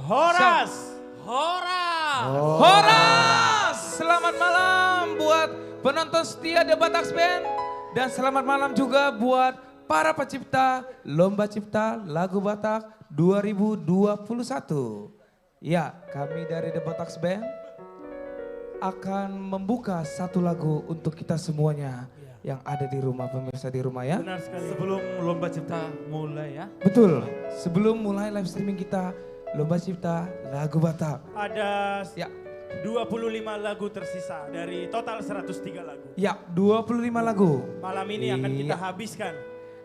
Horas. Horas. Horas! Selamat malam buat penonton setia The Bataks Band. Dan selamat malam juga buat para pencipta Lomba Cipta Lagu Batak 2021. Ya, kami dari The Bataks Band akan membuka satu lagu untuk kita semuanya yang ada di rumah, pemirsa di rumah ya. Benar sekali. Sebelum Lomba Cipta mulai ya. Betul, sebelum mulai live streaming kita Lomba Cipta Lagu Batak. Ada Ya. 25 lagu tersisa dari total 103 lagu. Ya, 25 lagu. Malam ini akan kita Iya. habiskan.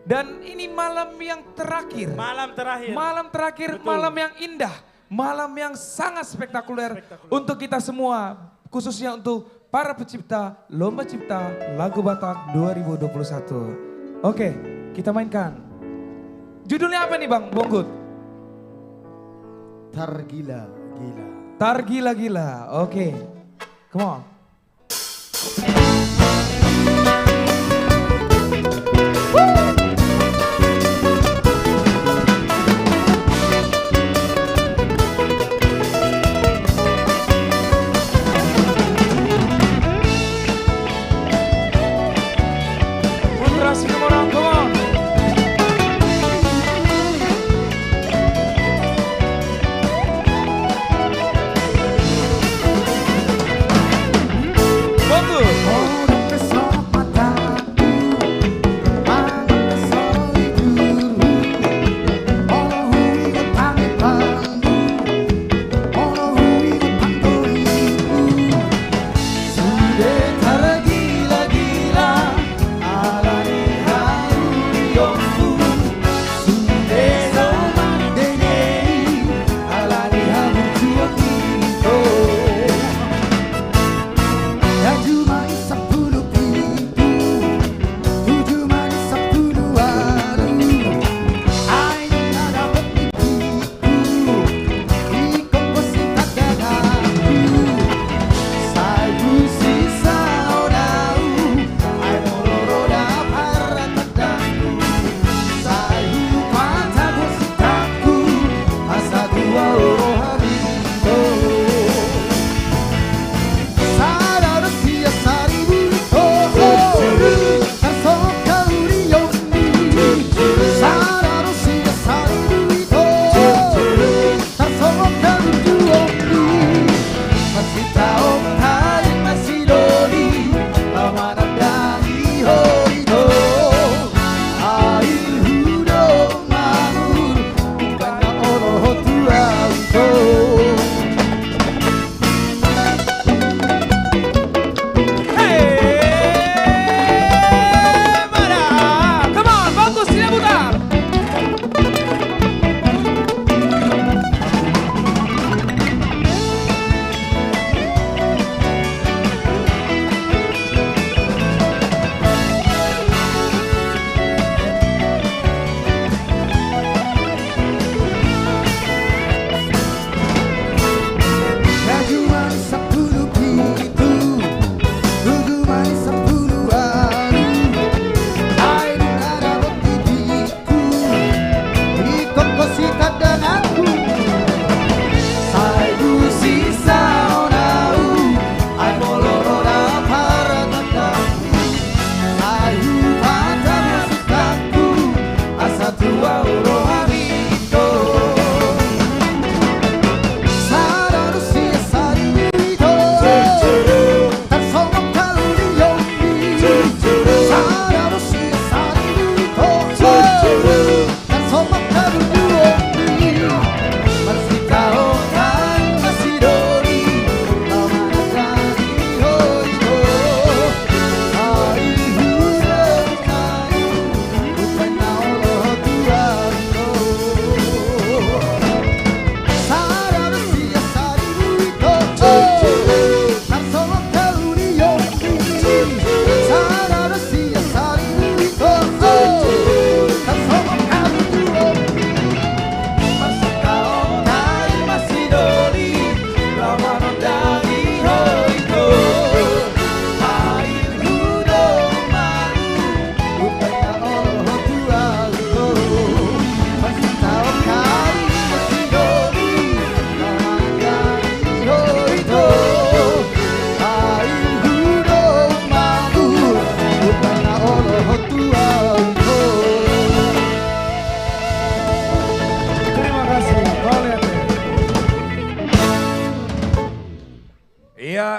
Dan ini malam yang terakhir. Malam terakhir. Malam terakhir, Betul. malam yang indah. Malam yang sangat spektakuler untuk kita semua. Khususnya untuk para pencipta Lomba Cipta Lagu Batak 2021. Oke, kita mainkan. Judulnya apa nih Bang Bonggut? Tergila gila. Tar gila-gila. Oke, come on. Putra Sinomorang, come on. Bagus.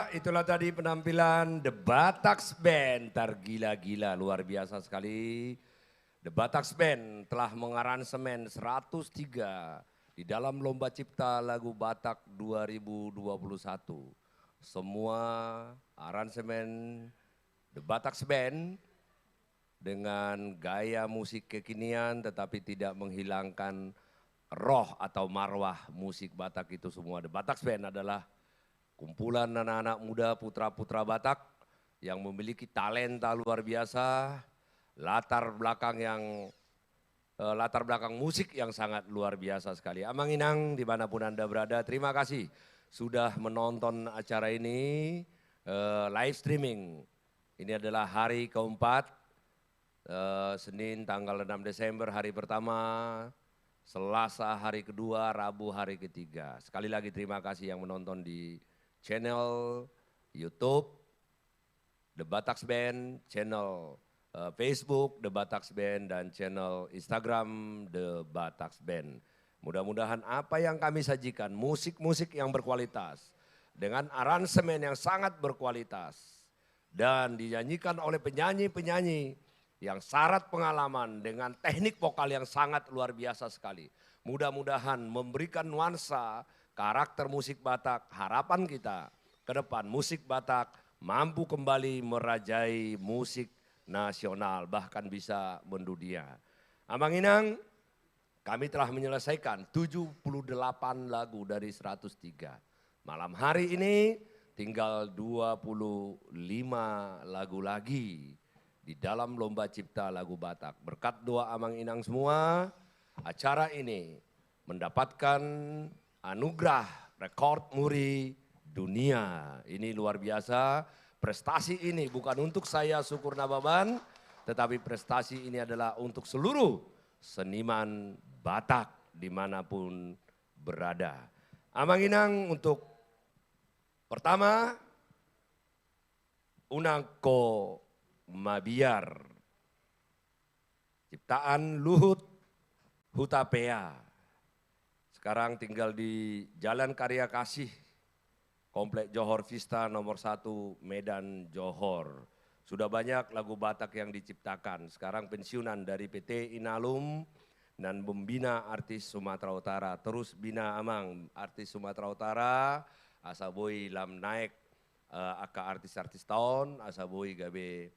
itulah tadi penampilan The Bataks Band. Tergila-gila, luar biasa sekali. The Bataks Band telah mengaransemen 103 di dalam Lomba Cipta Lagu Batak 2021. Semua aransemen The Bataks Band dengan gaya musik kekinian tetapi tidak menghilangkan roh atau marwah musik Batak itu semua. The Bataks Band adalah kumpulan anak-anak muda putra-putra Batak yang memiliki talenta luar biasa, latar belakang musik yang sangat luar biasa sekali. Amang Inang dimanapun Anda berada, terima kasih sudah menonton acara ini live streaming. Ini adalah hari keempat, Senin tanggal 6 Desember hari pertama, Selasa hari kedua, Rabu hari ketiga. Sekali lagi terima kasih yang menonton di channel YouTube The Bataks Band, channel Facebook The Bataks Band, dan channel Instagram The Bataks Band. Mudah-mudahan apa yang kami sajikan, musik-musik yang berkualitas, dengan aransemen yang sangat berkualitas, dan dinyanyikan oleh penyanyi-penyanyi yang syarat pengalaman dengan teknik vokal yang sangat luar biasa sekali. Mudah-mudahan memberikan nuansa karakter musik Batak. Harapan kita ke depan musik Batak mampu kembali merajai musik nasional, bahkan bisa mendunia. Amang Inang, kami telah menyelesaikan 78 lagu dari 103. Malam hari ini tinggal 25 lagu lagi di dalam Lomba Cipta Lagu Batak. Berkat doa Amang Inang semua, acara ini mendapatkan anugerah rekor muri dunia. Ini luar biasa. Prestasi ini bukan untuk saya Syukur Nababan, tetapi prestasi ini adalah untuk seluruh seniman Batak dimanapun berada. Amang Inang untuk pertama, Unangko Mabiar, ciptaan Luhut Hutapea. Sekarang tinggal di Jalan Karya Kasih, Komplek Johor Vista nomor 1 Medan Johor. Sudah banyak lagu Batak yang diciptakan. Sekarang pensiunan dari PT Inalum dan membina artis Sumatera Utara. Terus bina Amang artis Sumatera Utara, asaboi lam naik aka artis-artis tahun, asaboi gabe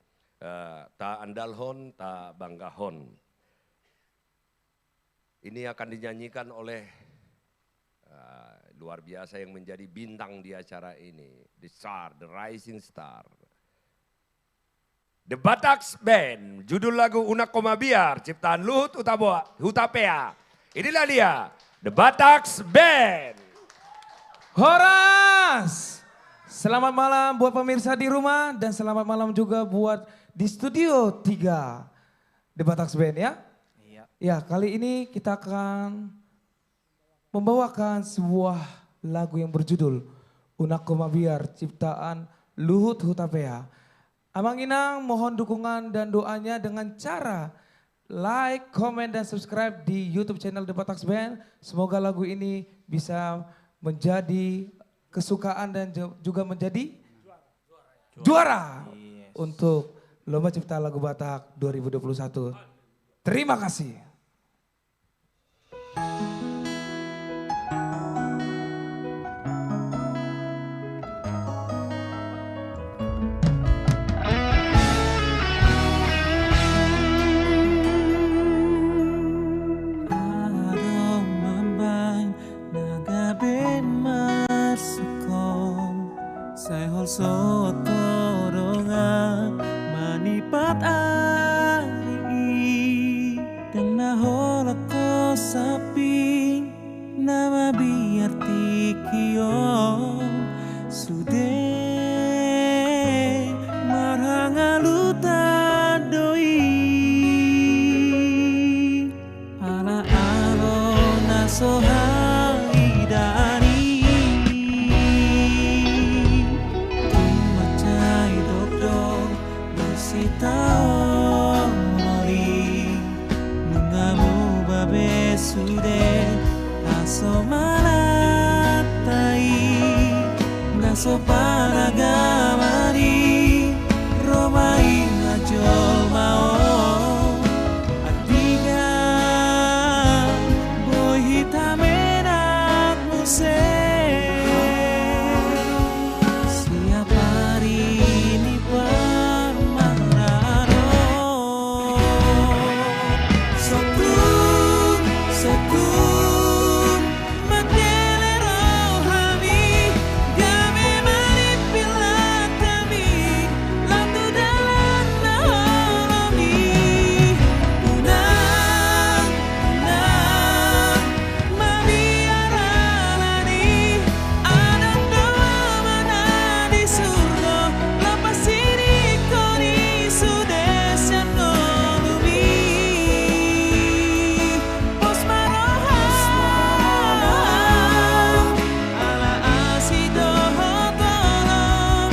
ta andalhon, ta banggahon. Ini akan dinyanyikan oleh luar biasa yang menjadi bintang di acara ini. The Star, The Rising Star. The Bataks Band, judul lagu Unangko Mabiar, ciptaan Luhut Hutapea. Inilah dia, The Bataks Band. Horas! Selamat malam buat pemirsa di rumah dan selamat malam juga buat di studio 3 The Bataks Band ya. Iya. Ya, kali ini kita akan membawakan sebuah lagu yang berjudul Unangko Mabiar, ciptaan Luhut Hutapea. Amang Inang mohon dukungan dan doanya dengan cara like, comment, dan subscribe di YouTube channel The Bataks Band. Semoga lagu ini bisa menjadi kesukaan dan juga menjadi juara untuk Lomba Cipta Lagu Batak 2021. Terima kasih. So toronga manipat ari dan nahola ko saping na mabiar tikio sude marhangaluta doi ala alo nasoha sude aso malatai na naso panagamari romai najol mao adiga boy hitamenak muse siap hari ini permanaro sokun sokun matele rohani game malipila kami lantu dalam naholami unang unang mabiaralani anong doa mana di surga lepas ini koni sudesian ngolumi pos maroham ala asido tolong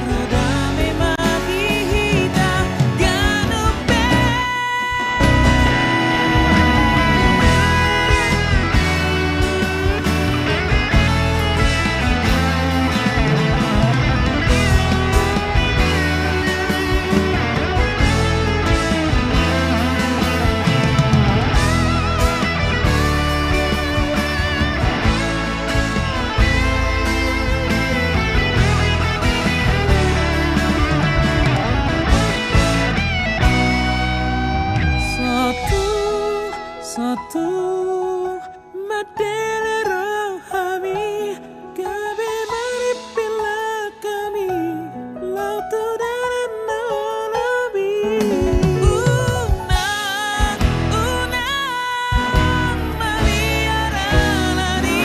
rodame mahita ganupe satu madele rohami gabe maripila kami lautu dalam nolobi unang unang maliaralani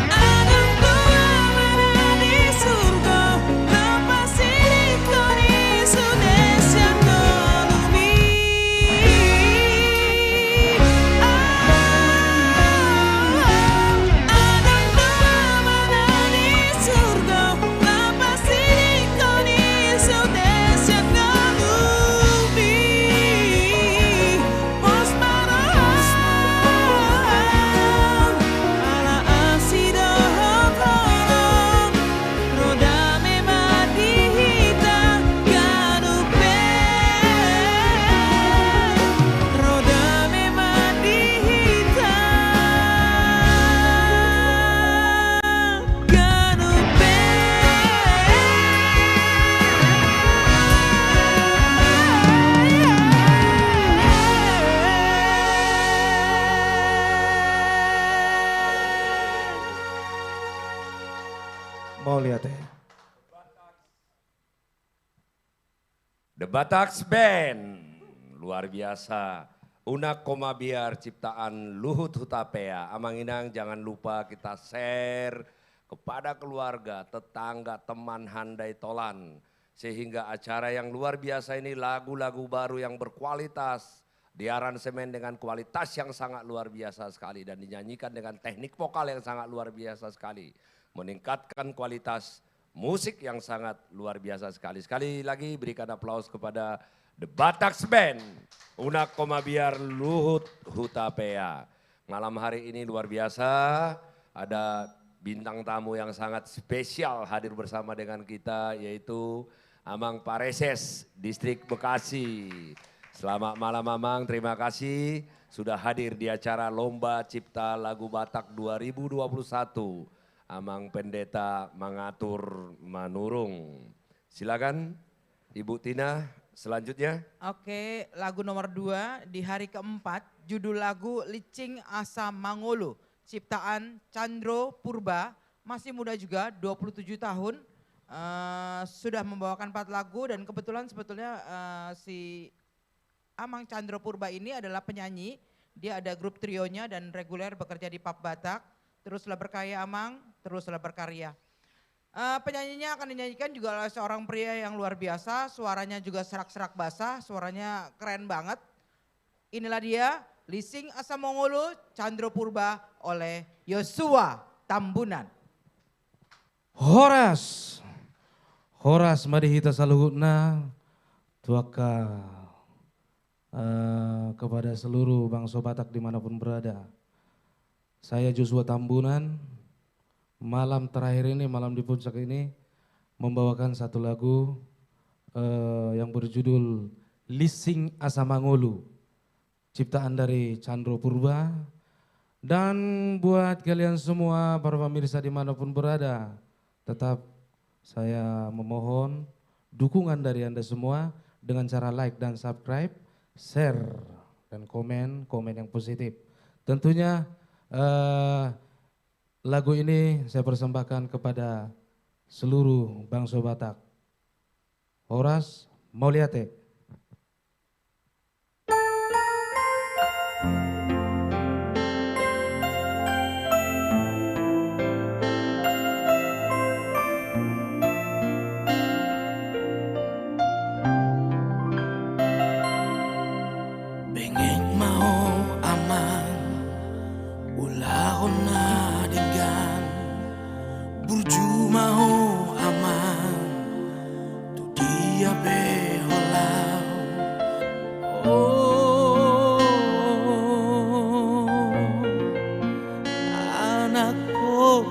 anong doa mana di surga lepas ini koni sudesian ngolumi anong doa mana di surga lepas ini koni sudesian ngolumi pos maroham ala asido tolong rodame madihita ganupe rodame madihita ganupe Mau lihat ya? The Bataks Band, luar biasa. Una Koma Biar ciptaan Luhut Hutapea. Amanginang jangan lupa kita share kepada keluarga, tetangga, teman, handai tolan. Sehingga acara yang luar biasa ini lagu-lagu baru yang berkualitas. Diaransemen dengan kualitas yang sangat luar biasa sekali. Dan dinyanyikan dengan teknik vokal yang sangat luar biasa sekali. Meningkatkan kualitas musik yang sangat luar biasa sekali. Sekali lagi berikan aplaus kepada The Bataks Band. Una Koma Biar Luhut Hutapea. Malam hari ini luar biasa. Ada bintang tamu yang sangat spesial hadir bersama dengan kita, yaitu Amang Pareses, Distrik Bekasi. Selamat malam Amang, terima kasih sudah hadir di acara Lomba Cipta Lagu Batak 2021. Amang Pendeta mengatur manurung. Silakan Ibu Tina selanjutnya. Oke, lagu nomor 2 di hari keempat, judul lagu Licing Asa Mangolo, ciptaan Chandro Purba, masih muda juga, 27 tahun, sudah membawakan 4 lagu dan kebetulan sebetulnya si Amang Chandro Purba ini adalah penyanyi, dia ada grup trionya dan reguler bekerja di pub Batak, teruslah berkarya Amang, teruslah berkarya. Penyanyinya akan dinyanyikan juga oleh seorang pria yang luar biasa, suaranya juga serak-serak basah, suaranya keren banget. Inilah dia, Licing Asa Mangolo, Chandro Purba oleh Yosua Tambunan. Horas, Horas madihita saluhutna, tuaka kepada seluruh bangsa Batak dimanapun berada. Saya Joshua Tambunan, malam terakhir ini, malam di puncak ini, membawakan satu lagu yang berjudul Lising Asa Mangolu, ciptaan dari Chandro Purba. Dan buat kalian semua para pemirsa dimanapun berada, tetap saya memohon dukungan dari Anda semua dengan cara like dan subscribe, share dan komen yang positif. Tentunya lagu ini saya persembahkan kepada seluruh bangsa Batak. Horas Mauliate. Bengek mau aman, ulahon na dengan burju mau aman, tu dia beholau. Oh, anakku,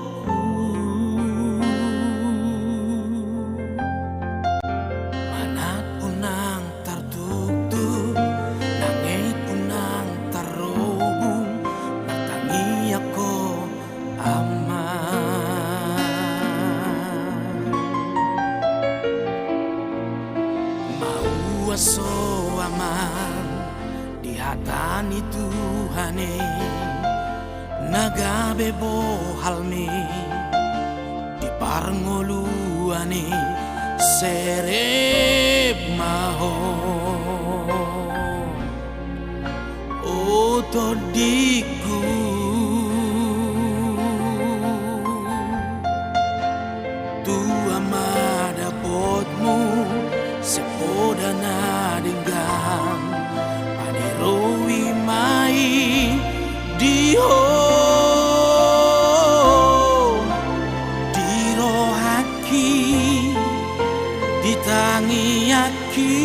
manat unang tardugdug, nangit unang tarobong, natangi ako aman. Mauwaso aman, di hata ni Tuhan nagabebo halmi, di parngoluan serep maho. O todiku tu amada potmu sepoda na dengan panerowi mai diho dirohaki ditangiyaki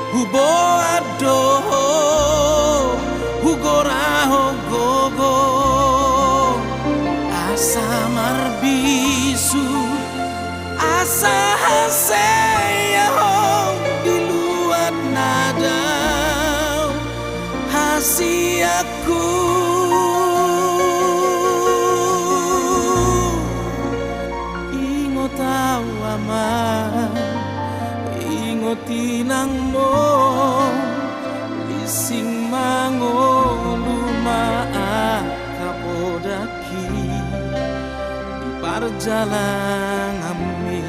hubo adoh hugoraho gogo asa marbisu asa haseyaho di luar nada hasiaku ingot aman ingot tinang mo lising mangolu maakapodaki di perjalanan kami.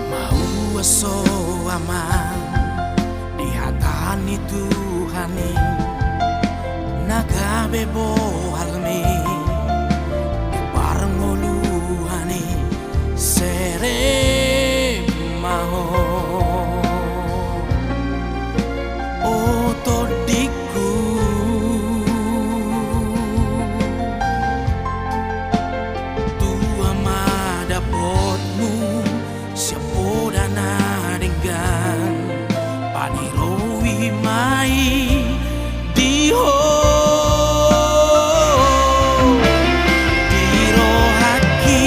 Mauwaso aman, di hatani Tuhani nagabebo halmi, di parngoluhani serep maho. O todiku tu amada potmu sepoda na dengan panirowi mai diho dirohaki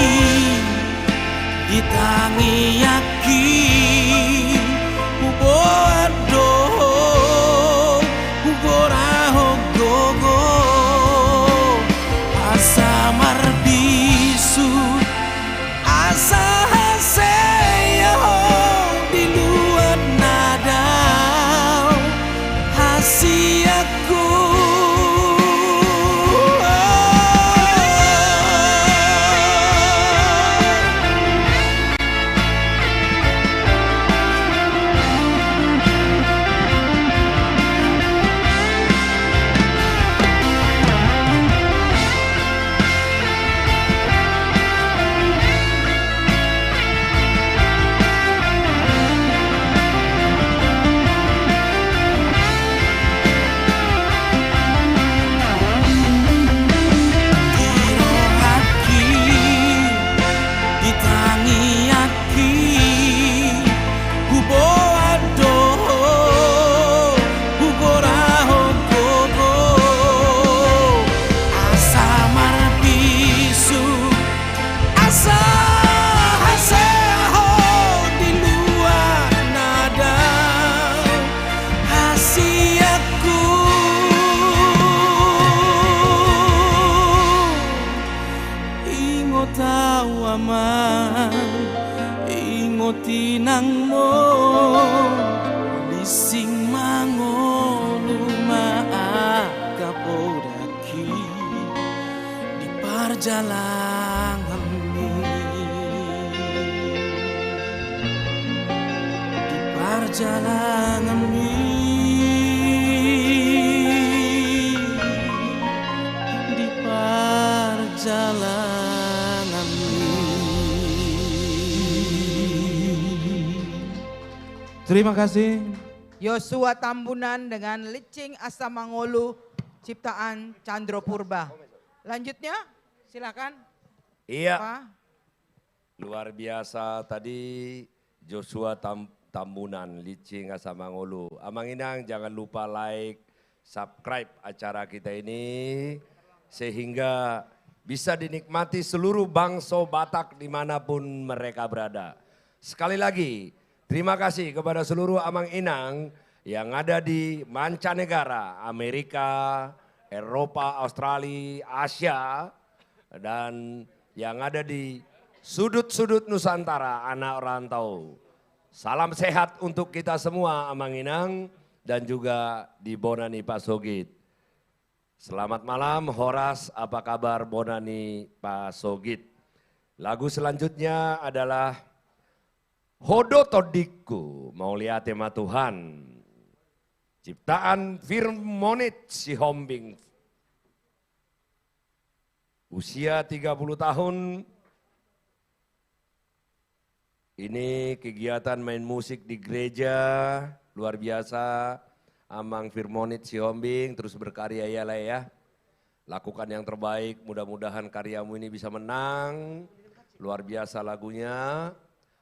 ditangiyaki ubo adoh ugoraho gogo asa marbisu asa haseyaho di luar nada hasiaku perjalanan di perjalanan Terima kasih. Yosua Tambunan dengan Licing Asa Mangolu ciptaan Candro Purba. Lanjutnya silakan. Iya. Pak. Luar biasa tadi Joshua Tambunan, Licing Asa Mangolu. Amang Inang jangan lupa like, subscribe acara kita ini sehingga bisa dinikmati seluruh bangsa Batak dimanapun mereka berada. Sekali lagi terima kasih kepada seluruh Amang Inang yang ada di mancanegara, Amerika, Eropa, Australia, Asia, dan yang ada di sudut-sudut Nusantara, anak rantau. Salam sehat untuk kita semua, Amang Inang, dan juga di Bonani Pak Sogit. Selamat malam, Horas, apa kabar Bonani Pak Sogit? Lagu selanjutnya adalah Hodo Todiku, mau lihat tema Tuhan. Ciptaan Firmonit Sihombing. Usia 30 tahun. Ini kegiatan main musik di gereja, luar biasa. Amang Firmonit Sihombing terus berkarya ya lah ya. Lakukan yang terbaik, mudah-mudahan karyamu ini bisa menang. Luar biasa lagunya.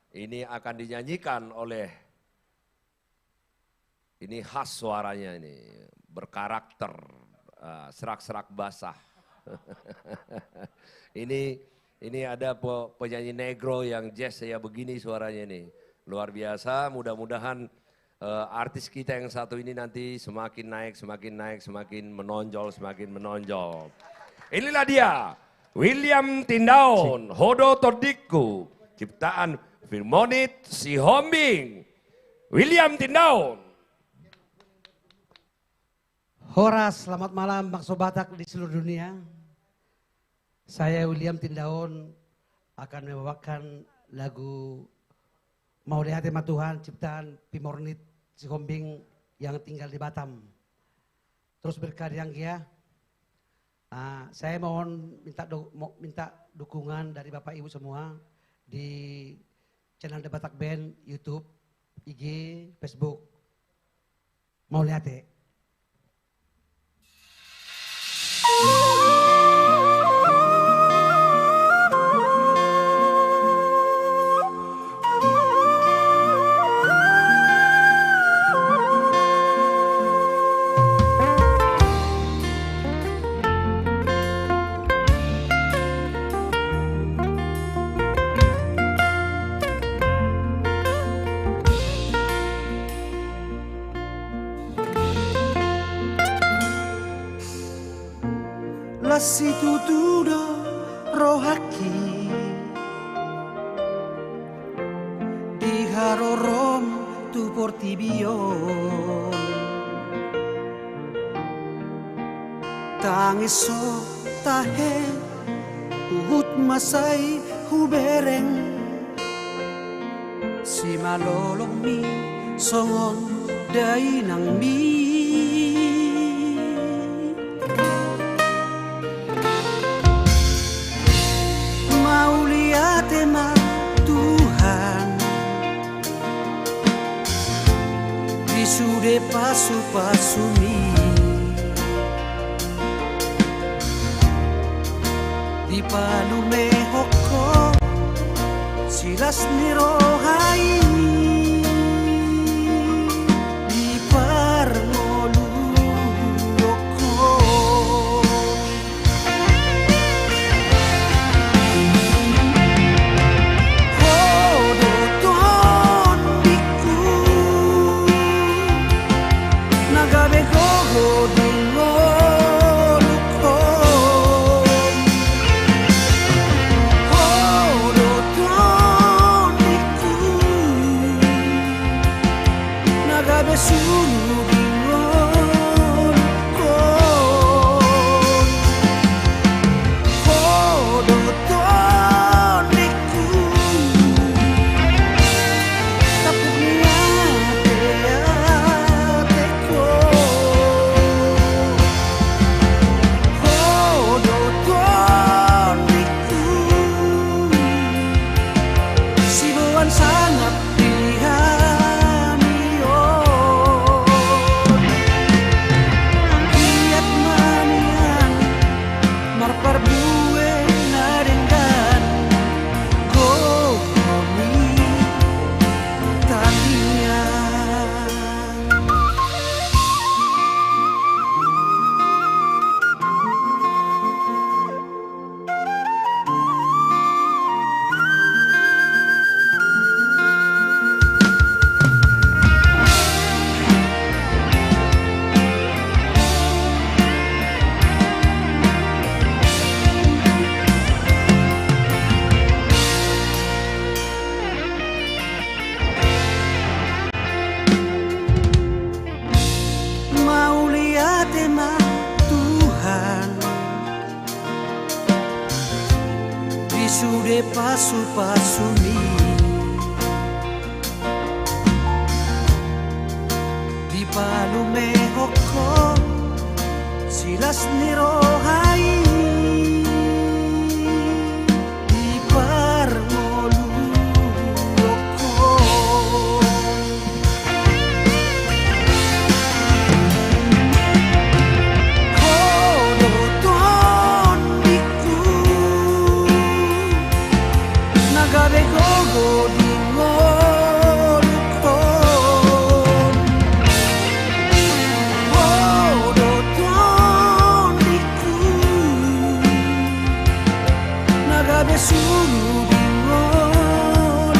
Ini akan dinyanyikan oleh, ini khas suaranya ini, berkarakter, serak-serak basah. ini ada penyanyi negro yang jazz ya begini suaranya ini. Luar biasa, mudah-mudahan artis kita yang satu ini nanti semakin naik, semakin menonjol, Inilah dia, William Tindaun, Hodo Todiku, ciptaan Firmonit Sihombing, William Tindaun. Horas, selamat malam bangsa Batak di seluruh dunia. Saya William Tindaun akan membawakan lagu Mau Lihat Tema Tuhan ciptaan Firmonit Sihombing yang tinggal di Batam. Terus berkarya ya. Saya mohon minta dukungan dari Bapak Ibu semua di channel The Batak Band, YouTube, IG, Facebook. Mau lihat ya? Si tutudo rohaki di harorom tu portibion tangiso tahe uhut masai hubereng si malolong mi songon dai nang mi tema Tuhan disude pasu-pasumi di palume hoko silas nirohai di parngolu sude pasu-pasumi di palume hoko silas ni rohai di parngolu roko kodo ton diku nagabe gogo di ngolukon kodo ton diku nagabe sulu di ngolukon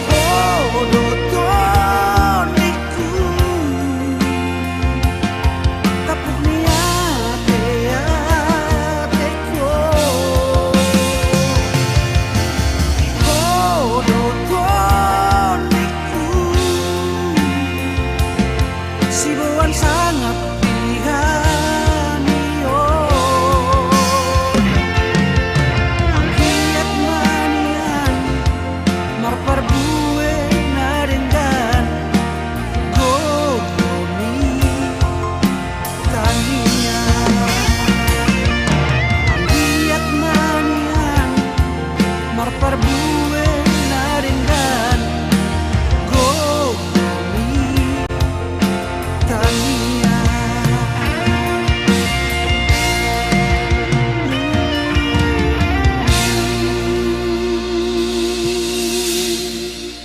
kodo ton diku kapuk niate ateko kodo ton diku sibuan sangat pihanio ang kiat manian marparbue naringgan gogomi tania ang kiat manian marparbue naringgan gogomi tania.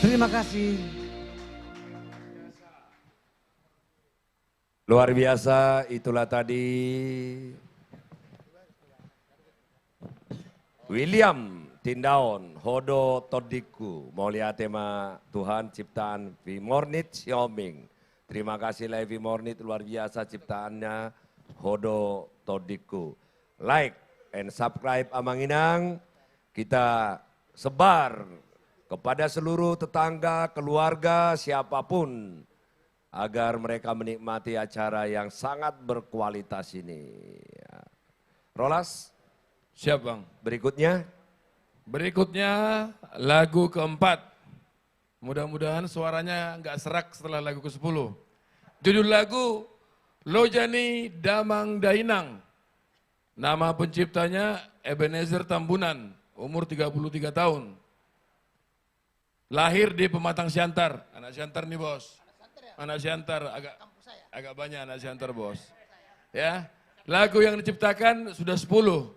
Terima kasih. Luar biasa, itulah tadi William Tindaon, Hodo Todiku, Molia tema Tuhan ciptaan Vimornit Xiaoming. Terima kasih lah Vimornit, luar biasa ciptaannya Hodo Todiku. Like and subscribe Amanginang, kita sebar kepada seluruh tetangga, keluarga, siapapun agar mereka menikmati acara yang sangat berkualitas ini. Rolas, Siap Bang. berikutnya. Berikutnya lagu keempat. Mudah-mudahan suaranya nggak serak setelah lagu ke-10. Judul lagu Lojani Damang Dainang. Nama penciptanya Ebenezer Tambunan, umur 33 tahun. Lahir di Pematang Siantar. Anak Siantar nih bos. Anak Siantar agak banyak anak Siantar bos. Ya, lagu yang diciptakan sudah 10.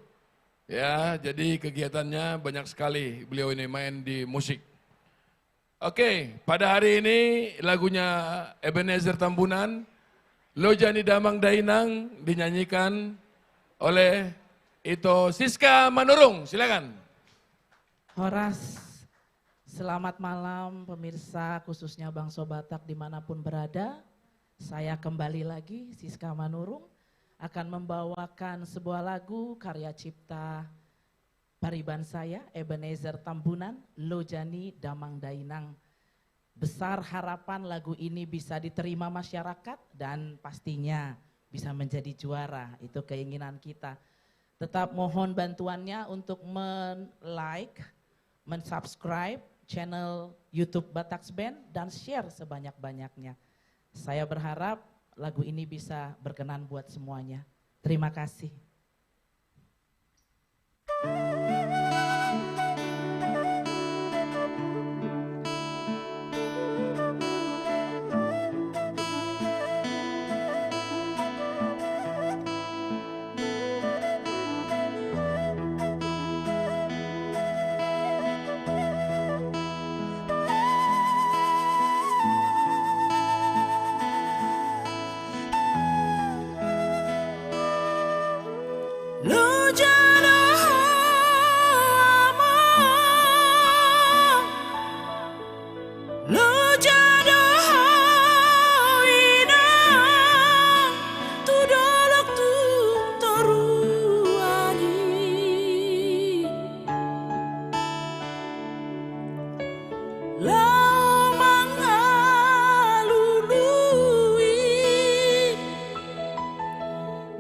Ya, jadi kegiatannya banyak sekali beliau ini main di musik. Oke, pada hari ini lagunya Ebenezer Tambunan, Lojani Damang Dainang dinyanyikan oleh Ito Siska Manurung. Silakan. Horas, selamat malam pemirsa khususnya Bangsa Batak dimanapun berada. Saya kembali lagi, Siska Manurung, akan membawakan sebuah lagu karya cipta pariban saya, Ebenezer Tambunan, Lojani Damang Dainang. Besar harapan lagu ini bisa diterima masyarakat dan pastinya bisa menjadi juara, itu keinginan kita. Tetap mohon bantuannya untuk men-like, men-subscribe channel YouTube Bataks Band dan share sebanyak-banyaknya. Saya berharap lagu ini bisa berkenan buat semuanya. Terima kasih.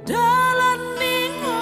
Dalan ningo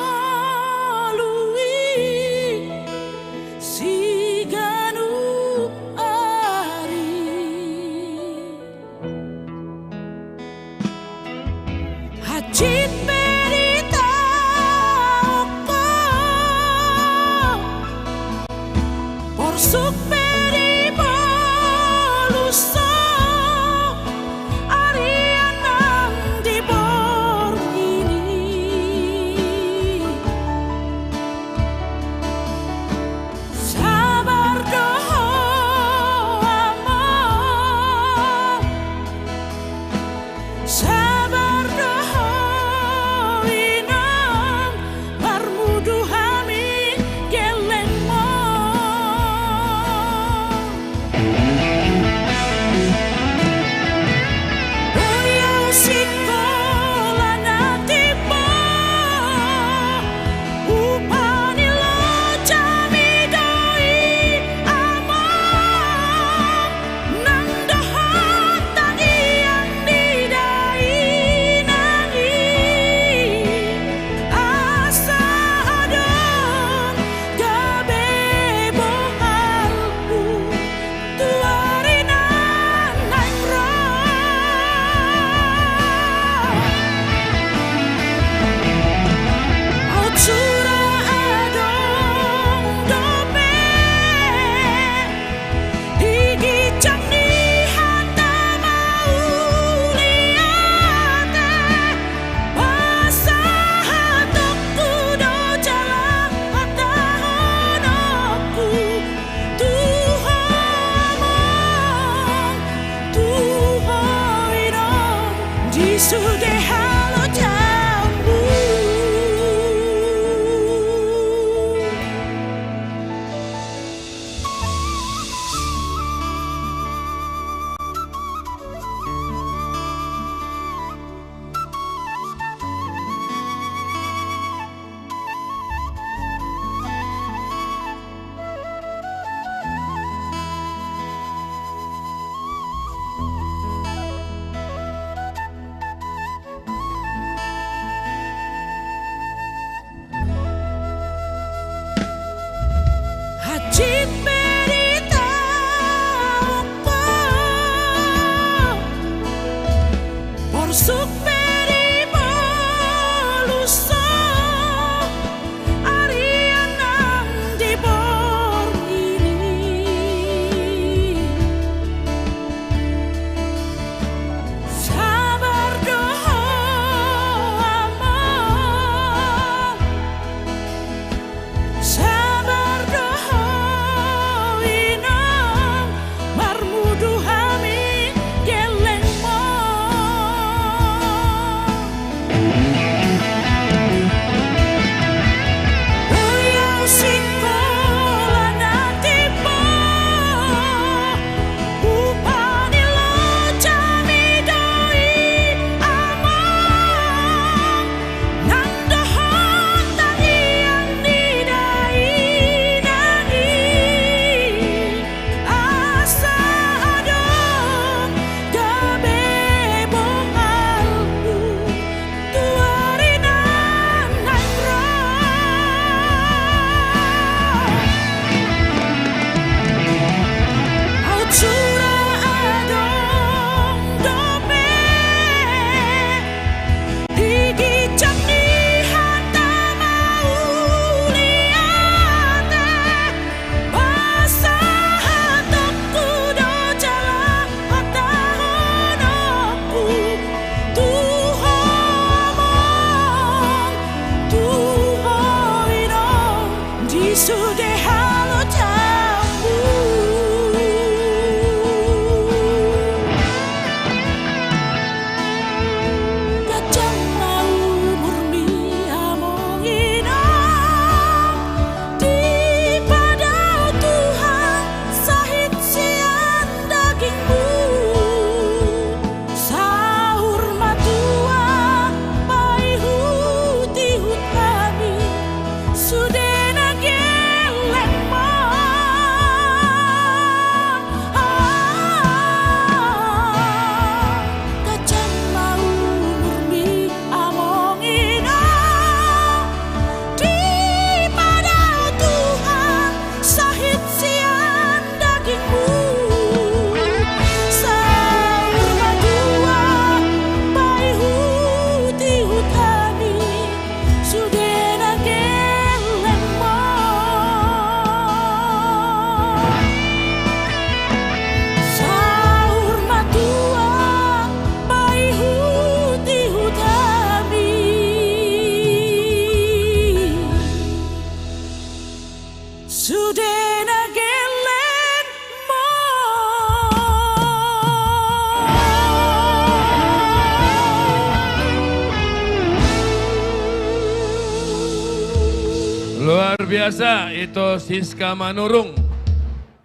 biasa itu Siska Manurung.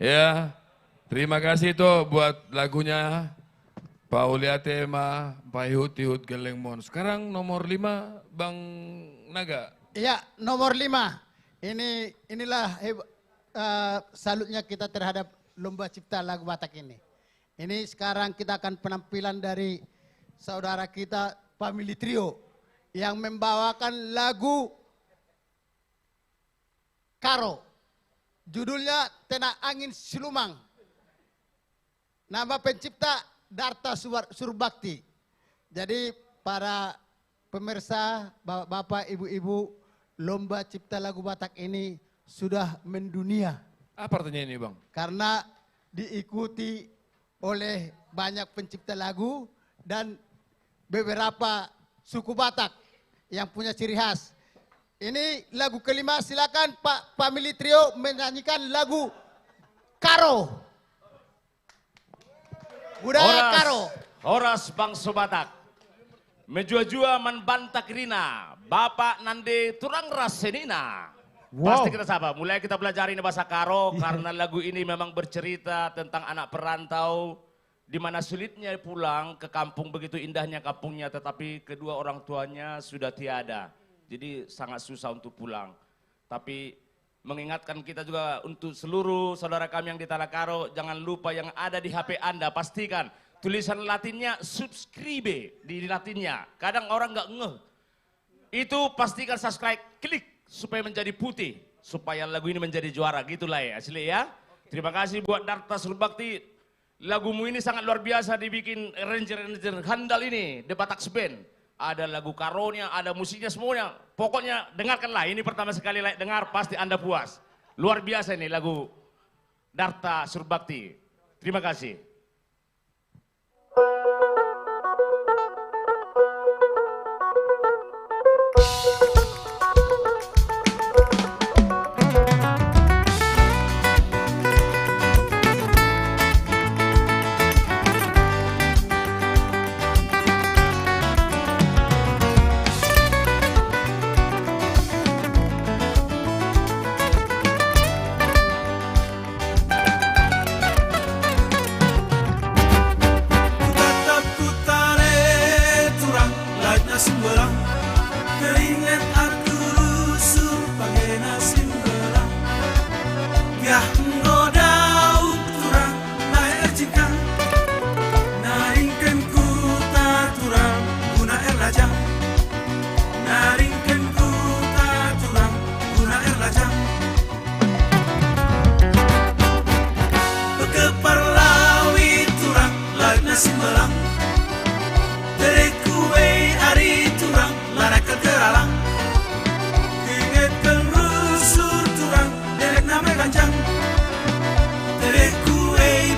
Ya, terima kasih itu buat lagunya Paulia Tema, Pahihut-Ihut Gelengmon. Sekarang nomor 5, Bang Naga. Iya, nomor 5. Inilah salutnya kita terhadap Lomba Cipta Lagu Batak ini. Ini sekarang kita akan penampilan dari saudara kita Family Trio yang membawakan lagu Karo. Judulnya Tena Angin Silumang. Nama pencipta Darta Surbakti. Jadi para pemirsa, bapak-bapak, ibu-ibu, Lomba Cipta Lagu Batak ini sudah mendunia. Apa artinya ini, Bang? Karena diikuti oleh banyak pencipta lagu dan beberapa suku Batak yang punya ciri khas. Ini lagu kelima, silakan Pak Family Trio menyanyikan lagu Karo. Budaya Karo. Horas Bangso Batak. Menjua-jua menbantak rina, Bapak Nande turang rasenina. Pasti kita sabar, mulai kita belajar ini bahasa Karo karena lagu ini memang bercerita tentang anak perantau di mana sulitnya pulang ke kampung, begitu indahnya kampungnya tetapi kedua orang tuanya sudah tiada. Jadi sangat susah untuk pulang. Tapi mengingatkan kita juga untuk seluruh saudara kami yang di Tanah Karo, jangan lupa yang ada di HP Anda, pastikan tulisan Latinnya subscribe di Latinnya. Kadang orang nggak ngeh. Itu pastikan subscribe, klik supaya menjadi putih, supaya lagu ini menjadi juara, gitulah ya asli ya. Terima kasih buat Darta Surbakti. Lagumu ini sangat luar biasa dibikin arranger handal ini, The Batak Band. Ada lagu karonya, ada musiknya semuanya. Pokoknya dengarkanlah, ini pertama sekali dengar pasti Anda puas. Luar biasa ini lagu Darta Surbakti. Terima kasih.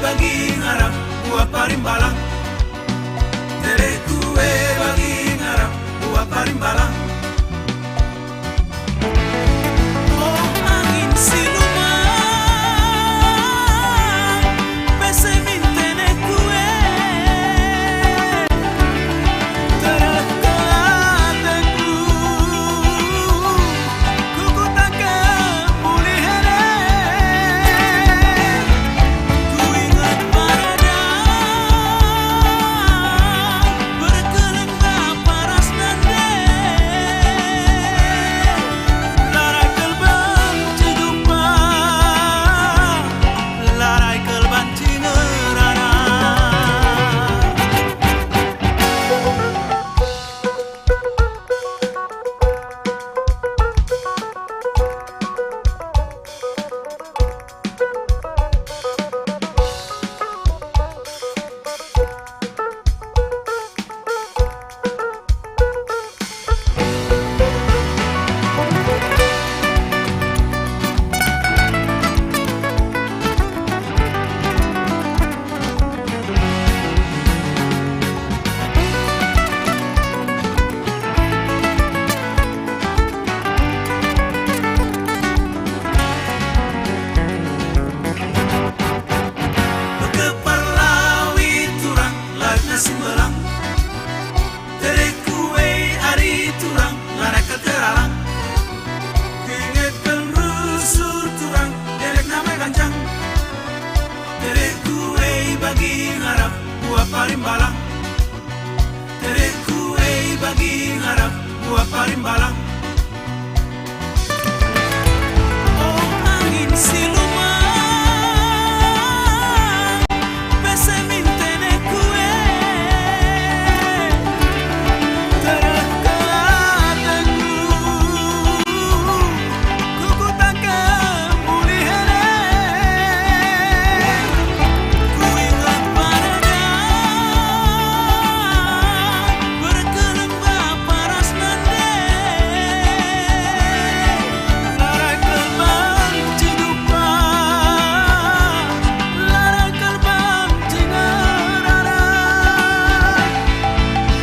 Bagi ngarang parimbalang tere kue bagi ngarap buah parimbalang. Oh angin siluman pese mintene kue terkataku kuku tak kembali hele ku ingat parada berkelembab paras nande larai kelbang cidupan larai kelbang cingarara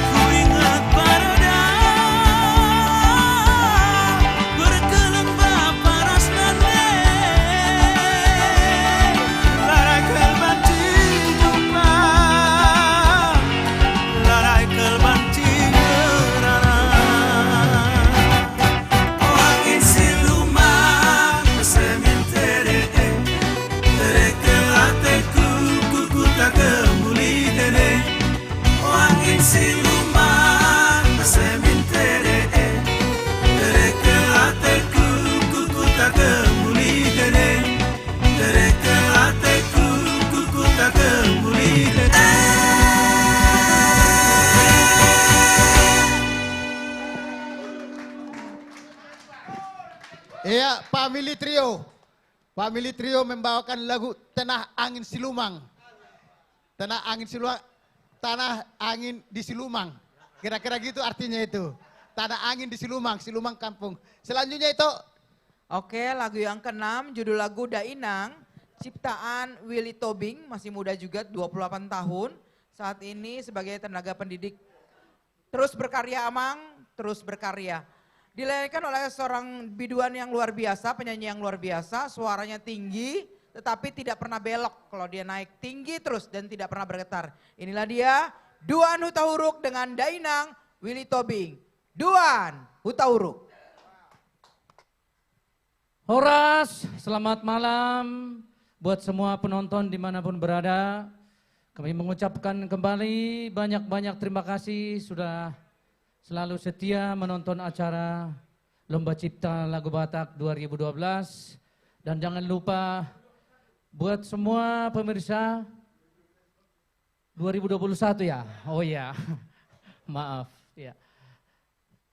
ku ingat parada berkelembab paras nande larai kelbang cidupan larai kelbang cingarara. Oh angin siluman sementere tere ke hatiku kuku tak kembali hele. Oh angin siluman sementere tere ke hatiku kuku tak kembali hele. Tere ke hatiku kuku tak kembali hele. Iya, Family Trio. Family Trio membawakan lagu Tanah Angin Silumang. Tanah Angin Silumang, Tanah Angin di Silumang. Kira-kira gitu artinya itu. Tanah Angin di Silumang, Silumang kampung. Selanjutnya itu Oke, lagu yang keenam judul lagu Dainang, ciptaan Willy Tobing, masih muda juga 28 tahun. Saat ini sebagai tenaga pendidik. Terus berkarya Amang, terus berkarya. Dilahirkan oleh seorang biduan yang luar biasa, penyanyi yang luar biasa, suaranya tinggi tetapi tidak pernah belok. Kalau dia naik tinggi terus dan tidak pernah bergetar. Inilah dia, Duan Hutahuruk dengan Dainang Willy Tobing. Duan Hutahuruk. Horas, selamat malam buat semua penonton dimanapun berada. Kami mengucapkan kembali banyak-banyak terima kasih sudah selalu setia menonton acara Lomba Cipta Lagu Batak 2012. Dan jangan lupa buat semua pemirsa 2021 ya. Oh ya, maaf ya.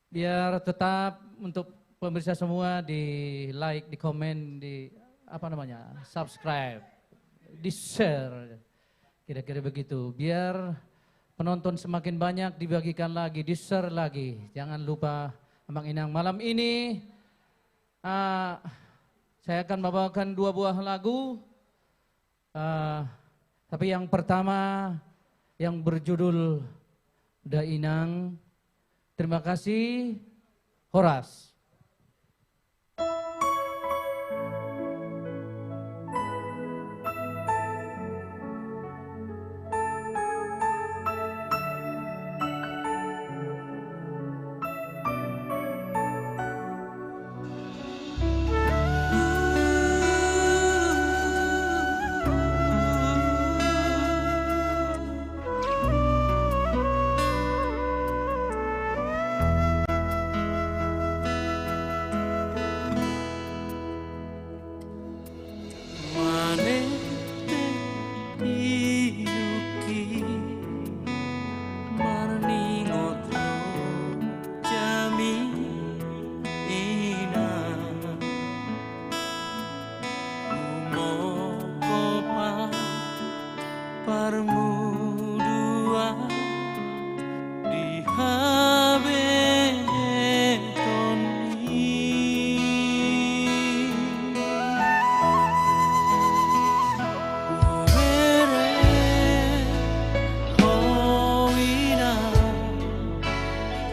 Biar tetap untuk pemirsa semua di like, di komen, di subscribe, di share. Kira-kira begitu. Biar penonton semakin banyak, dibagikan lagi, di-share lagi. Jangan lupa Amang Inang. Malam ini saya akan membawakan 2 buah lagu. Tapi yang pertama yang berjudul Dainang. Terima kasih, Horas.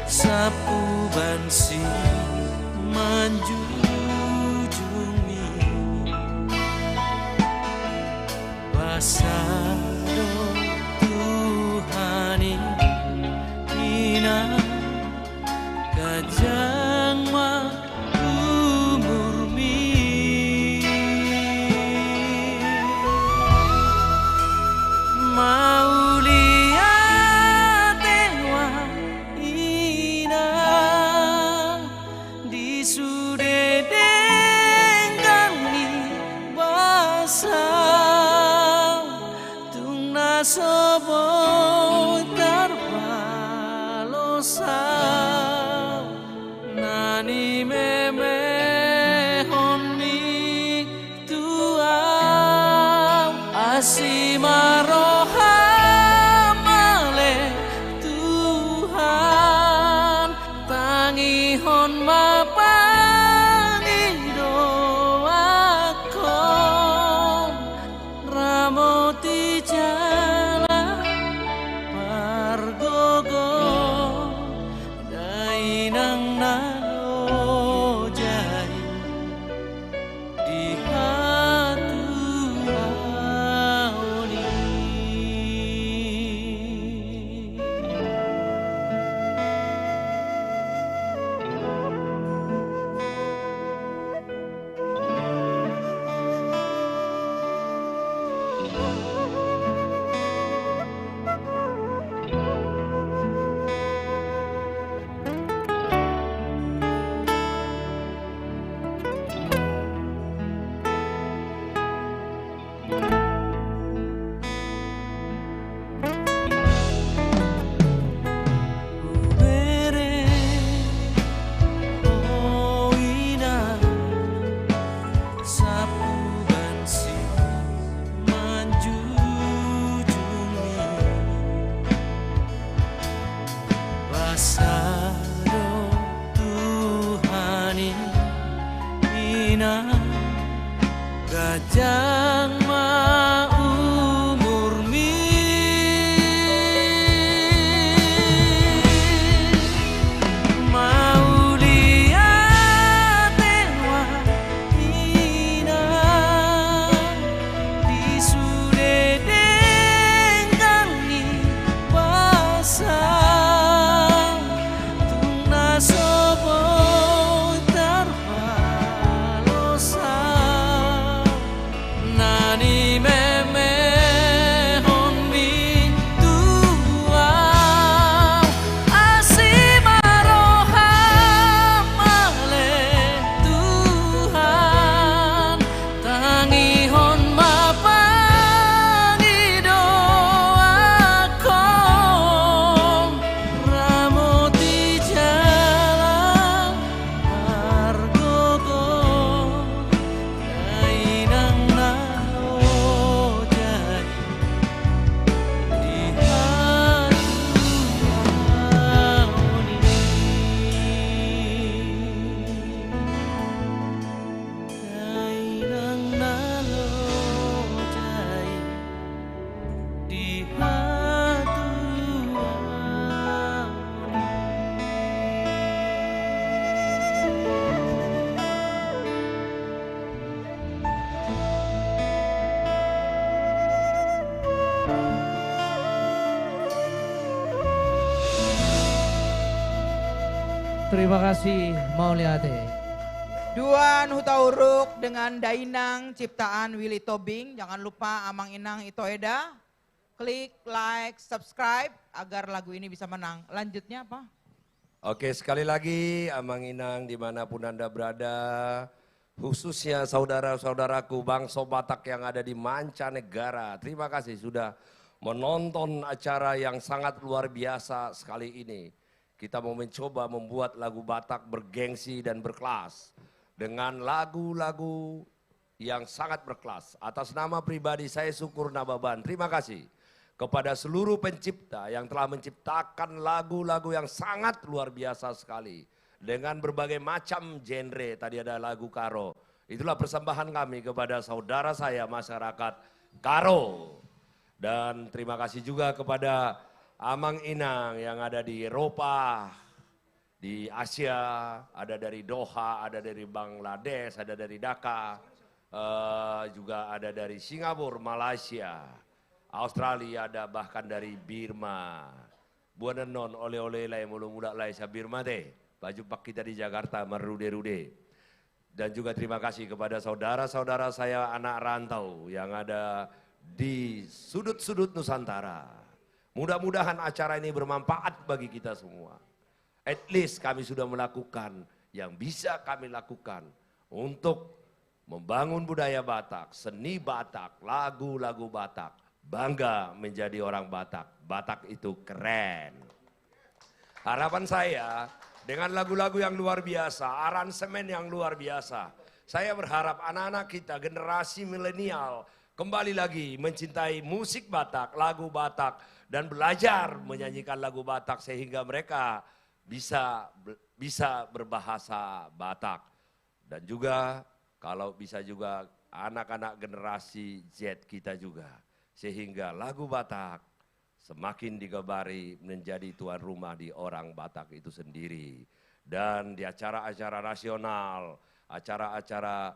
Sapu bansi manjujungi Basado Tuhani sobo tarbalosa nani meme honni tuam asimaroha male Tuhan tangi hon mapangi doakon ramoti jalan pargogo dainang nano jai di hatu auni. Bere oina sapu bansi manjujungi basado Tuhani ina gajang maumur mi mau lihat tewa ina di sude dengkangi pasang tuna sobo tarbalosa nani meme honbi tuam asimaroha male Tuhan tangi hon mapangi doakon ramoti jalan argogo dainang nano jai di hatu auni. Dainang nano jai di hatu Terima kasih Mauliade. Duan Hutauruk dengan Dainang ciptaan Willy Tobing. Jangan lupa Amang Inang Itoeda. Klik, like, subscribe agar lagu ini bisa menang. Lanjutnya apa? Oke, sekali lagi Amang Inang dimanapun Anda berada, khususnya saudara-saudaraku Bangsa Batak yang ada di mancanegara. Terima kasih sudah menonton acara yang sangat luar biasa sekali ini. Kita mau mencoba membuat lagu Batak bergengsi dan berkelas dengan lagu-lagu yang sangat berkelas. Atas nama pribadi saya Syukur Nababan, terima kasih kepada seluruh pencipta yang telah menciptakan lagu-lagu yang sangat luar biasa sekali. Dengan berbagai macam genre, tadi ada lagu Karo. Itulah persembahan kami kepada saudara saya masyarakat Karo. Dan terima kasih juga kepada Amang Inang yang ada di Eropa, di Asia, ada dari Doha, ada dari Bangladesh, ada dari Dhaka, juga ada dari Singapura, Malaysia, Australia, ada bahkan dari Birma. Buana non oleh-oleh lai mulu muda lai sa Birma teh, baju pak kita di Jakarta merude-rude. Dan juga terima kasih kepada saudara-saudara saya anak rantau yang ada di sudut-sudut Nusantara. Mudah-mudahan acara ini bermanfaat bagi kita semua. At least kami sudah melakukan yang bisa kami lakukan untuk membangun budaya Batak, seni Batak, lagu-lagu Batak bangga menjadi orang Batak. Batak itu keren. Harapan saya dengan lagu-lagu yang luar biasa, aransemen yang luar biasa. Saya berharap anak-anak kita, generasi milenial, kembali lagi mencintai musik Batak, lagu Batak, dan belajar menyanyikan lagu Batak sehingga mereka bisa berbahasa Batak. Dan juga kalau bisa juga anak-anak generasi Z kita juga. Sehingga lagu Batak semakin digemari menjadi tuan rumah di orang Batak itu sendiri. Dan di acara-acara nasional, acara-acara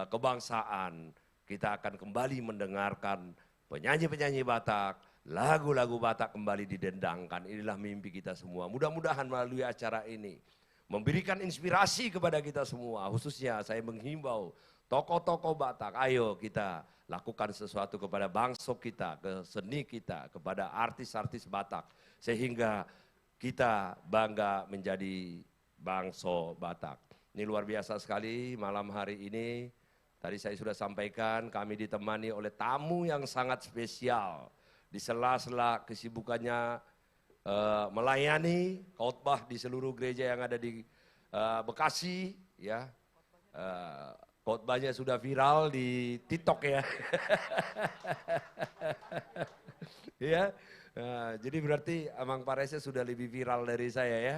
kebangsaan, kita akan kembali mendengarkan penyanyi-penyanyi Batak, lagu-lagu Batak kembali didendangkan. Inilah mimpi kita semua. Mudah-mudahan melalui acara ini memberikan inspirasi kepada kita semua. Khususnya saya menghimbau tokoh-tokoh Batak, ayo kita lakukan sesuatu kepada bangsa kita, ke seni kita, kepada artis-artis Batak. Sehingga kita bangga menjadi bangsa Batak. Ini luar biasa sekali malam hari ini. Tadi saya sudah sampaikan kami ditemani oleh tamu yang sangat spesial. Di sela-sela kesibukannya melayani khotbah di seluruh gereja yang ada di Bekasi. Ya. Khotbahnya sudah viral di TikTok ya. Ya. Nah, jadi berarti Amang Pareses sudah lebih viral dari saya ya.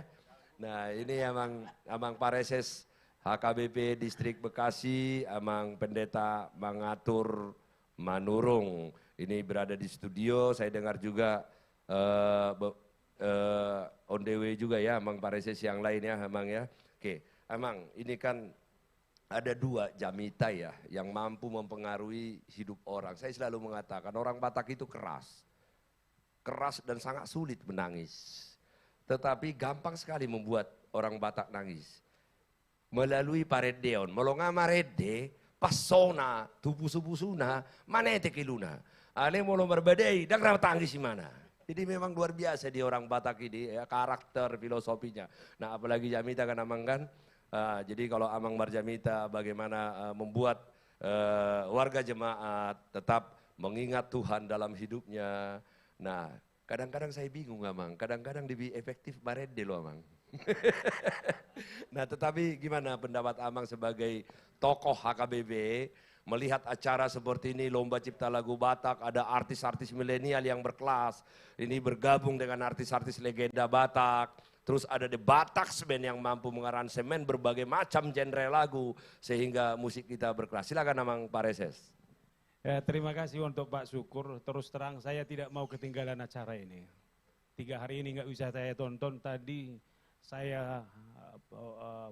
Nah ini Amang Pareses HKBP Distrik Bekasi, Amang Pendeta Mangatur Manurung. Ini berada di studio, saya dengar juga on the way juga ya Amang Pareses yang lain ya Amang ya. Oke, Amang ini kan ada dua jamita ya yang mampu mempengaruhi hidup orang. Saya selalu mengatakan orang Batak itu keras. Keras dan sangat sulit menangis. Tetapi gampang sekali membuat orang Batak nangis. Melalui paredeon, melonga marede, pasona, tubuh-subusuna, manete kiluna. Ale molo berbedai, dan tangis di mana. Jadi memang luar biasa di orang Batak ini, ya, karakter, filosofinya. Nah apalagi jamita kan Amang kan. Jadi kalau Amang Marjamita bagaimana membuat warga jemaat tetap mengingat Tuhan dalam hidupnya. Nah kadang-kadang saya bingung Amang, kadang-kadang lebih efektif barede loh Amang. Nah tetapi gimana pendapat Amang sebagai tokoh HKBP melihat acara seperti ini, Lomba Cipta Lagu Batak, ada artis-artis milenial yang berkelas, ini bergabung dengan artis-artis legenda Batak. Terus ada The Bataksband yang mampu mengaransemen berbagai macam genre lagu sehingga musik kita berkelas. Silakan Amang Pareses. Ya, terima kasih untuk Pak Syukur. Terus terang saya tidak mau ketinggalan acara ini. 3 hari ini nggak bisa saya tonton. Tadi saya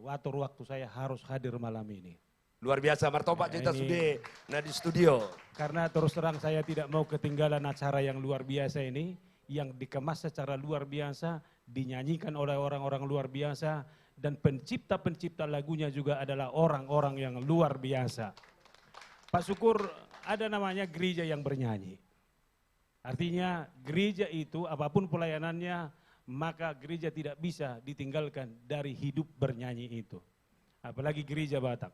waktu saya harus hadir malam ini. Luar biasa, martobat kita sudah di studio. Karena terus terang saya tidak mau ketinggalan acara yang luar biasa ini, yang dikemas secara luar biasa, dinyanyikan oleh orang-orang luar biasa, dan pencipta-pencipta lagunya juga adalah orang-orang yang luar biasa. Pak Syukur, ada namanya gereja yang bernyanyi. Artinya gereja itu apapun pelayanannya, maka gereja tidak bisa ditinggalkan dari hidup bernyanyi itu. Apalagi gereja Batak.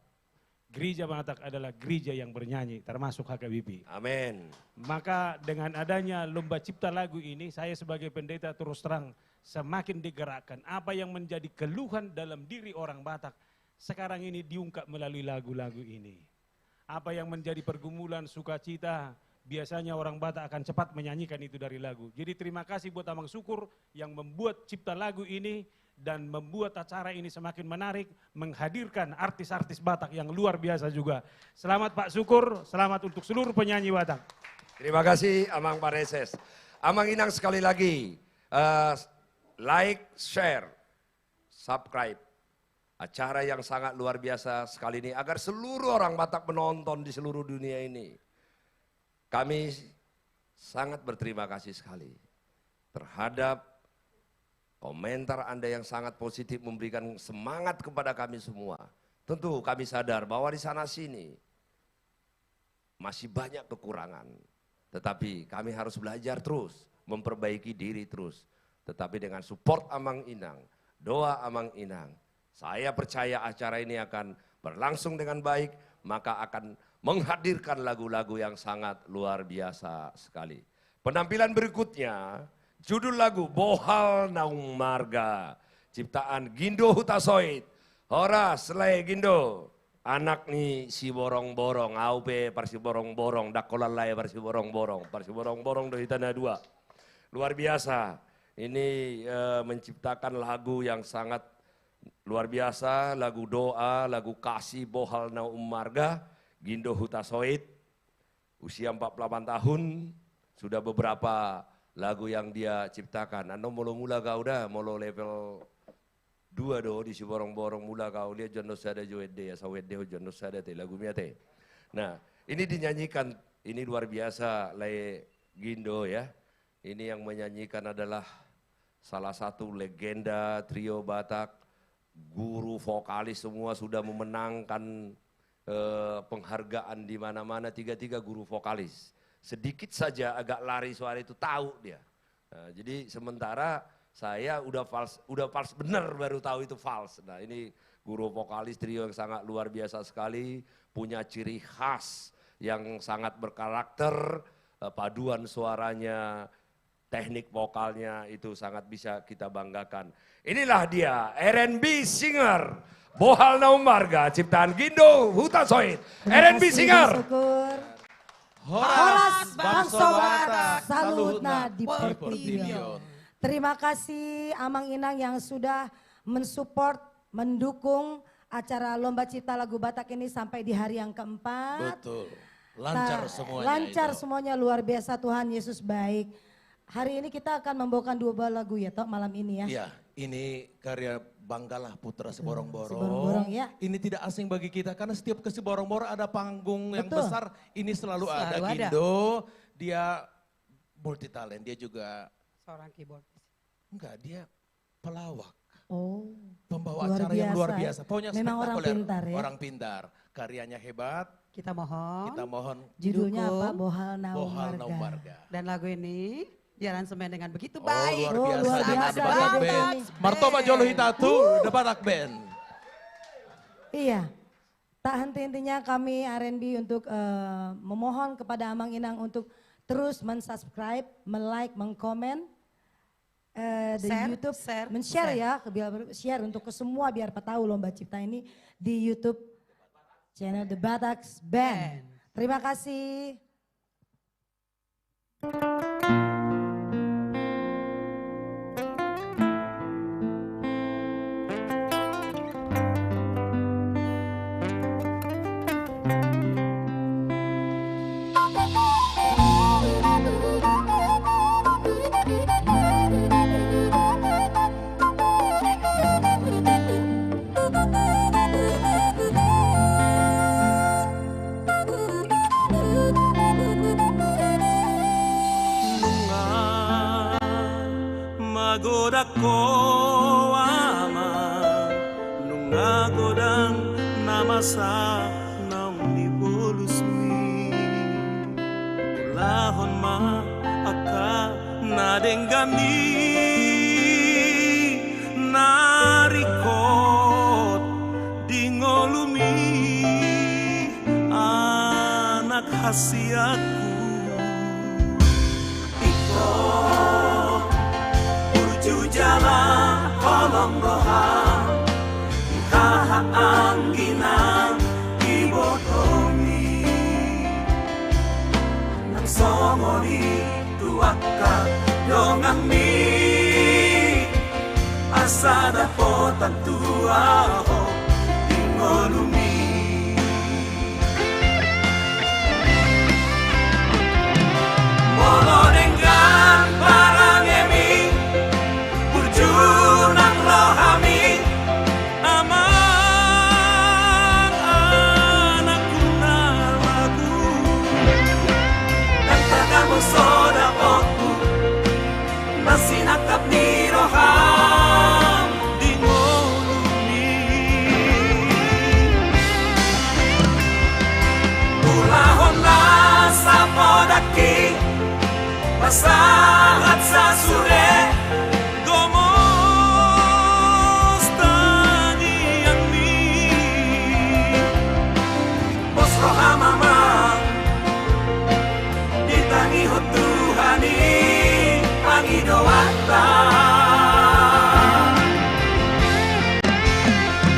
Gereja Batak adalah gereja yang bernyanyi, termasuk HKBP. Amin. Maka dengan adanya Lomba Cipta Lagu ini, saya sebagai pendeta terus terang semakin digerakkan. Apa yang menjadi keluhan dalam diri orang Batak, sekarang ini diungkap melalui lagu-lagu ini. Apa yang menjadi pergumulan, sukacita, biasanya orang Batak akan cepat menyanyikan itu dari lagu. Jadi terima kasih buat Amang Syukur yang membuat Cipta Lagu ini, dan membuat acara ini semakin menarik, menghadirkan artis-artis Batak yang luar biasa juga. Selamat Pak Syukur, selamat untuk seluruh penyanyi Batak. Terima kasih Amang Pareses. Amang Inang sekali lagi, like, share, subscribe. Acara yang sangat luar biasa sekali ini, agar seluruh orang Batak menonton di seluruh dunia ini. Kami sangat berterima kasih sekali terhadap komentar Anda yang sangat positif, memberikan semangat kepada kami semua. Tentu kami sadar bahwa di sana sini masih banyak kekurangan. Tetapi kami harus belajar terus, memperbaiki diri terus. Tetapi dengan support Amang Inang, doa Amang Inang, saya percaya acara ini akan berlangsung dengan baik, maka akan menghadirkan lagu-lagu yang sangat luar biasa sekali. Penampilan berikutnya, judul lagu Bohal Naung Marga, ciptaan Gindo Hutasoit. Horas Lay Gindo, anak ni si borong-borong, aupe parsi borong-borong, dakolalai parsi borong-borong dari tanah dua. Luar biasa, ini menciptakan lagu yang sangat luar biasa, lagu doa, lagu kasih Bohal Naung Marga, Gindo Hutasoit, usia 48 tahun, sudah beberapa lagu yang dia ciptakan. Ando mula kau dah, molo level 2 do di si borong-borong mula kau lihat jono sada joede ya sawede jono sada te lagu miate. Nah, ini dinyanyikan, ini luar biasa Lay Gindo ya. Ini yang menyanyikan adalah salah satu legenda trio Batak, guru vokalis semua sudah memenangkan penghargaan di mana-mana, tiga guru vokalis. Sedikit saja agak lari suara itu tahu dia. Nah, jadi sementara saya udah false bener baru tahu itu false. Nah ini guru vokalis trio yang sangat luar biasa sekali, punya ciri khas yang sangat berkarakter, paduan suaranya, teknik vokalnya itu sangat bisa kita banggakan. Inilah dia R&B singer Bohal Naung Marga, ciptaan Gindo Hutasoit. R&B singer. Horas Bangso Batak, salutna di Portibio. Terima kasih Amang Inang yang sudah mensupport, mendukung acara Lomba Cipta Lagu Batak ini sampai di hari yang keempat. Betul, lancar semuanya. Lancar semuanya, luar biasa, Tuhan Yesus baik. Hari ini kita akan membawakan 2 buah lagu ya toh malam ini ya. Iya, ini karya Banggalah Putra Seborong-Borong. Seborong-borong ya. Ini tidak asing bagi kita karena setiap ke Seborong-borong ada panggung yang Betul. besar. Ini selalu ada. Selalu ada. Gindo, dia multi talent, dia juga Seorang keyboard. enggak, dia pelawak. Oh. Pembawa luar acara yang luar biasa, biasa. Pokoknya memang orang spektakuler. pintar ya. Orang pintar, karyanya hebat. Kita mohon. Kita mohon. Judulnya dukung apa? Bohal Naung Bohal Marga. Naung Marga. Dan lagu ini diaransemen dengan begitu Oh, baik. luar biasa, luar dengan biasa. The Batak Ada Band. ini. Martoba Jolo Hitatu, The Batak Band. Iya, tak henti-hentinya kami R&B untuk memohon kepada Amang Inang untuk terus mensubscribe, melike, mengkomen di Share, YouTube, share, men-share ya, share untuk ke semua biar tahu Lomba Cipta ini di YouTube channel The Batak Band. Terima kasih. Magoda ko ama nunga godang namasa nam ni bolusmi ulahon ma aka nadenggani narikot dingolumi anak hasiatku jalan kolong rohan kaangginan ibotomi nang somoni tuaka dongang mi asada potan tuaho ingolumi molo dengan parang emi Junang rohami amang anakku nalaku dan kagamu soda oku masih nakap ni roham di ngolumi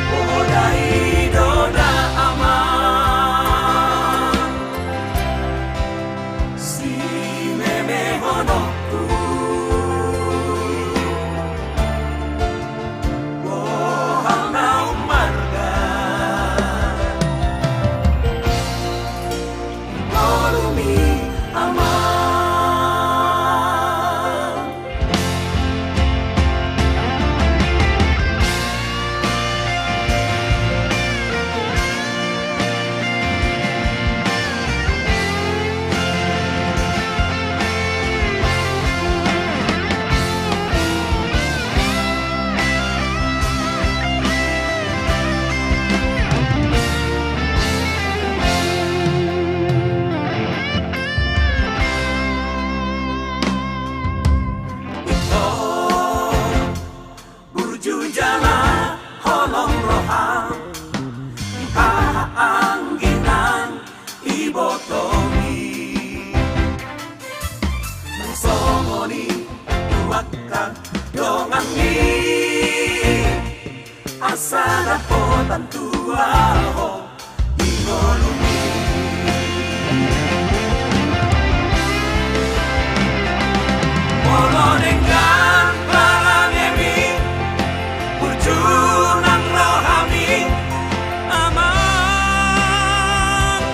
Podai doda aman si meme honokku Bohana umarga Golumi aman Burjujana holong roham angginan ibotomi Mansongoni duwakan dongangi Asana potan tuaho ingolumi Molo dengan parangemi Burjunang rohami Aman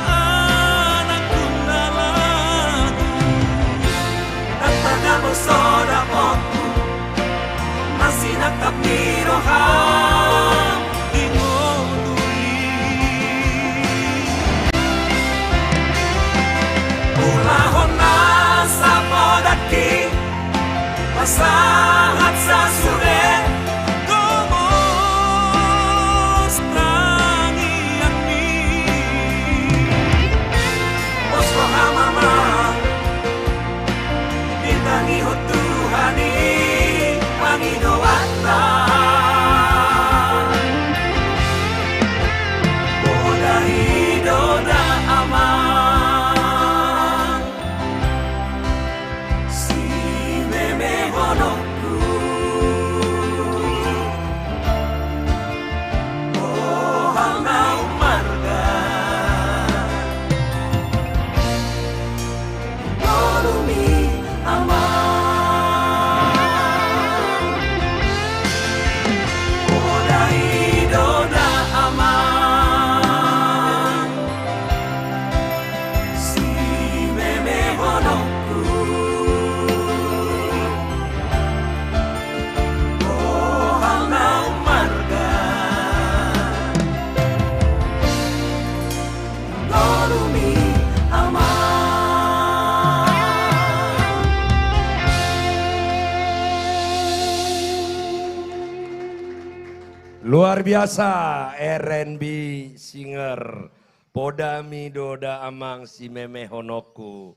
anak kundalan Tataga bersoda oku Masih nakap ni roham Ingolumi Ulahon nasa podaki Pasangat sa sure Gomos trangian mi Bos rohamama Bintangi ho Tuhani Panginoata Podai doda aman Si meme honokku Bohana umarga Golumi aman Podai doda aman Si meme honokku Bohana umarga Golumi aman Luar biasa R&B singer Podami doda amang si meme honoku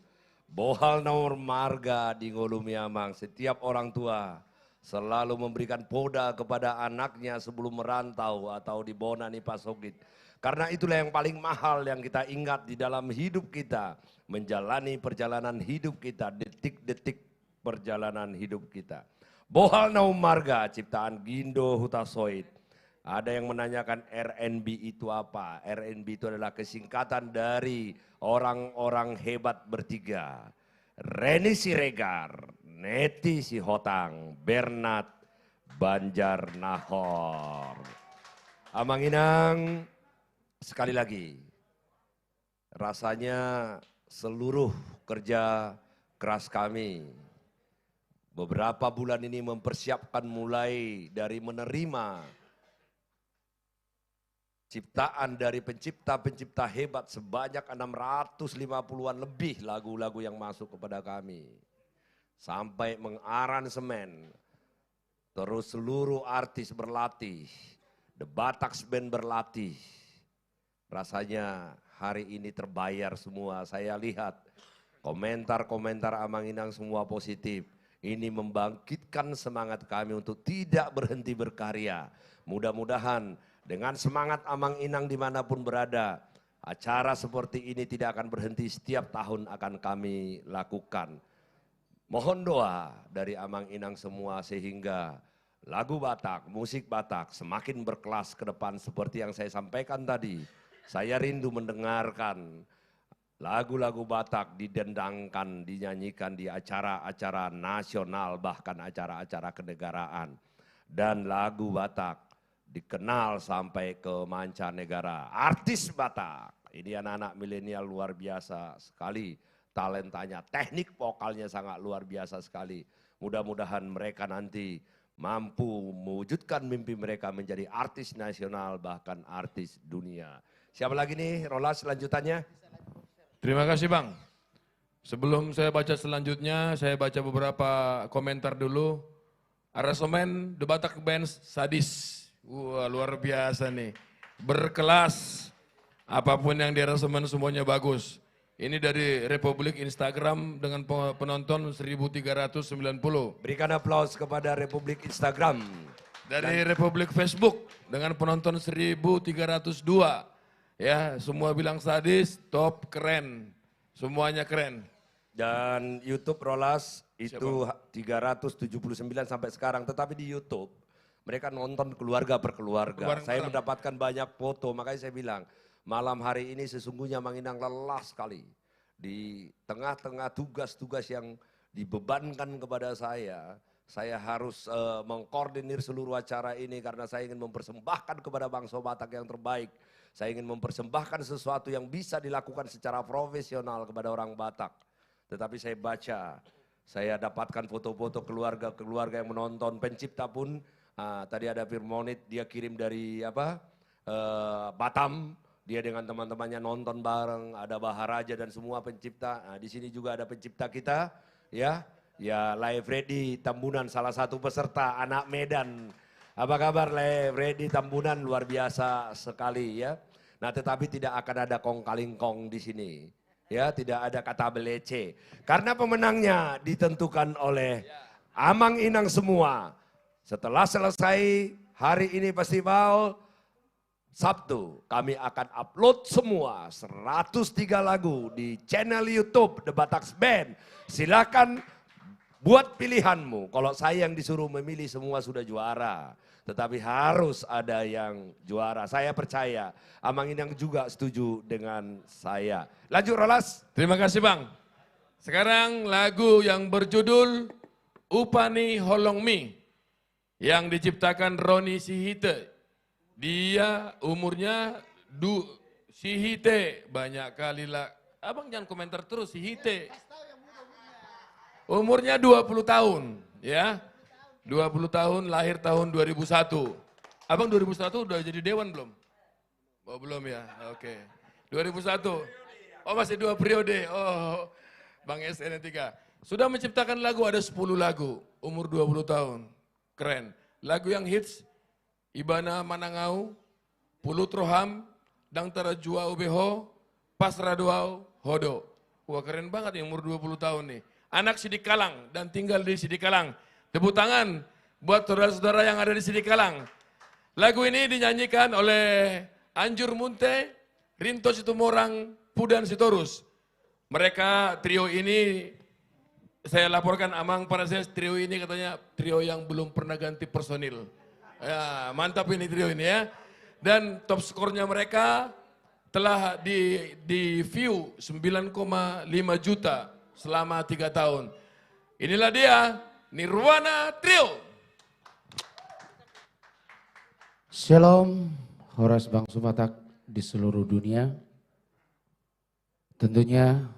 Bohal naur marga di ngolumi amang. Setiap orang tua selalu memberikan poda kepada anaknya sebelum merantau atau di Bonani Pasogit. Karena itulah yang paling mahal yang kita ingat di dalam hidup kita. Menjalani perjalanan hidup kita, detik-detik perjalanan hidup kita. Bohal naum marga ciptaan Gindo Hutasoit. Ada yang menanyakan R&B itu apa? R&B itu adalah kesingkatan dari orang-orang hebat bertiga. Reni Siregar, Neti Sihotang, Bernard Banjar Nahor. Amang Inang, sekali lagi, rasanya seluruh kerja keras kami beberapa bulan ini mempersiapkan mulai dari menerima ciptaan dari pencipta-pencipta hebat sebanyak 650-an lebih lagu-lagu yang masuk kepada kami. Sampai mengaransemen, terus seluruh artis berlatih, The Bataks Band berlatih. Rasanya hari ini terbayar semua, saya lihat komentar-komentar Amang Inang semua positif. Ini membangkitkan semangat kami untuk tidak berhenti berkarya. Mudah-mudahan dengan semangat Amang Inang dimanapun berada, acara seperti ini tidak akan berhenti, setiap tahun akan kami lakukan. Mohon doa dari Amang Inang semua sehingga lagu Batak, musik Batak semakin berkelas ke depan seperti yang saya sampaikan tadi. Saya rindu mendengarkan lagu-lagu Batak didendangkan, dinyanyikan di acara-acara nasional, bahkan acara-acara kenegaraan. Dan lagu Batak dikenal sampai ke mancanegara. Artis Batak, ini anak-anak milenial luar biasa sekali talentanya, teknik vokalnya sangat luar biasa sekali. Mudah-mudahan mereka nanti mampu mewujudkan mimpi mereka menjadi artis nasional bahkan artis dunia. Siapa lagi nih Rolas selanjutannya? Terima kasih Bang. Sebelum saya baca selanjutnya, saya baca beberapa komentar dulu. Aransemen The Batak Band sadis. Wah luar biasa nih. Berkelas. Apapun yang diaransemen semuanya bagus. Ini dari Republik Instagram dengan penonton 1390. Berikan aplaus kepada Republik Instagram. Dari Republik Facebook dengan penonton 1302. Ya, semua bilang sadis, top, keren. Semuanya keren. Dan YouTube Rolas itu 379 sampai sekarang. Tetapi di YouTube mereka nonton keluarga per keluarga. Saya mendapatkan banyak foto, makanya saya bilang malam hari ini sesungguhnya Mang Inang lelah sekali. Di tengah-tengah tugas-tugas yang dibebankan kepada saya harus mengkoordinir seluruh acara ini karena saya ingin mempersembahkan kepada bangsa Batak yang terbaik. Saya ingin mempersembahkan sesuatu yang bisa dilakukan secara profesional kepada orang Batak. Tetapi saya baca, saya dapatkan foto-foto keluarga-keluarga yang menonton, pencipta pun, tadi ada Firmonit, dia kirim dari Batam, dia dengan teman-temannya nonton bareng, ada Baharaja dan semua pencipta. Nah, di sini juga ada pencipta kita, ya Live Ready Tambunan, salah satu peserta anak Medan. Apa kabar Live Ready Tambunan, luar biasa sekali ya. Nah, tetapi tidak akan ada kong kalingkong di sini. Ya, tidak ada kata belece. Karena pemenangnya ditentukan oleh Amang Inang semua. Setelah selesai hari ini festival, Sabtu kami akan upload semua 103 lagu di channel YouTube The Batak Band. Silakan buat pilihanmu. Kalau saya yang disuruh memilih semua sudah juara. Tetapi harus ada yang juara. Saya percaya Amang Inang juga setuju dengan saya. Lanjut Rolas. Terima kasih Bang. Sekarang lagu yang berjudul Upani Holongmi yang diciptakan Roni Sihite. Dia umurnya Sihite banyak kali lah. Abang jangan komentar terus Sihite. Umurnya 20 tahun ya. 20 tahun, lahir tahun 2001. Abang 2001 udah jadi dewan belum? Oh belum ya, oke. 2001, oh masih 2 periode, oh Bang SN3. Sudah menciptakan lagu, ada 10 lagu, umur 20 tahun, keren. Lagu yang hits, Ibana Manangau, Pulut Roham, Dang Tarajua Ubeho, Pasraduau, Hodo. Wah keren banget yang umur 20 tahun nih. Anak Sidikalang dan tinggal di Sidikalang. Tepuk tangan buat saudara-saudara yang ada di Sidikalang. Lagu ini dinyanyikan oleh Anjur Munte, Rinto Situmorang, Pudan Sitorus. Mereka trio ini, saya laporkan Amang pada saya, trio ini katanya trio yang belum pernah ganti personil. Ya, mantap ini trio ini ya. Dan top skornya mereka telah di view 9,5 juta selama 3 tahun. Inilah dia. Nirwana Trio. Shalom, Horas Bangsa Batak di seluruh dunia. Tentunya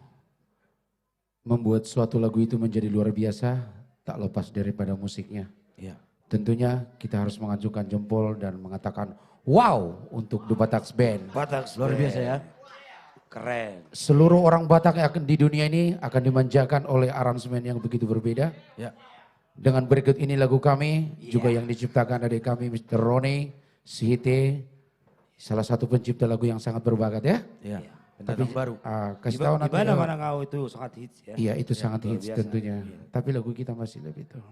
membuat suatu lagu itu menjadi luar biasa, tak lepas daripada musiknya. Ya. Tentunya kita harus mengajukan jempol dan mengatakan wow untuk The Batak Band. Batak luar biasa ya. Keren. Seluruh orang Batak yang di dunia ini akan dimanjakan oleh aransemen yang begitu berbeda. Ya. Dengan berikut ini lagu kami, juga yang diciptakan dari kami Mr. Roni Sihite, salah satu pencipta lagu yang sangat berbakat ya. Iya. Tapi baru. Kasih tahu nanti. Ibana Manangau itu sangat hits ya. Iya itu ya, sangat hits biasa. tentunya. Ya. Tapi lagu kita masih lebih tuh.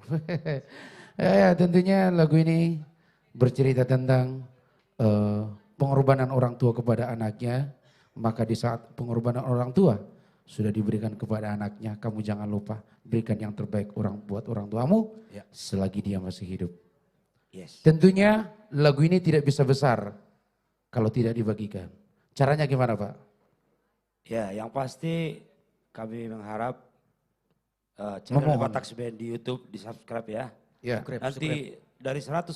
Ya, tentunya lagu ini bercerita tentang pengorbanan orang tua kepada anaknya. Maka di saat pengorbanan orang tua, sudah diberikan kepada anaknya, kamu jangan lupa berikan yang terbaik buat orang tuamu selagi dia masih hidup. Tentunya lagu ini tidak bisa besar kalau tidak dibagikan. Caranya gimana Pak? Ya, yang pasti kami mengharap channel Batak Band di YouTube di subscribe ya. Ya. Nanti dari 103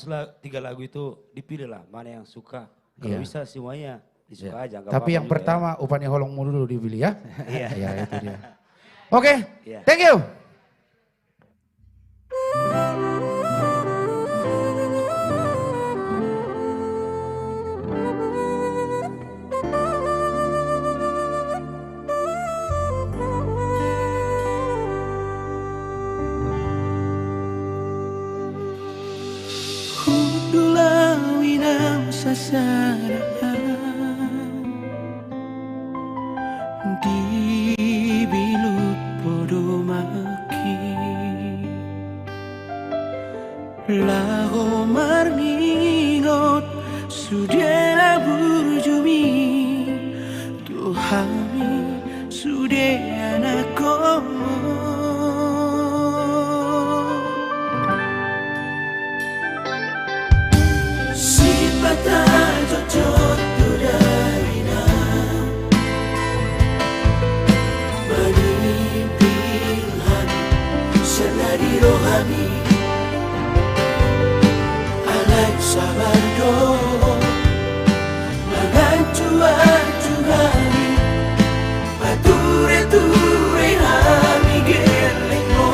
lagu itu dipilihlah mana yang suka. Kalau bisa semuanya disuka aja. Tapi yang pertama Upani Holongmu dulu dipilih ya. Iya. Ya itu dia. Oke, thank you. Di bilut podo maki Laho marningot Sudahlah burjumi Tuhami sudah anakku Sipata cocok tudarina Menipilhan senadi rohani Alai sabardo Mengancuan-cuani Pature-ture hami gelengmo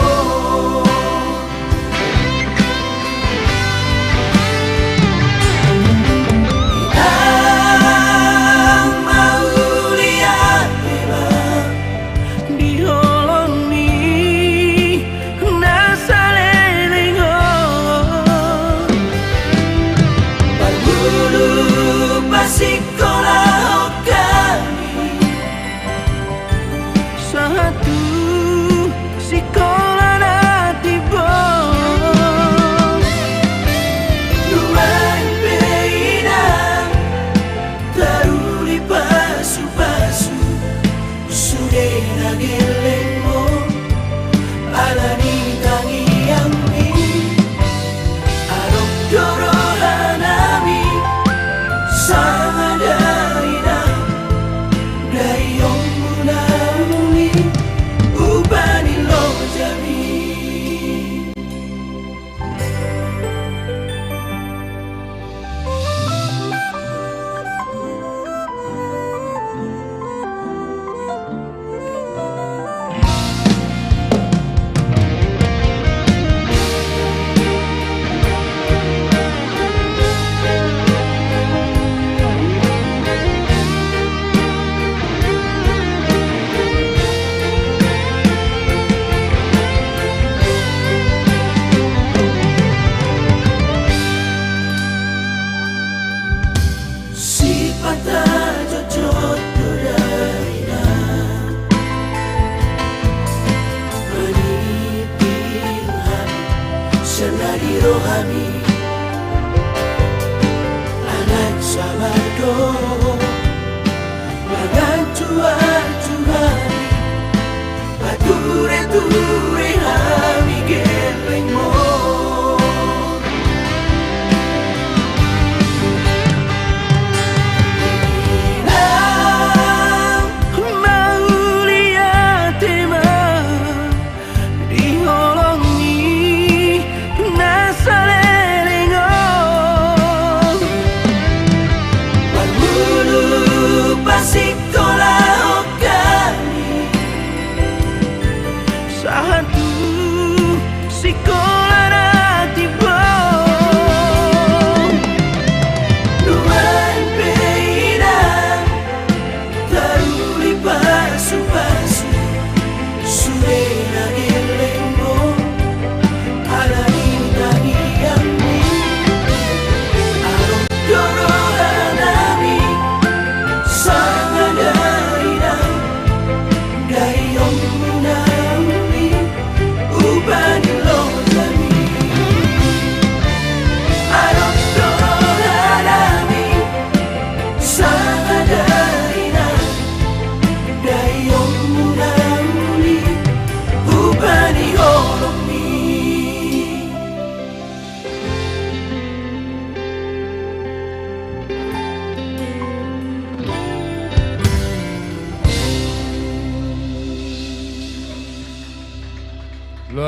rohani anak sabardo Mengancuan-cuani Pature-ture hami gelengmo Satu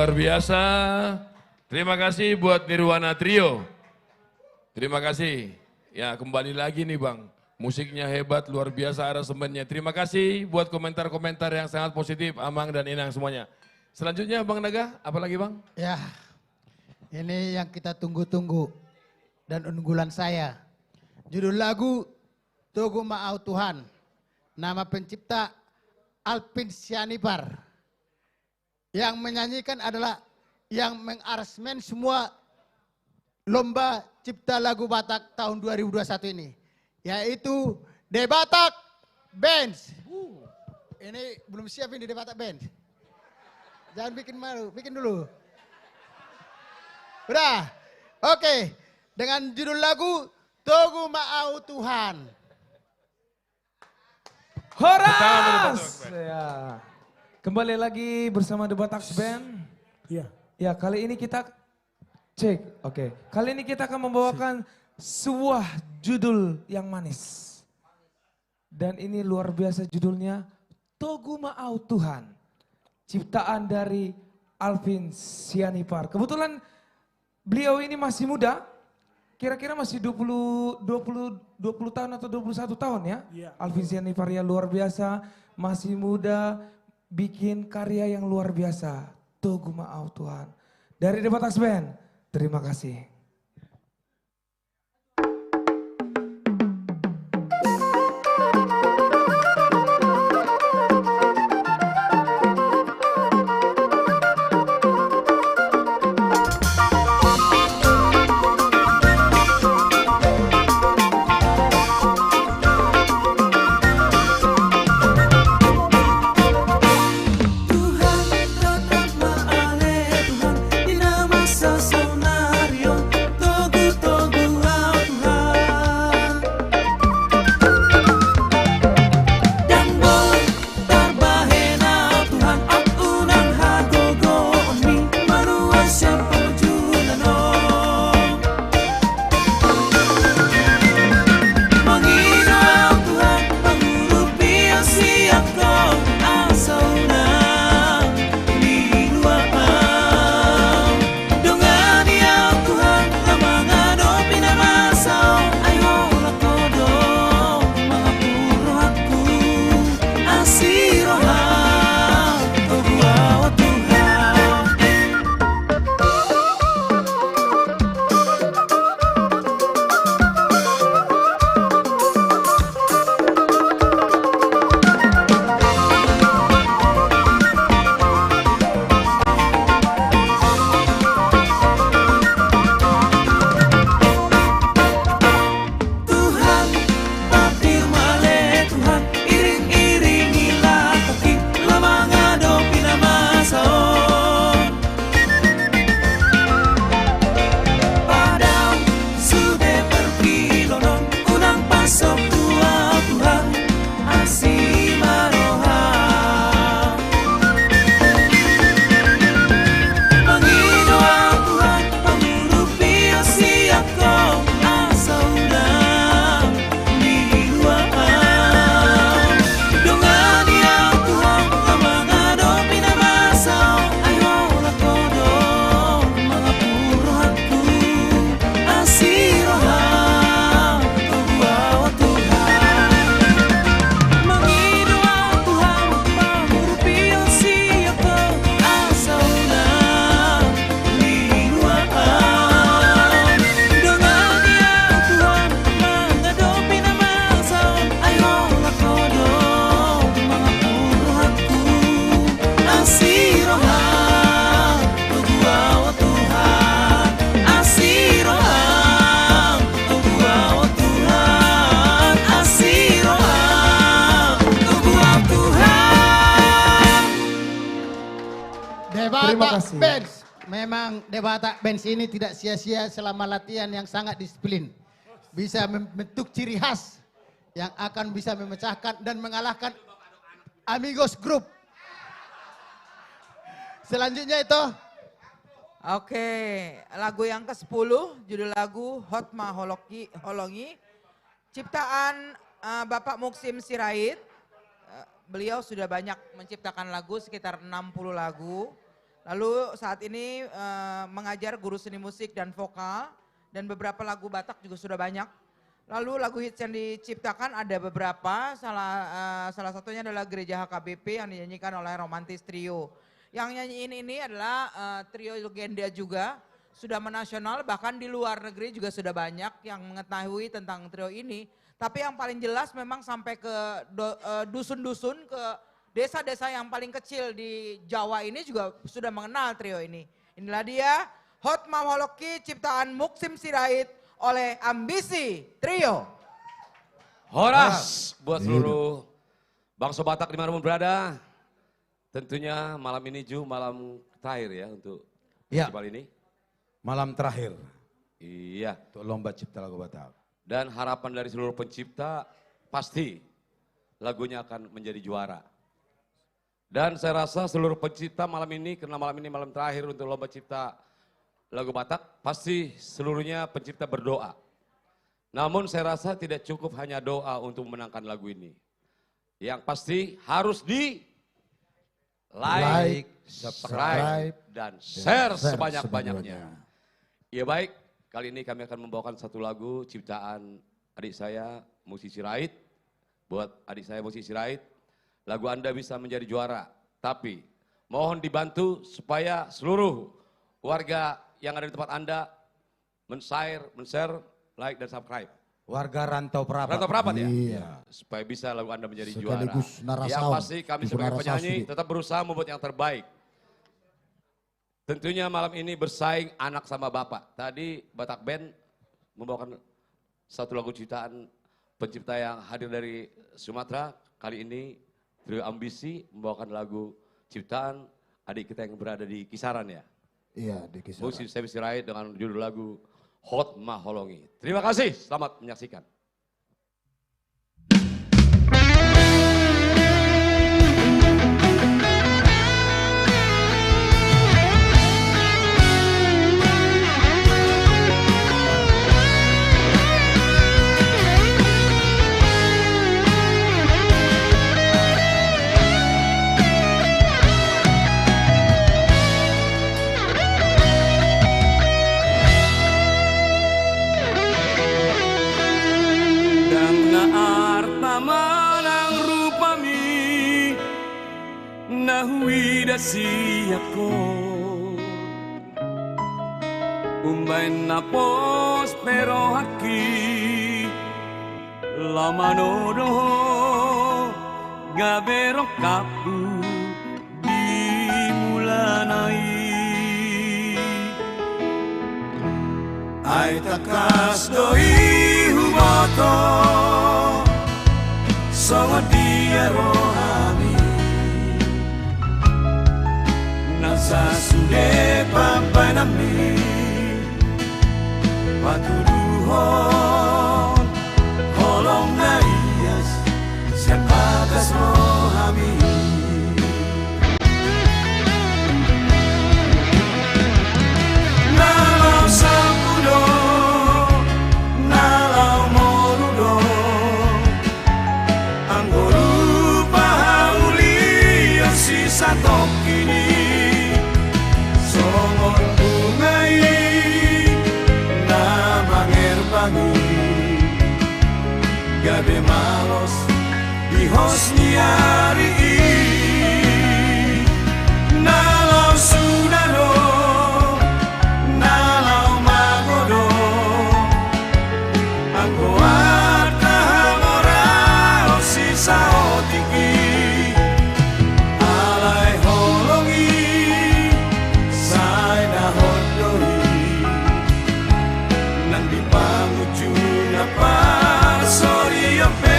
luar biasa. Terima kasih buat Nirwana Trio. Terima kasih. Ya kembali lagi nih Bang. Musiknya hebat, luar biasa aransemennya. Terima kasih buat komentar-komentar yang sangat positif, Amang dan Inang semuanya. Selanjutnya Bang Naga, apa lagi Bang? Ya, ini yang kita tunggu-tunggu dan unggulan saya. Judul lagu Togo Ma'au Tuhan. Nama pencipta Alvin Sianipar. Yang menyanyikan adalah yang mengaransemen semua lomba cipta lagu Batak tahun 2021 ini. Yaitu The Batak Bands. Ini belum siap ini The Batak Band. Jangan bikin malu, bikin dulu. Udah, oke. Dengan judul lagu Togo Ma'au Tuhan. Horas! Ya. Kembali lagi bersama The Batak Band. Iya. Ya, kali ini kita cek. Oke. Kali ini kita akan membawakan sebuah judul yang manis. Dan ini luar biasa judulnya Togo Ma'au Tuhan. Ciptaan dari Alvin Sianipar. Kebetulan beliau ini masih muda. Kira-kira masih 20 tahun atau 21 tahun ya. Iya. Alvin Sianipar ya luar biasa, masih muda, bikin karya yang luar biasa. Togo Ma'au Tuhan. Dari The Batak Band, terima kasih. Batak Bands. Memang The Batak Bands ini tidak sia-sia selama latihan yang sangat disiplin. Bisa membentuk ciri khas yang akan bisa memecahkan dan mengalahkan Amigos Group. Selanjutnya itu. Oke, lagu yang ke-10, judul lagu Hotma Holongi. Ciptaan Bapak Muksim Sirait. Beliau sudah banyak menciptakan lagu, sekitar 60 lagu. Lalu saat ini mengajar guru seni musik dan vokal dan beberapa lagu Batak juga sudah banyak. Lalu lagu hits yang diciptakan ada beberapa, salah satunya adalah Gereja HKBP yang dinyanyikan oleh Romantis Trio. Yang nyanyiin ini adalah trio legenda juga, sudah menasional, bahkan di luar negeri juga sudah banyak yang mengetahui tentang trio ini. Tapi yang paling jelas memang sampai ke dusun-dusun, ke desa-desa yang paling kecil di Jawa ini juga sudah mengenal trio ini. Inilah dia Hot Maholoki ciptaan Muksim Sirait oleh Ambisi Trio. Horas buat seluruh bangsa Batak dimanapun berada. Tentunya malam ini malam terakhir ya untuk festival ini. Malam terakhir. Iya. Untuk lomba cipta lagu Batak. Dan harapan dari seluruh pencipta pasti lagunya akan menjadi juara. Dan saya rasa seluruh pencipta malam ini, karena malam ini malam terakhir untuk lomba cipta lagu Batak, pasti seluruhnya pencipta berdoa. Namun saya rasa tidak cukup hanya doa untuk memenangkan lagu ini. Yang pasti harus di like, subscribe, dan share sebanyak-banyaknya. Ya baik, kali ini kami akan membawakan satu lagu ciptaan adik saya, musisi Rait. Buat adik saya musisi Rait, lagu Anda bisa menjadi juara. Tapi mohon dibantu supaya seluruh warga yang ada di tempat Anda men-share, like, dan subscribe. Warga Rantau Perapat. Rantau Perapat ya? Iya. Supaya bisa lagu Anda menjadi Sekaligus juara. Yang pasti kami sebagai penyanyi tetap berusaha membuat yang terbaik. Tentunya malam ini bersaing anak sama bapak. Tadi Batak Band membawakan satu lagu ciptaan pencipta yang hadir dari Sumatera. Kali ini Trio Ambisi membawakan lagu ciptaan adik kita yang berada di Kisaran ya. Iya, di Kisaran. Musik saya Sirait dengan judul lagu Hot Maholongi. Terima kasih, selamat menyaksikan. Ako umbay na pos pero haki lamano doho gabero kapu di mulanay ay takas doi humoto songo diaro sa sude papanami patuduhon holong na iyas siapa kas rohami nalau sapudo nalau morudo anggoru pahauli yang sisa tokini gabe malos hijos ni ari nalau sudaro nalau magodo angko arta hamora osisa otiki alai holongi sai na hodoi nang di panguju na sorry your face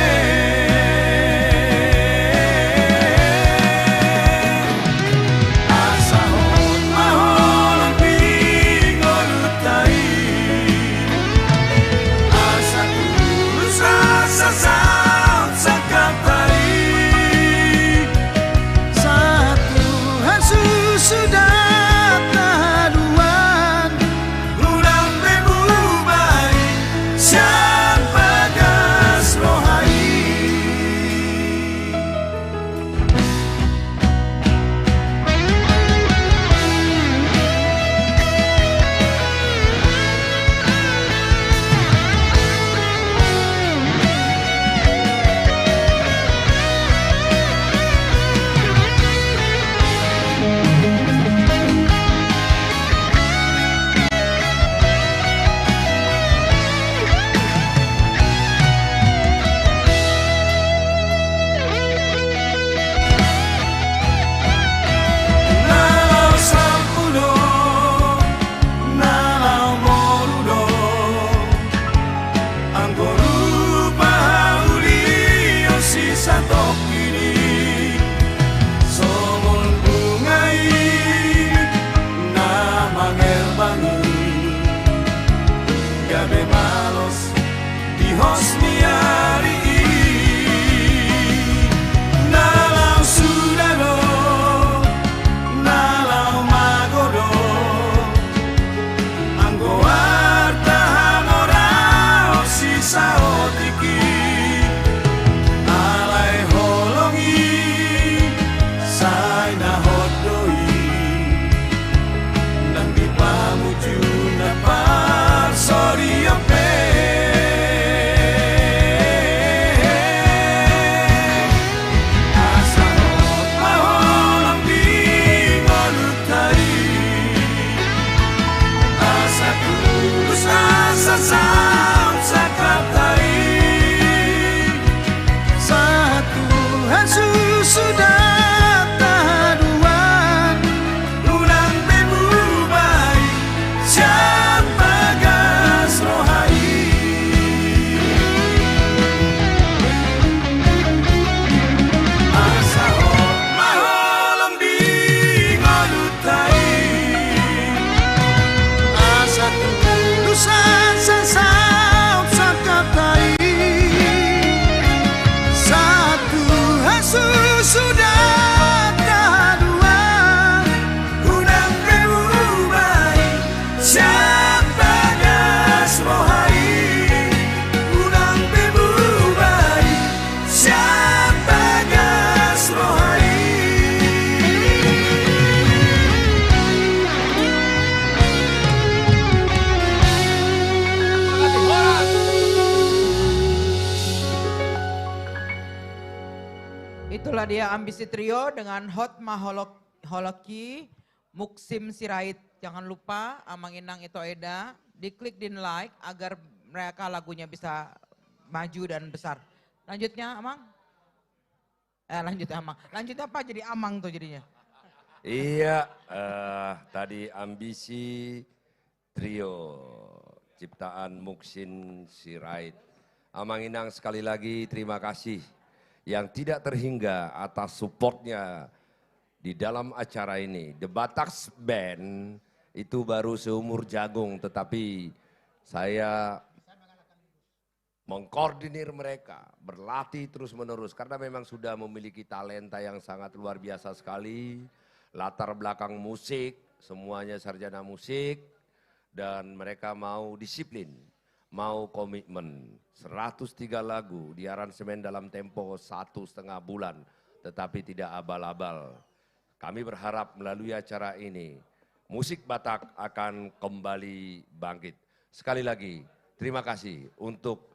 Hosmiari Nalau Sudado Nalau Magodo Anggo Arta Hamora Sisa Otiki Alai Holongi Saina Hodoi Nang di pamuju na parsori ape Itulah dia Ambisi Trio dengan Hot Maholoki, Muksim Sirait. Jangan lupa Amang Inang Ito Eda, diklik di like agar mereka lagunya bisa maju dan besar. Lanjutnya Amang? Lanjutnya Amang. Lanjutnya apa jadi Amang tuh jadinya? Iya, tadi Ambisi Trio, ciptaan Muksin Sirait. Amang Inang sekali lagi terima kasih yang tidak terhingga atas supportnya di dalam acara ini. The Bataks Band itu baru seumur jagung, tetapi saya mengkoordinir mereka, berlatih terus menerus karena memang sudah memiliki talenta yang sangat luar biasa sekali. Latar belakang musik, semuanya sarjana musik dan mereka mau disiplin, mau komitmen. 103 lagu di aransemen dalam tempo 1,5 bulan, tetapi tidak abal-abal. Kami berharap melalui acara ini, musik Batak akan kembali bangkit. Sekali lagi, terima kasih untuk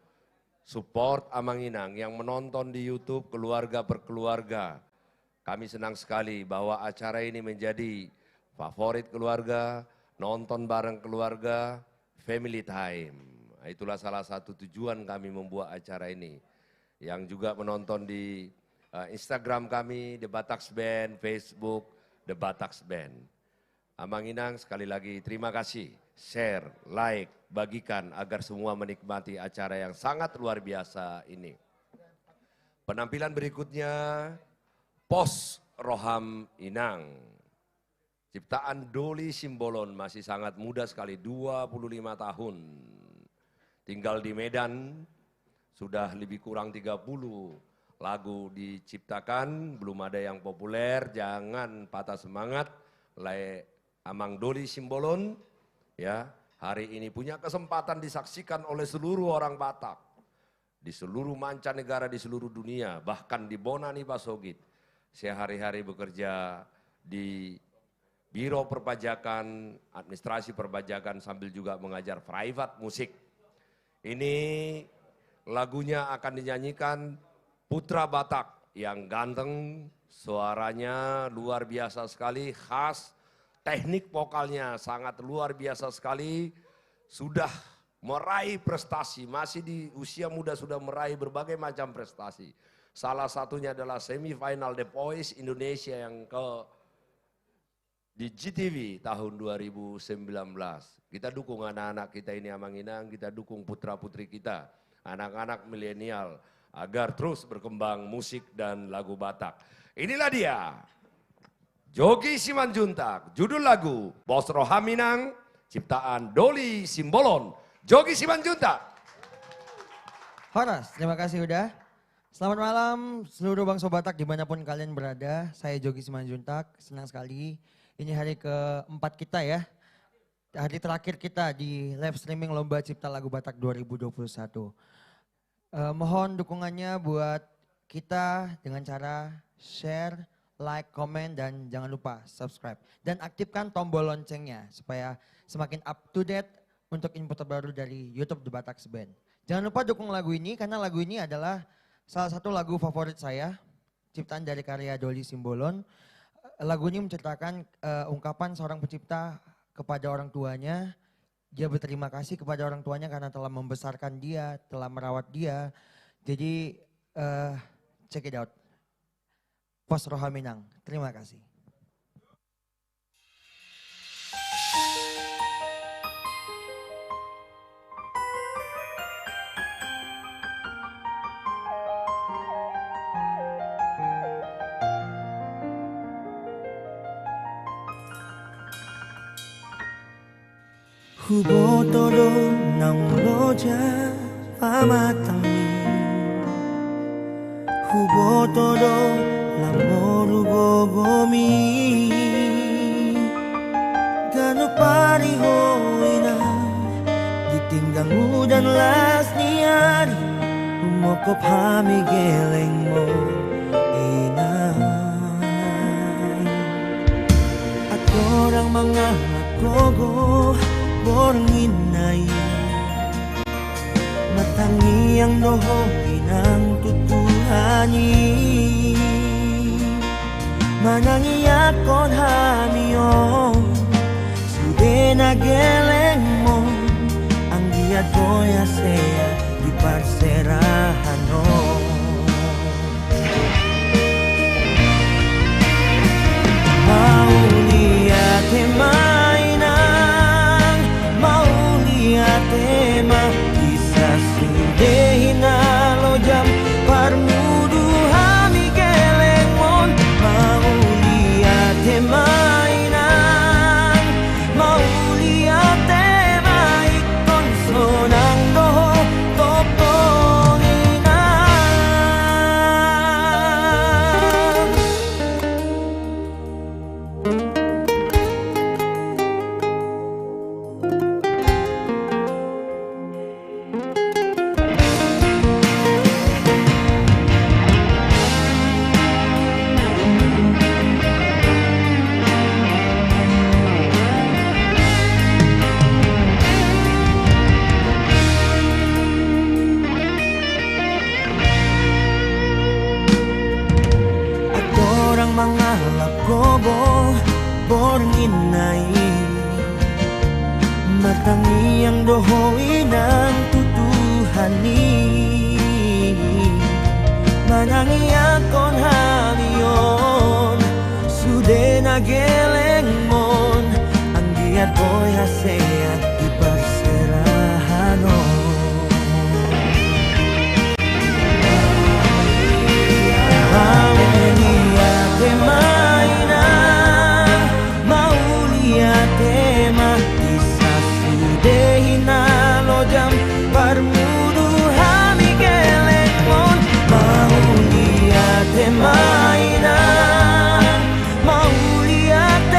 support Amang Inang yang menonton di YouTube keluarga per keluarga. Kami senang sekali bahwa acara ini menjadi favorit keluarga, nonton bareng keluarga, family time. Itulah salah satu tujuan kami membuat acara ini. Yang juga menonton di Instagram kami, The Bataks Band, Facebook, The Bataks Band. Amang Inang sekali lagi terima kasih. Share, like, bagikan agar semua menikmati acara yang sangat luar biasa ini. Penampilan berikutnya, Pos Roham Inang. Ciptaan Doli Simbolon, masih sangat muda sekali, 25 tahun. Tinggal di Medan, sudah lebih kurang 30 lagu diciptakan, belum ada yang populer, jangan patah semangat. Amang Doli Simbolon, ya, hari ini punya kesempatan disaksikan oleh seluruh orang Batak. Di seluruh mancanegara, di seluruh dunia, bahkan di Bonani Pasogit. Saya hari-hari bekerja di Biro Perpajakan, Administrasi Perpajakan sambil juga mengajar private musik. Ini lagunya akan dinyanyikan Putra Batak yang ganteng, suaranya luar biasa sekali, khas, teknik vokalnya sangat luar biasa sekali, sudah meraih prestasi, masih di usia muda sudah meraih berbagai macam prestasi. Salah satunya adalah semifinal The Voice Indonesia yang di GTV tahun 2019. Kita dukung anak-anak kita ini Amang Inang, kita dukung putra-putri kita, anak-anak milenial, agar terus berkembang musik dan lagu Batak. Inilah dia, Jogi Simanjuntak, judul lagu Pos Roham Inang, ciptaan Doli Simbolon, Jogi Simanjuntak. Horas, terima kasih udah. Selamat malam seluruh Bangsa Batak dimanapun kalian berada. Saya Jogi Simanjuntak, senang sekali. Ini hari keempat kita ya. Hari terakhir kita di live streaming Lomba Cipta Lagu Batak 2021. Mohon dukungannya buat kita dengan cara share, like, komen, dan jangan lupa subscribe. Dan aktifkan tombol loncengnya supaya semakin up to date untuk info terbaru dari YouTube The Batak Band. Jangan lupa dukung lagu ini karena lagu ini adalah salah satu lagu favorit saya, ciptaan dari karya Doli Simbolon. Lagu ini menceritakan ungkapan seorang pencipta kepada orang tuanya. Dia berterima kasih kepada orang tuanya karena telah membesarkan dia, telah merawat dia. Jadi check it out. Pos Rohaminang, terima kasih. Hubotodo ng loja pamatangin Hubotodo lang morugogomi Gano pariho ina Ditinggang udan las niyari Umokop hamigeleng mo inay At orang mga nagogo Borngin na matangi ang dohoy ng tutuhani Manangiyak kon hamiyon Sude na geleng mo Ang diya doya seya di parserahan no Mauliat tema kisah sudehin alojam parmudu hami gelengmon mau lihat temainan mau lihat tema ikon sonang doho matangi ang dohoy ng tutuhani Manangi akon hamiyon Sude na geleng mon Ang diyan ko'y haseya di parserahan Parmudu hami gelengmon Mau lihat mainan Mau lihat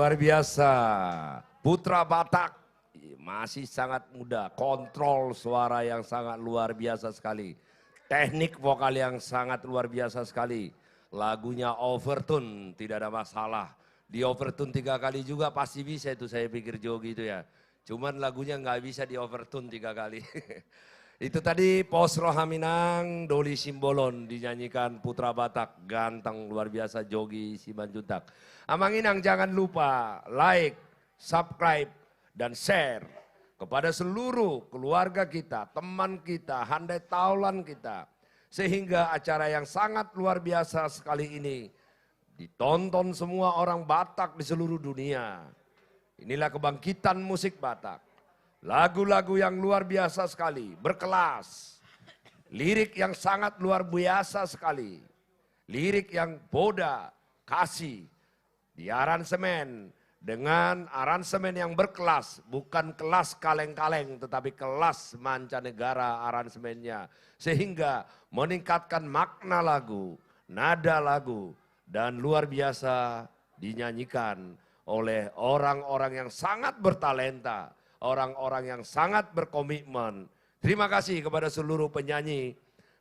luar biasa. Putra Batak masih sangat muda, kontrol suara yang sangat luar biasa sekali. Teknik vokal yang sangat luar biasa sekali. Lagunya overtune, tidak ada masalah. Di overtune 3 kali juga pasti bisa itu, saya pikir Jogi itu ya. Cuman lagunya nggak bisa di overtune 3 kali. Itu tadi Pos Rohaminang, Doli Simbolon dinyanyikan Putra Batak, ganteng luar biasa Jogi Simanjuntak. Amang Inang jangan lupa like, subscribe, dan share kepada seluruh keluarga kita, teman kita, handai taulan kita. Sehingga acara yang sangat luar biasa sekali ini ditonton semua orang Batak di seluruh dunia. Inilah kebangkitan musik Batak. Lagu-lagu yang luar biasa sekali, berkelas. Lirik yang sangat luar biasa sekali. Lirik yang boda, kasih, diaransemen dengan aransemen yang berkelas. Bukan kelas kaleng-kaleng, tetapi kelas mancanegara aransemennya. Sehingga meningkatkan makna lagu, nada lagu, dan luar biasa dinyanyikan oleh orang-orang yang sangat bertalenta, orang-orang yang sangat berkomitmen. Terima kasih kepada seluruh penyanyi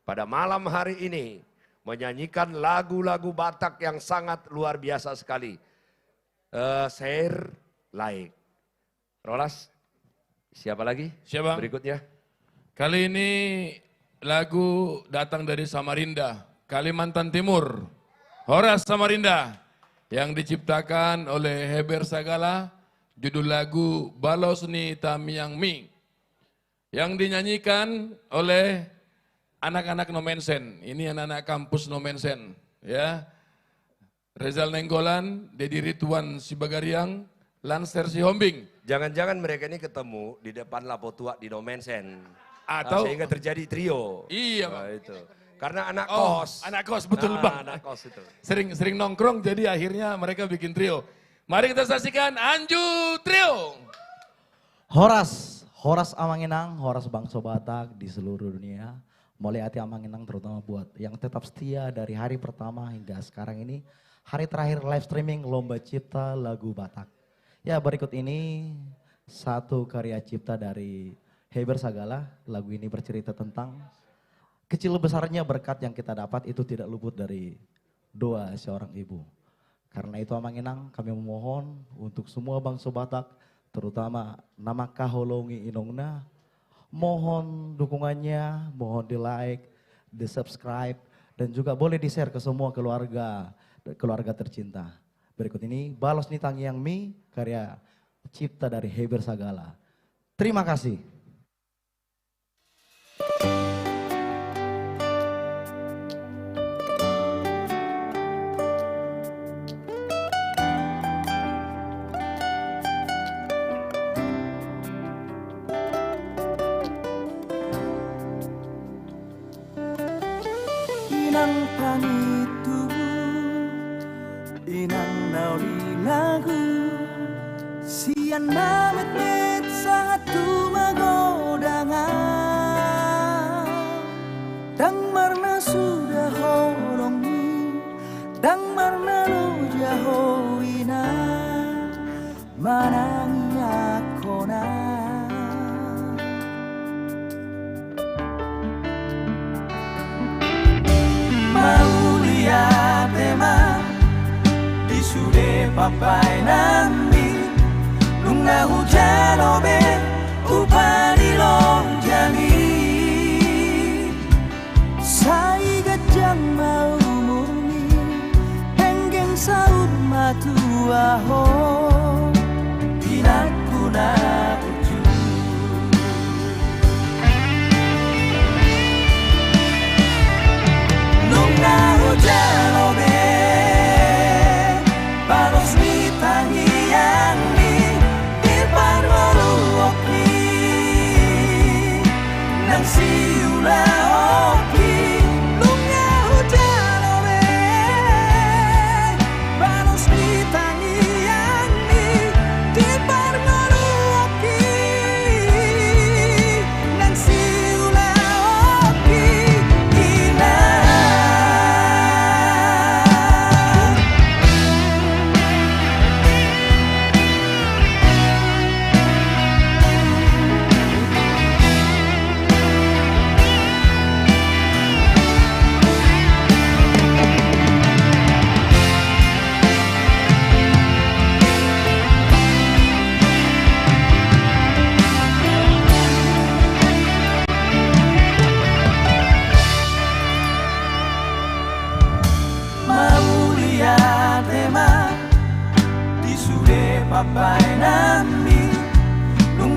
pada malam hari ini menyanyikan lagu-lagu Batak yang sangat luar biasa sekali. Share, like. Rolas, siapa lagi? Siapa? Berikutnya. Kali ini lagu datang dari Samarinda, Kalimantan Timur. Horas Samarinda yang diciptakan oleh Heber Sagala, judul lagu Balosni Tamiang Mi, yang dinyanyikan oleh anak-anak Nomensen. Ini anak-anak kampus Nomensen, ya. Rezal Nenggolan, Dedi Rituan Sibagariang, Lanser Sihombing. Jangan-jangan mereka ini ketemu di depan Lapo Tua di Nomensen. Atau sehingga terjadi trio. Iya, Bang. Itu. Karena anak Oh, kos. anak kos, betul Bang. Anak kos itu. Sering nongkrong, jadi akhirnya mereka bikin trio. Mari kita saksikan Anju Trio. Horas Amanginang, Horas Bangsa Batak di seluruh dunia. Mulai hati Amanginang terutama buat yang tetap setia dari hari pertama hingga sekarang ini. Hari terakhir live streaming Lomba Cipta Lagu Batak. Ya, berikut ini satu karya cipta dari Heber Sagala. Lagu ini bercerita tentang kecil besarnya berkat yang kita dapat itu tidak luput dari doa seorang ibu. Karena itu Amanginang kami memohon untuk semua bangsa Batak, terutama nama Kaholongi Inongna, mohon dukungannya, mohon di like, di subscribe, dan juga boleh di share ke semua keluarga tercinta. Berikut ini Balos Ni Tangiang Mi, karya cipta dari Heber Sagala. Terima kasih. Inang panitu, inang nauri lagu, sian mamet-met satu magodangan. Dang marna sudah holongi, dang marna lu jahoina, manangi akona. Mau lihat tema di sude papai nami nungna hujan obe upani lonjani sai gajang mau murni penggeng saud matu aho tinatku na Jalobe Balos ni tangiang ni Dirpan meluoki Nang siula oki Lunga hujalobe Balos ni tangiang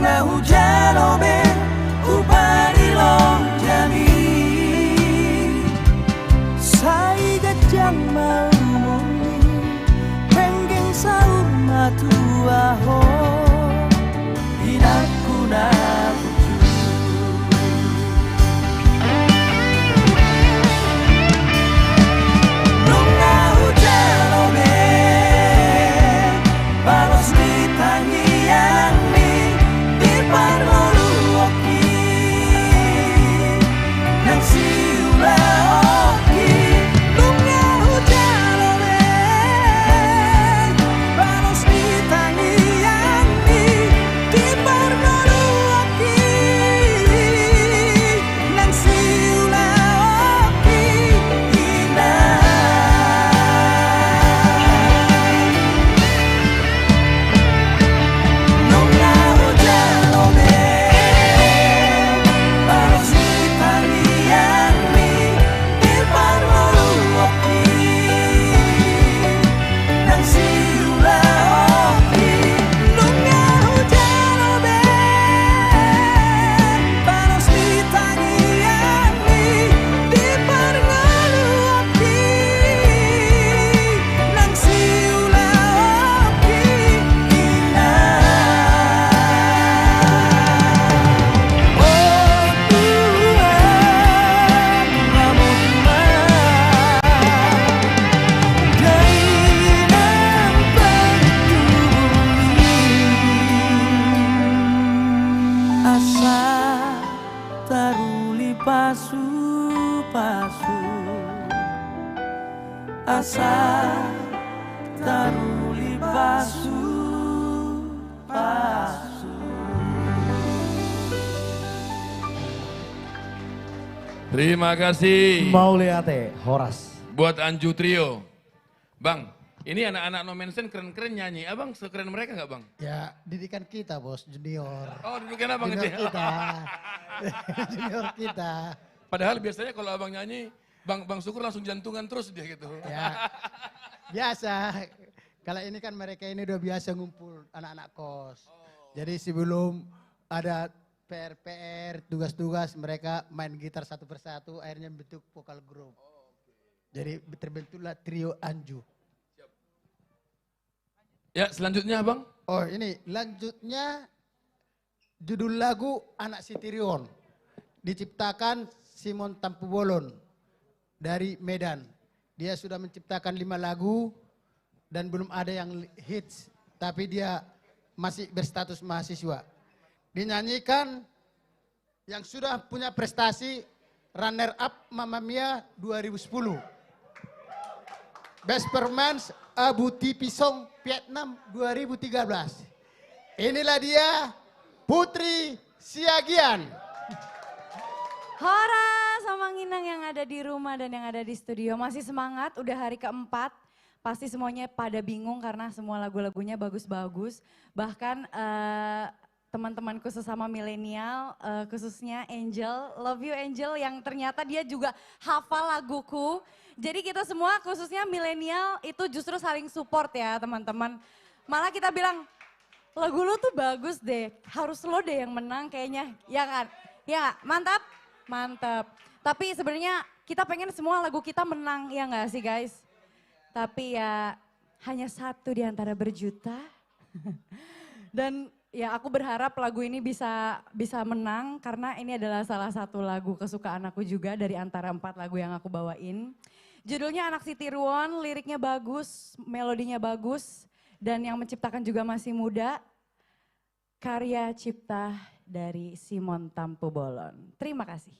Lunga hujan obe upani long jami Sai gajang mau muni Penggeng saur matu aho Hinaku na Asa taruli pasu pasu. Terima kasih. Mauliate Horas. Buat Anju Trio. Bang, ini anak-anak No Mention keren-keren nyanyi. Abang sekeren mereka nggak bang? Ya didikan kita bos, junior. Oh didikan abang junior itu ya? kita. Junior kita. Padahal biasanya kalau abang nyanyi, Bang Syukur langsung jantungan terus dia gitu. Ya, biasa. Kalau ini kan mereka ini udah biasa ngumpul anak-anak kos. Jadi sebelum ada PR, tugas-tugas mereka main gitar satu persatu, akhirnya bentuk vokal group. Jadi terbentuklah trio Anju. Ya selanjutnya Bang. Oh ini lanjutnya judul lagu Anak Sitirion. Diciptakan Simon Tampubolon dari Medan. Dia sudah menciptakan 5 lagu dan belum ada yang hits. Tapi dia masih berstatus mahasiswa. Dinyanyikan yang sudah punya prestasi runner up Mamma Mia 2010. Best Performance Abu TV Song Vietnam 2013. Inilah dia Putri Siagian. Horas sama Nginang yang ada di rumah dan yang ada di studio. Masih semangat, udah hari keempat. Pasti semuanya pada bingung karena semua lagu-lagunya bagus-bagus. Bahkan teman-temanku sesama milenial, khususnya Angel, love you Angel, yang ternyata dia juga hafal laguku. Jadi kita semua khususnya milenial itu justru saling support ya teman-teman. Malah kita bilang, lagu lu tuh bagus deh, harus lo deh yang menang kayaknya. Ya kan? Ya mantap? Mantap. Tapi sebenarnya kita pengen semua lagu kita menang, ya nggak sih guys? Tapi ya hanya satu di antara berjuta. Dan ya aku berharap lagu ini bisa menang karena ini adalah salah satu lagu kesukaan aku juga dari antara 4 lagu yang aku bawain. Judulnya Anak Sitirion, liriknya bagus, melodinya bagus, dan yang menciptakan juga masih muda. Karya cipta dari Simon Tampubolon. Terima kasih.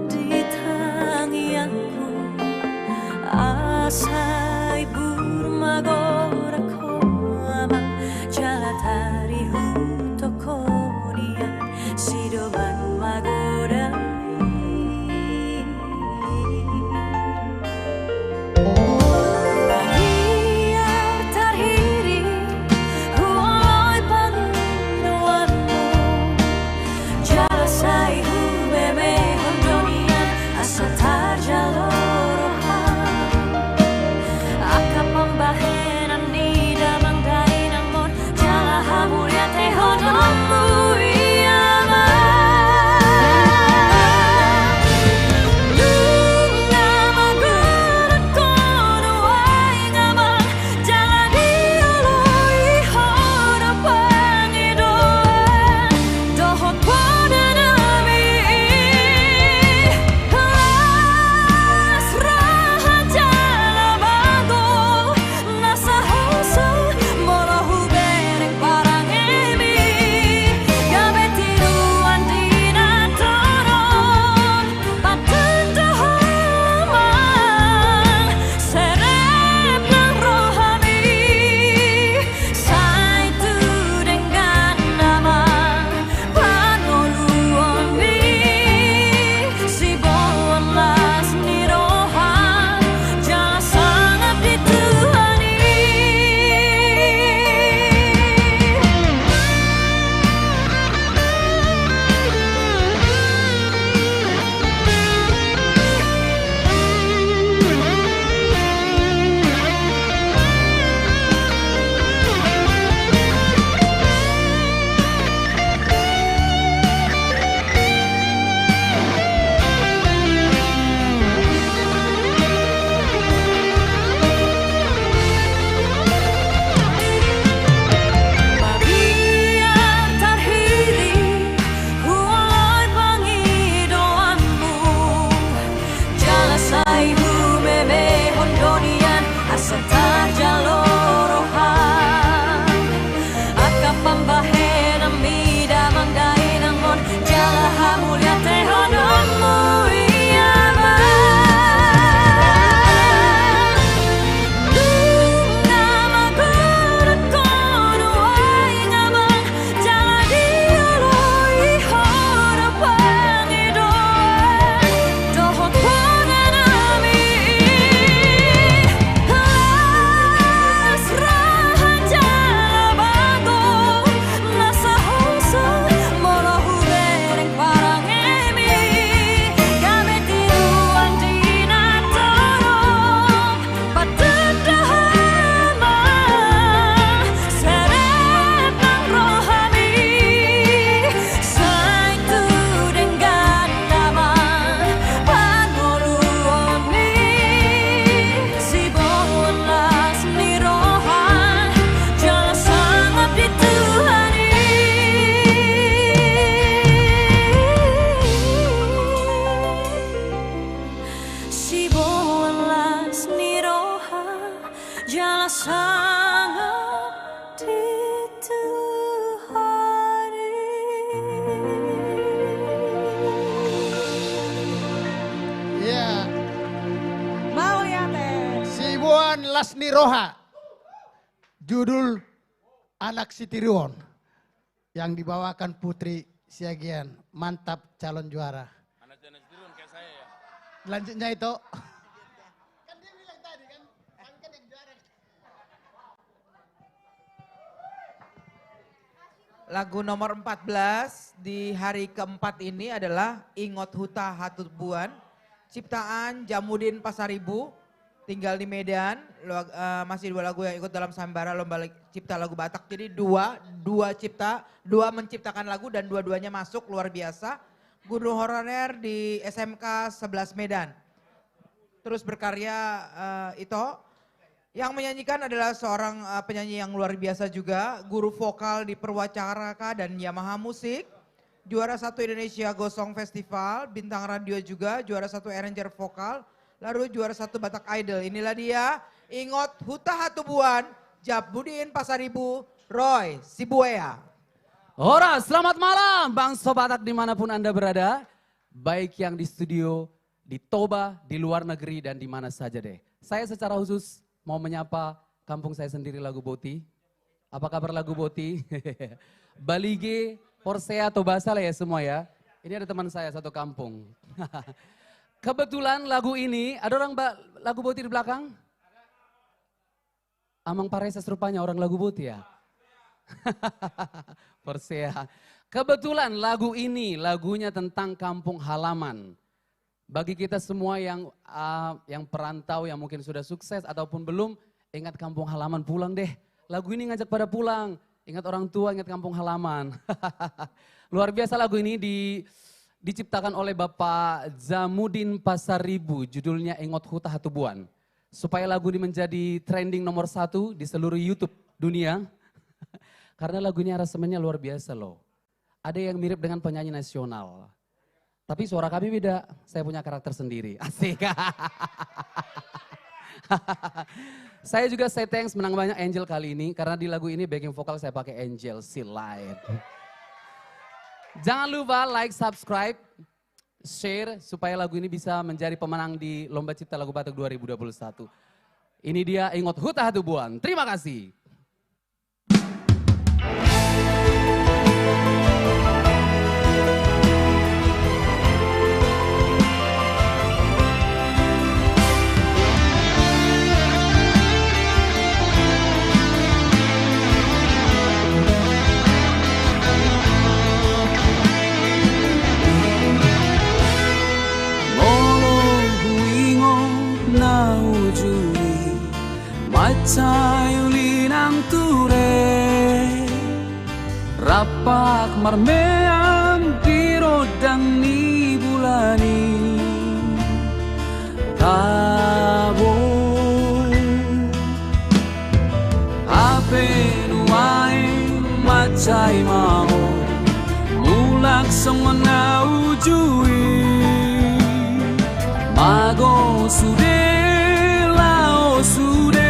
Di Lasni Roha. Judul Anak Sitiriwon. Yang dibawakan Putri Siagian. Mantap calon juara. Lanjutnya itu. Lagu nomor 14 di hari keempat ini adalah Ingot Huta Hatubuan. Ciptaan Jamudin Pasaribu, tinggal di Medan. Masih dua lagu yang ikut dalam Sambara Lomba Cipta Lagu Batak. Jadi dua menciptakan lagu dan dua-duanya masuk, luar biasa. Guru honorer di SMK 11 Medan. Terus berkarya Ito. Yang menyanyikan adalah seorang penyanyi yang luar biasa juga. Guru vokal di Perwacaraka dan Yamaha Musik. Juara 1 Indonesia Gosong Festival. Bintang radio juga. Juara 1 arranger vokal. Lalu juara 1 Batak Idol. Inilah dia. Ingot Huta Hatubuan. Jamudin Pasaribu. Roy Sibuea. Ora, selamat malam Bang Sobatak dimanapun Anda berada. Baik yang di studio, di Toba, di luar negeri dan di mana saja deh. Saya secara khusus mau menyapa kampung saya sendiri Lagu Boti. Apa kabar Lagu Boti? Balige, Porsea, Tobasa lah ya semua ya. Ini ada teman saya satu kampung. Kebetulan lagu ini, ada orang Lagu Boti di belakang? Amang Pareses rupanya orang Lagu Boti ya? Porsea. Kebetulan lagu ini, lagunya tentang kampung halaman. Bagi kita semua yang perantau, yang mungkin sudah sukses ataupun belum, ingat kampung halaman, pulang deh. Lagu ini ngajak pada pulang, ingat orang tua, ingat kampung halaman. Luar biasa lagu ini diciptakan oleh Bapak Jamudin Pasaribu, judulnya Ingot Huta Hatubuan. Supaya lagu ini menjadi trending nomor 1 di seluruh YouTube dunia. Karena lagu ini aransemennya luar biasa loh. Ada yang mirip dengan penyanyi nasional. Tapi suara kami beda, saya punya karakter sendiri. Asik. Saya juga say thanks menang banyak Angel kali ini. Karena di lagu ini backing vokal saya pakai Angel Silite. Jangan lupa like, subscribe, share. Supaya lagu ini bisa menjadi pemenang di Lomba Cipta Lagu Batak 2021. Ini dia Ingot Huta Hatubuan. Terima kasih. Sayulinang ture rapak marmean dirodang ni bulani tabo ape nuai macai mau mulak semana ujui mago sude lao sude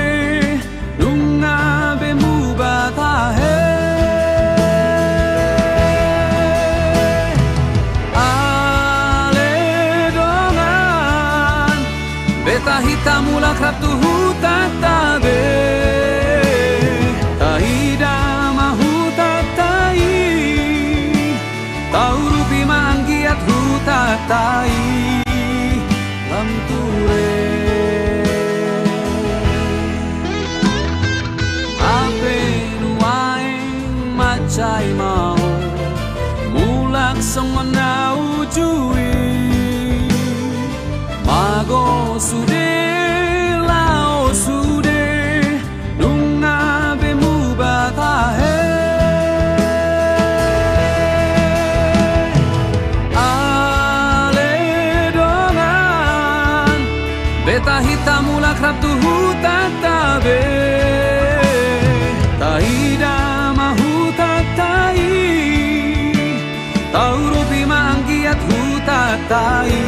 Hitamulak ratu huta tabe Tahida mahuta tai Tau rupi manggiat huta tai Lam ture Ape nuai macai mau Mulak semana ujui Mago sude lao sude nunga bemu batahe ale dongan beta hitamulak ratu huta tabe taida mahuta tai tau rupi manggiat huta tai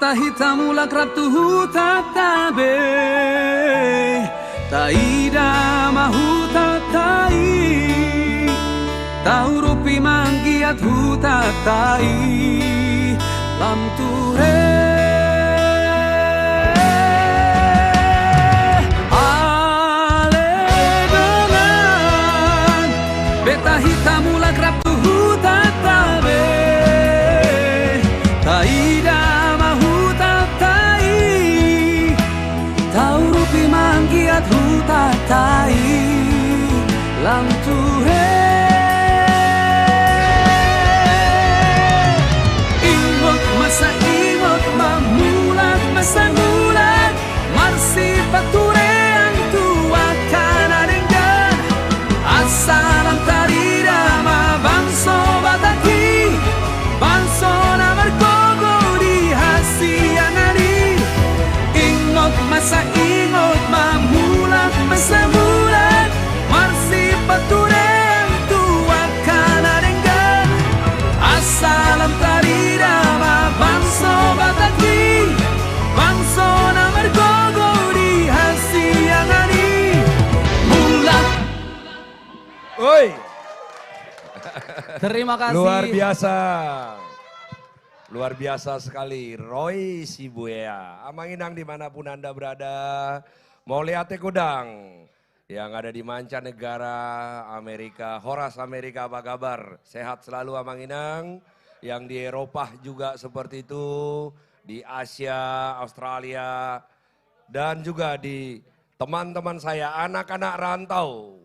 Beta hitam ulak ratu tatabe Taida mahu tatai Tahu rupi manggiat hutatai Lam ture Ale dengan Beta hitam ulak ratu hutatabe Taida mahu tatai Tahu rupi manggiat hutatai Lam ture Masa ingot mamulat masa mulat Marsi pature ang tua kanarenggan Asalam tarida ma bangso bataki Bangso na margogo di hasianari Ingot masa ingot mamulat masa mulat Marsi pature ang tua kanarenggan Asalam tarida bangso bataki bangso na margogo di hasiangani mulat. Oi. Terima kasih. Luar biasa. Luar biasa sekali. Roy Sibuya. Amanginang dimanapun Anda berada. Mau lihat Kudang yang ada di mancanegara Amerika. Horas Amerika apa kabar? Sehat selalu Amanginang. Yang di Eropa juga seperti itu, di Asia, Australia, dan juga di teman-teman saya, anak-anak rantau.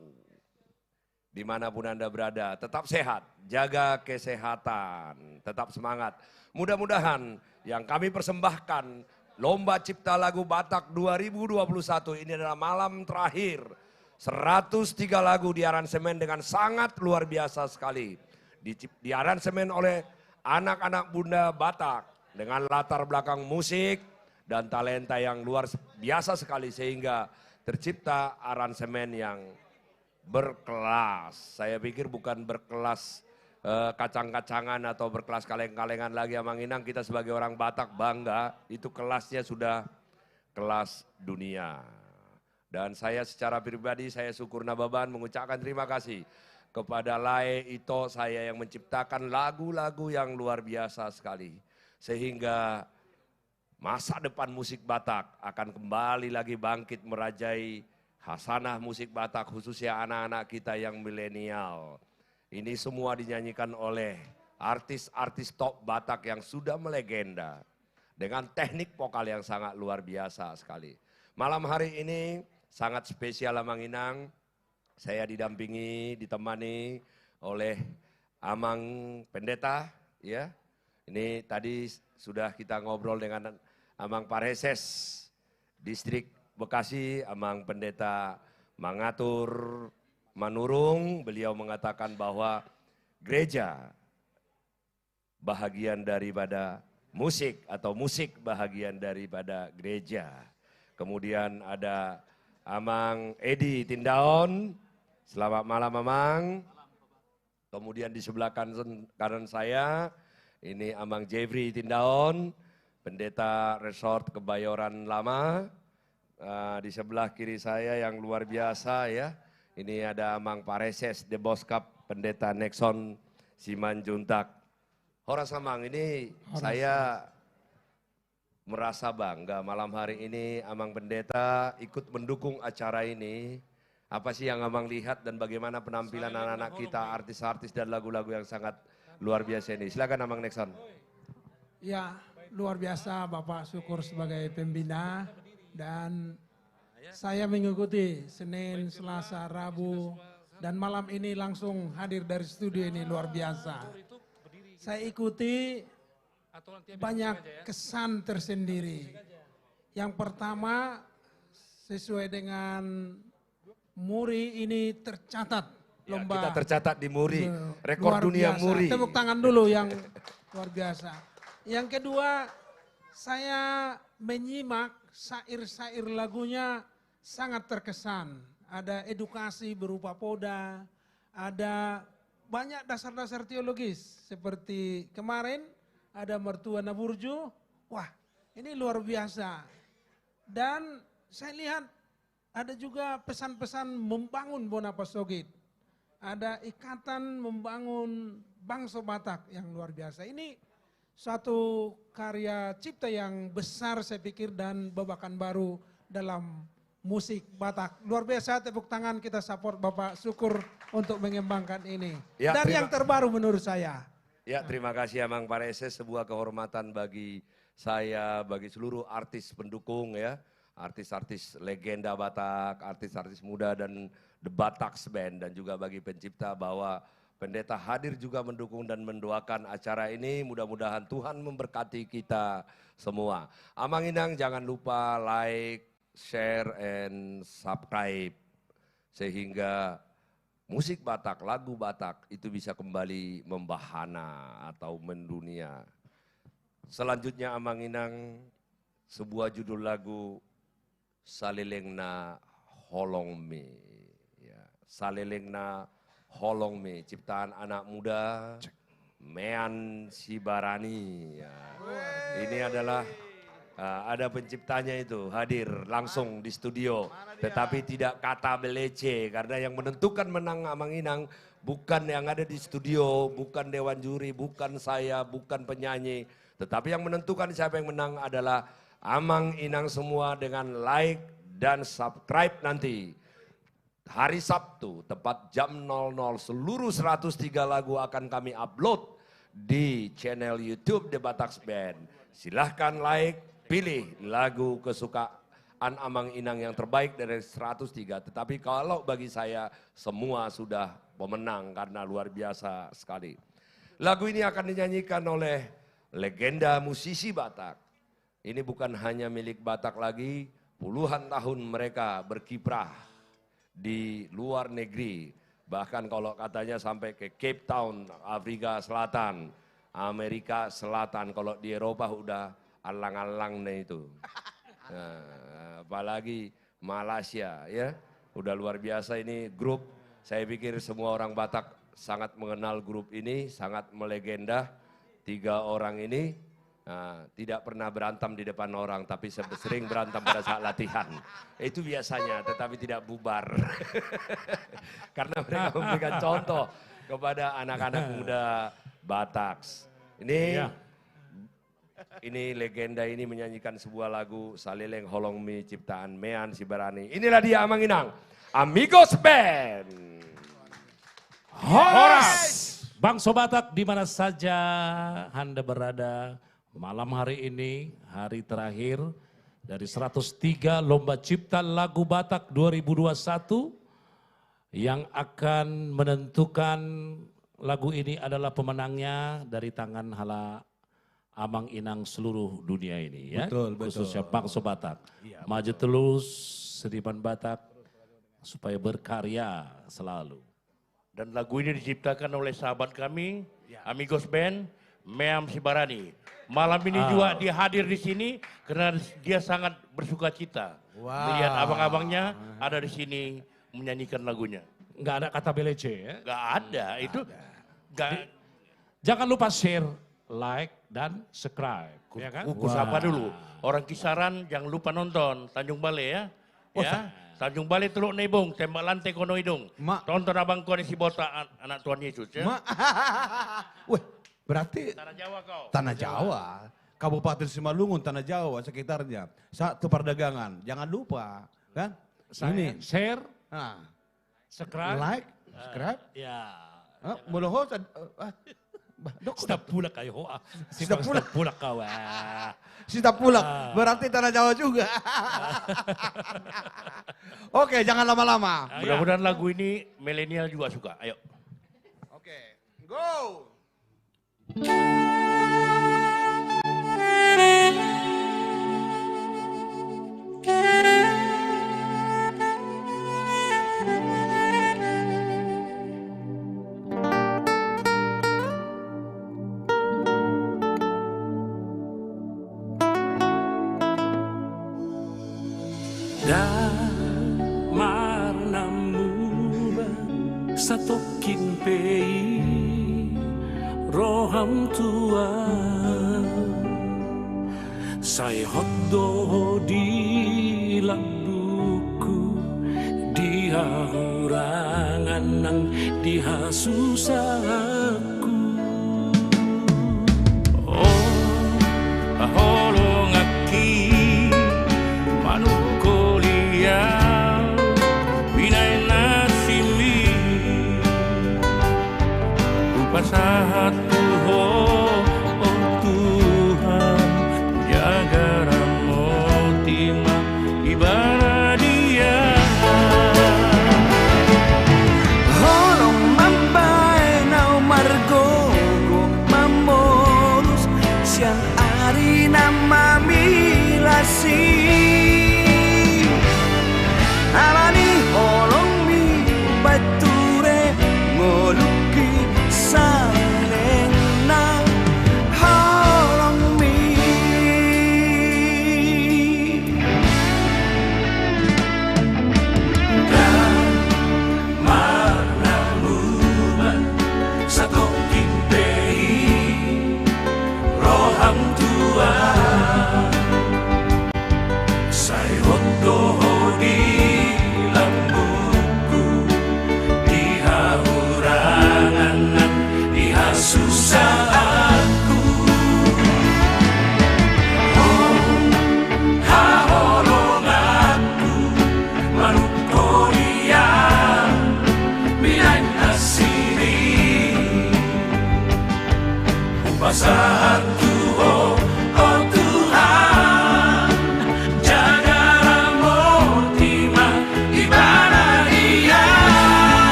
Dimanapun Anda berada, tetap sehat, jaga kesehatan, tetap semangat. Mudah-mudahan yang kami persembahkan, Lomba Cipta Lagu Batak 2021 ini adalah malam terakhir. 103 lagu diaransemen dengan sangat luar biasa sekali. Diaransemen oleh anak-anak Bunda Batak dengan latar belakang musik dan talenta yang luar biasa sekali sehingga tercipta aransemen yang berkelas. Saya pikir bukan berkelas kacang-kacangan atau berkelas kaleng-kalengan lagi Amanginang. Kita sebagai orang Batak bangga itu kelasnya sudah kelas dunia. Dan saya secara pribadi saya syukur Nababan mengucapkan terima kasih kepada Lae Ito saya yang menciptakan lagu-lagu yang luar biasa sekali. Sehingga masa depan musik Batak akan kembali lagi bangkit merajai hasanah musik Batak khususnya anak-anak kita yang milenial. Ini semua dinyanyikan oleh artis-artis top Batak yang sudah melegenda. Dengan teknik vokal yang sangat luar biasa sekali. Malam hari ini sangat spesial Amanginang. Saya didampingi, ditemani oleh Amang Pendeta, ya. Ini tadi sudah kita ngobrol dengan Amang Pareses, Distrik Bekasi, Amang Pendeta Mangatur Manurung. Beliau mengatakan bahwa gereja bahagian daripada musik atau musik bahagian daripada gereja. Kemudian ada Amang Edi Tindaon. Selamat malam Amang. Kemudian di sebelah kanan saya, ini Amang Jeffrey Tindaon, Pendeta Resort Kebayoran Lama. Di sebelah kiri saya yang luar biasa ya, ini ada Amang Pareses, The Boskap, Pendeta Nexon Simanjuntak. Horas Amang, ini saya merasa bangga malam hari ini Amang Pendeta ikut mendukung acara ini. Apa sih yang Amang lihat dan bagaimana penampilan anak-anak kita, artis-artis dan lagu-lagu yang sangat luar biasa ini. Silakan Amang Nexon. Ya, luar biasa Bapak Syukur sebagai pembina dan saya mengikuti Senin, Selasa, Rabu dan malam ini langsung hadir dari studio ini luar biasa. Saya ikuti banyak kesan tersendiri. Yang pertama sesuai dengan Muri ini tercatat lomba. Ya, kita tercatat di Muri, rekor dunia biasa. Muri. Tepuk tangan dulu yang luar biasa. Yang kedua, saya menyimak syair-syair lagunya sangat terkesan. Ada edukasi berupa poda, ada banyak dasar-dasar teologis. Seperti kemarin ada Mertua Naburju, wah Ini luar biasa. Dan saya lihat ada juga pesan-pesan membangun Bonapasogit. Ada ikatan membangun bangsa Batak yang luar biasa. Ini suatu karya cipta yang besar saya pikir dan babakan baru dalam musik Batak. Luar biasa, tepuk tangan kita support Bapak Syukur untuk mengembangkan ini. Ya, Dan yang terbaru menurut saya. Ya, terima kasih Amang Parese, sebuah kehormatan bagi saya, bagi seluruh artis pendukung ya, artis-artis legenda Batak, artis-artis muda dan The Bataks Band, dan juga bagi pencipta bahwa pendeta hadir juga mendukung dan mendoakan acara ini. Mudah-mudahan Tuhan memberkati kita semua. Amang Inang jangan lupa like, share, and subscribe sehingga musik Batak, lagu Batak itu bisa kembali membahana atau mendunia. Selanjutnya Amang Inang, sebuah judul lagu Salilengna Holongme. Ya, Salilengna Holongme, ciptaan anak muda Mean Sibarani. Ya. Ini adalah ada penciptanya itu hadir langsung di studio, tetapi tidak kata belece karena yang menentukan menang Amang Inang bukan yang ada di studio, bukan dewan juri, bukan saya, bukan penyanyi. Tetapi yang menentukan siapa yang menang adalah Amang Inang semua dengan like dan subscribe nanti. Hari Sabtu tepat jam 00 seluruh 103 lagu akan kami upload di channel YouTube The Bataks Band. Silahkan like, pilih lagu kesukaan Amang Inang yang terbaik dari 103. Tetapi kalau bagi saya semua sudah pemenang karena luar biasa sekali. Lagu ini akan dinyanyikan oleh legenda musisi Batak. Ini bukan hanya milik Batak lagi, puluhan tahun mereka berkiprah di luar negeri. Bahkan kalau katanya sampai ke Cape Town, Afrika Selatan, Amerika Selatan, kalau di Eropa udah alang-alang nih itu. Nah, apalagi Malaysia ya, udah luar biasa ini grup. Saya pikir semua orang Batak sangat mengenal grup ini, sangat melegenda. 3 orang ini tidak pernah berantem di depan orang, tapi sering berantem pada saat latihan. Itu biasanya, tetapi tidak bubar. Karena mereka memberikan contoh kepada anak-anak muda Bataks. Ini legenda ini menyanyikan sebuah lagu Salileng Holongme ciptaan Mean Sibarani. Inilah dia Amang Inang, Amigos Band. Horas! Bangsa Batak di mana saja Anda berada, malam hari ini, hari terakhir dari 103 Lomba Cipta Lagu Batak 2021 yang akan menentukan lagu ini adalah pemenangnya dari tangan hala Amang Inang seluruh dunia ini ya. Betul, khususnya bangsa Batak. Iya, maju terus Seniman Batak supaya berkarya selalu. Dan lagu ini diciptakan oleh sahabat kami, Amigos Band, Meam Sibarani. Malam ini juga dia hadir di sini karena dia sangat bersuka cita. Melihat abang-abangnya ada di sini menyanyikan lagunya. Nggak ada kata belece ya? Nggak ada, itu nggak. Jangan lupa share, like, dan subscribe. Ya kan? Sapa dulu, orang Kisaran jangan lupa nonton Tanjung Balai ya. Tanjung Balai Teluk Nebong, tembak lantai kono hidung. Tonton abang kau si botak anak Tuhan Yesus ya. Wih, berarti Tanah Jawa kau. Tanah Jawa, Kabupaten Simalungun, Tanah Jawa sekitarnya. Satu perdagangan, jangan lupa kan. Ini share, subscribe, like, subscribe. Ya. Moloho, Sudah pulak kayo. Sudah pulak kau. Sudah pulak, berarti Tanah Jawa juga. Oke, jangan lama-lama. Mudah-mudahan lagu ini milenial juga suka. Ayo. Oke, go. Satokin pei roham tua Saya hodoh di lambuku, dia hurangan nang dia susahku. Oh, holong aki manuk kuliah binai nasimi upasahat tuho. Alani holong mi bature ngoluki salengna holong mi. Dan mana luman satu kimpei roham tua. Saya hodoh di lambuku, dia hurangan, dia susahku. Oh, haholong aku, manuk korea, binai nasiri, upasaku, oh Tuhan.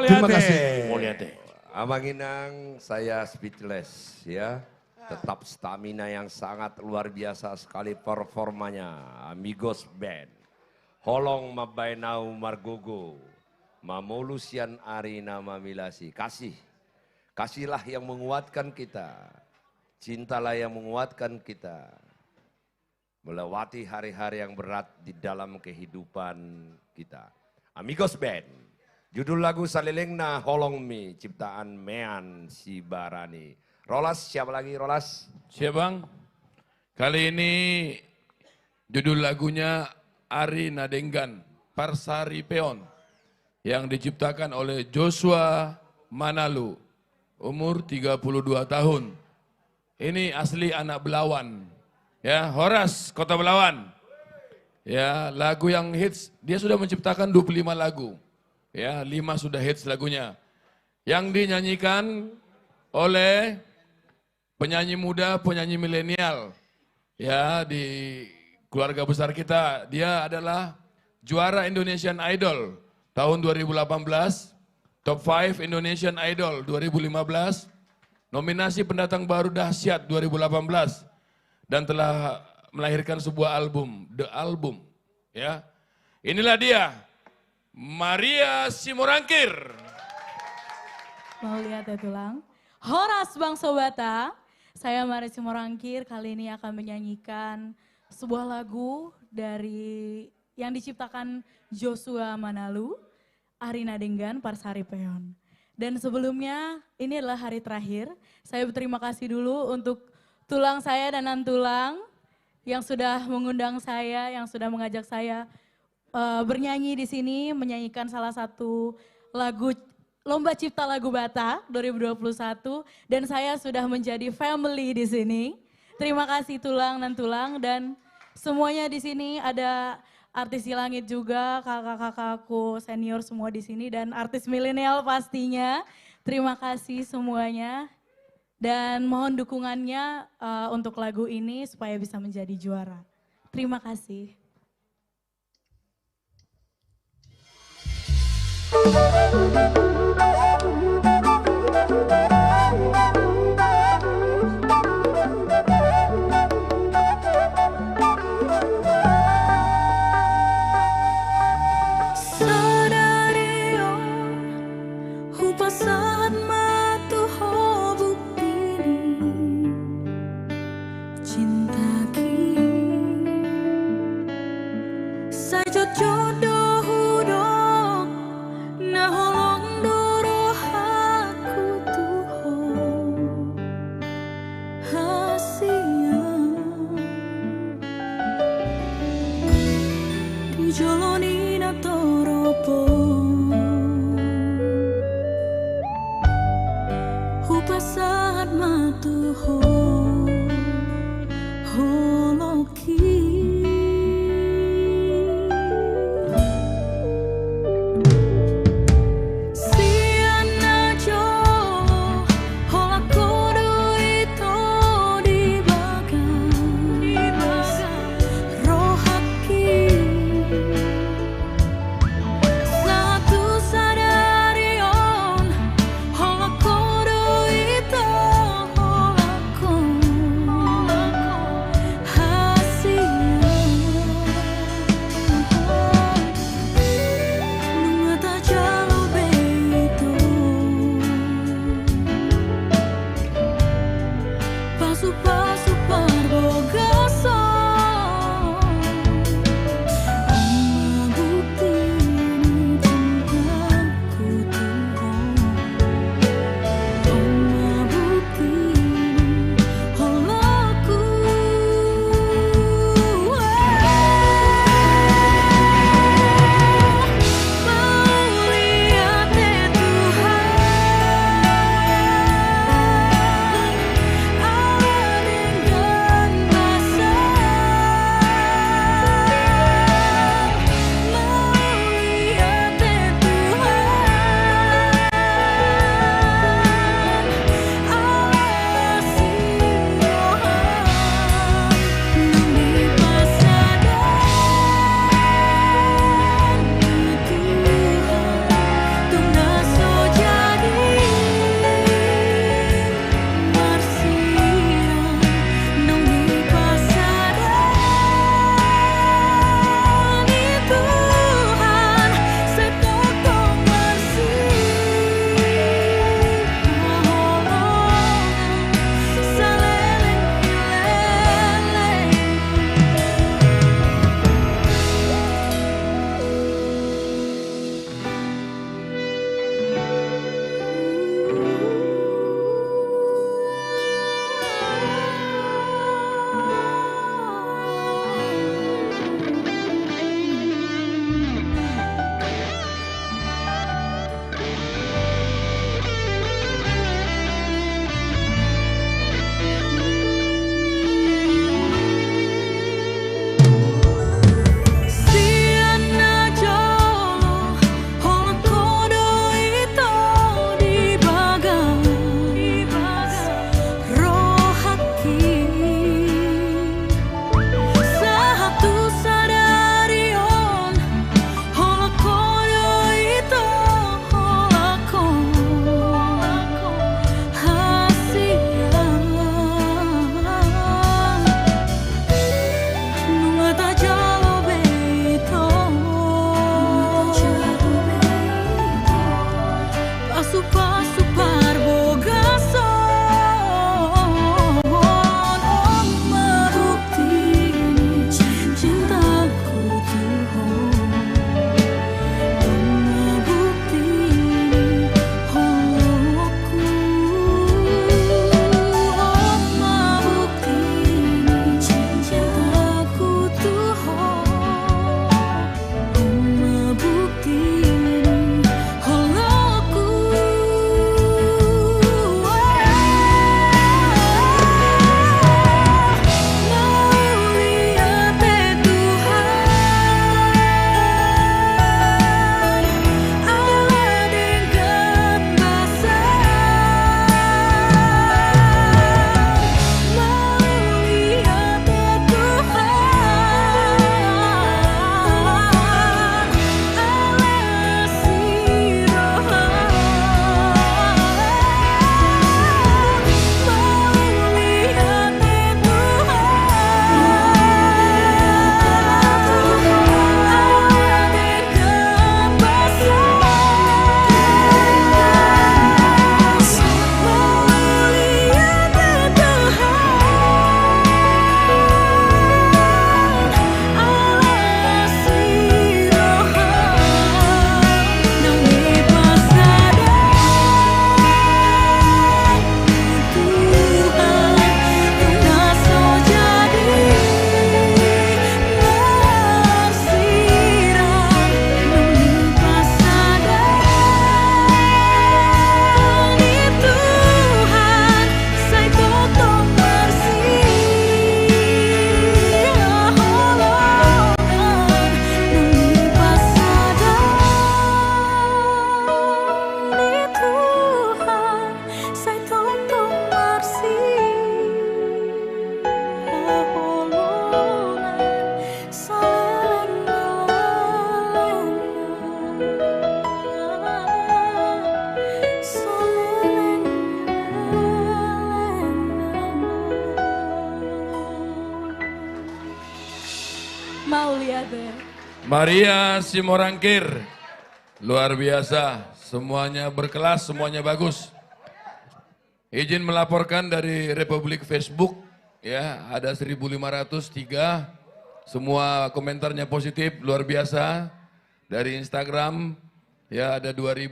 Terima kasih. Amang Inang, saya speechless ya. Tetap stamina yang sangat luar biasa sekali performanya. Amigos Band. Holong mabainau margogo. Mamolusian arina mamilasi. Kasih. Kasihlah yang menguatkan kita. Cintalah yang menguatkan kita. Melewati hari-hari yang berat di dalam kehidupan kita. Amigos Band. Judul lagu Salilengna Holong Mi, ciptaan Mean Sibarani. Rolas, siapa lagi Rolas? Siap Bang. Kali ini judul lagunya Ari Nadenggan, Parsari Peon. Yang diciptakan oleh Joshua Manalu, umur 32 tahun. Ini asli anak Belawan. Ya, Horas, Kota Belawan. Ya, lagu yang hits, dia sudah menciptakan 25 lagu. Ya, 5 sudah hits lagunya. Yang dinyanyikan oleh penyanyi muda, penyanyi milenial. Ya, di keluarga besar kita, dia adalah juara Indonesian Idol tahun 2018, Top 5 Indonesian Idol 2015, nominasi pendatang baru dahsyat 2018, dan telah melahirkan sebuah album, The Album. Ya, inilah dia, Maria Simorangkir. Mau lihat ya tulang? Horas Bangsa Batak, saya Maria Simorangkir kali ini akan menyanyikan sebuah lagu dari yang diciptakan Joshua Manalu, Arina Denggan, Parsari Peon. Dan sebelumnya ini adalah hari terakhir. Saya berterima kasih dulu untuk tulang saya dan Nantulang yang sudah mengundang saya, yang sudah mengajak saya bernyanyi di sini, menyanyikan salah satu lagu Lomba Cipta Lagu Batak 2021. Dan saya sudah menjadi family di sini. Terima kasih Tulang dan Tulang, dan semuanya di sini ada artis di langit juga, kakak-kakakku senior semua di sini, dan artis milenial pastinya. Terima kasih semuanya dan mohon dukungannya untuk lagu ini supaya bisa menjadi juara. Terima kasih. Hola supar boga son oh mabukti cintaku Tuhan mabukti holoku oh mabukti cintaku Tuhan mabukti Maria Simorangkir, luar biasa, semuanya berkelas, semuanya bagus. Izin melaporkan dari Republik Facebook, ya ada 1.503, semua komentarnya positif, luar biasa. Dari Instagram, ya ada 2.000,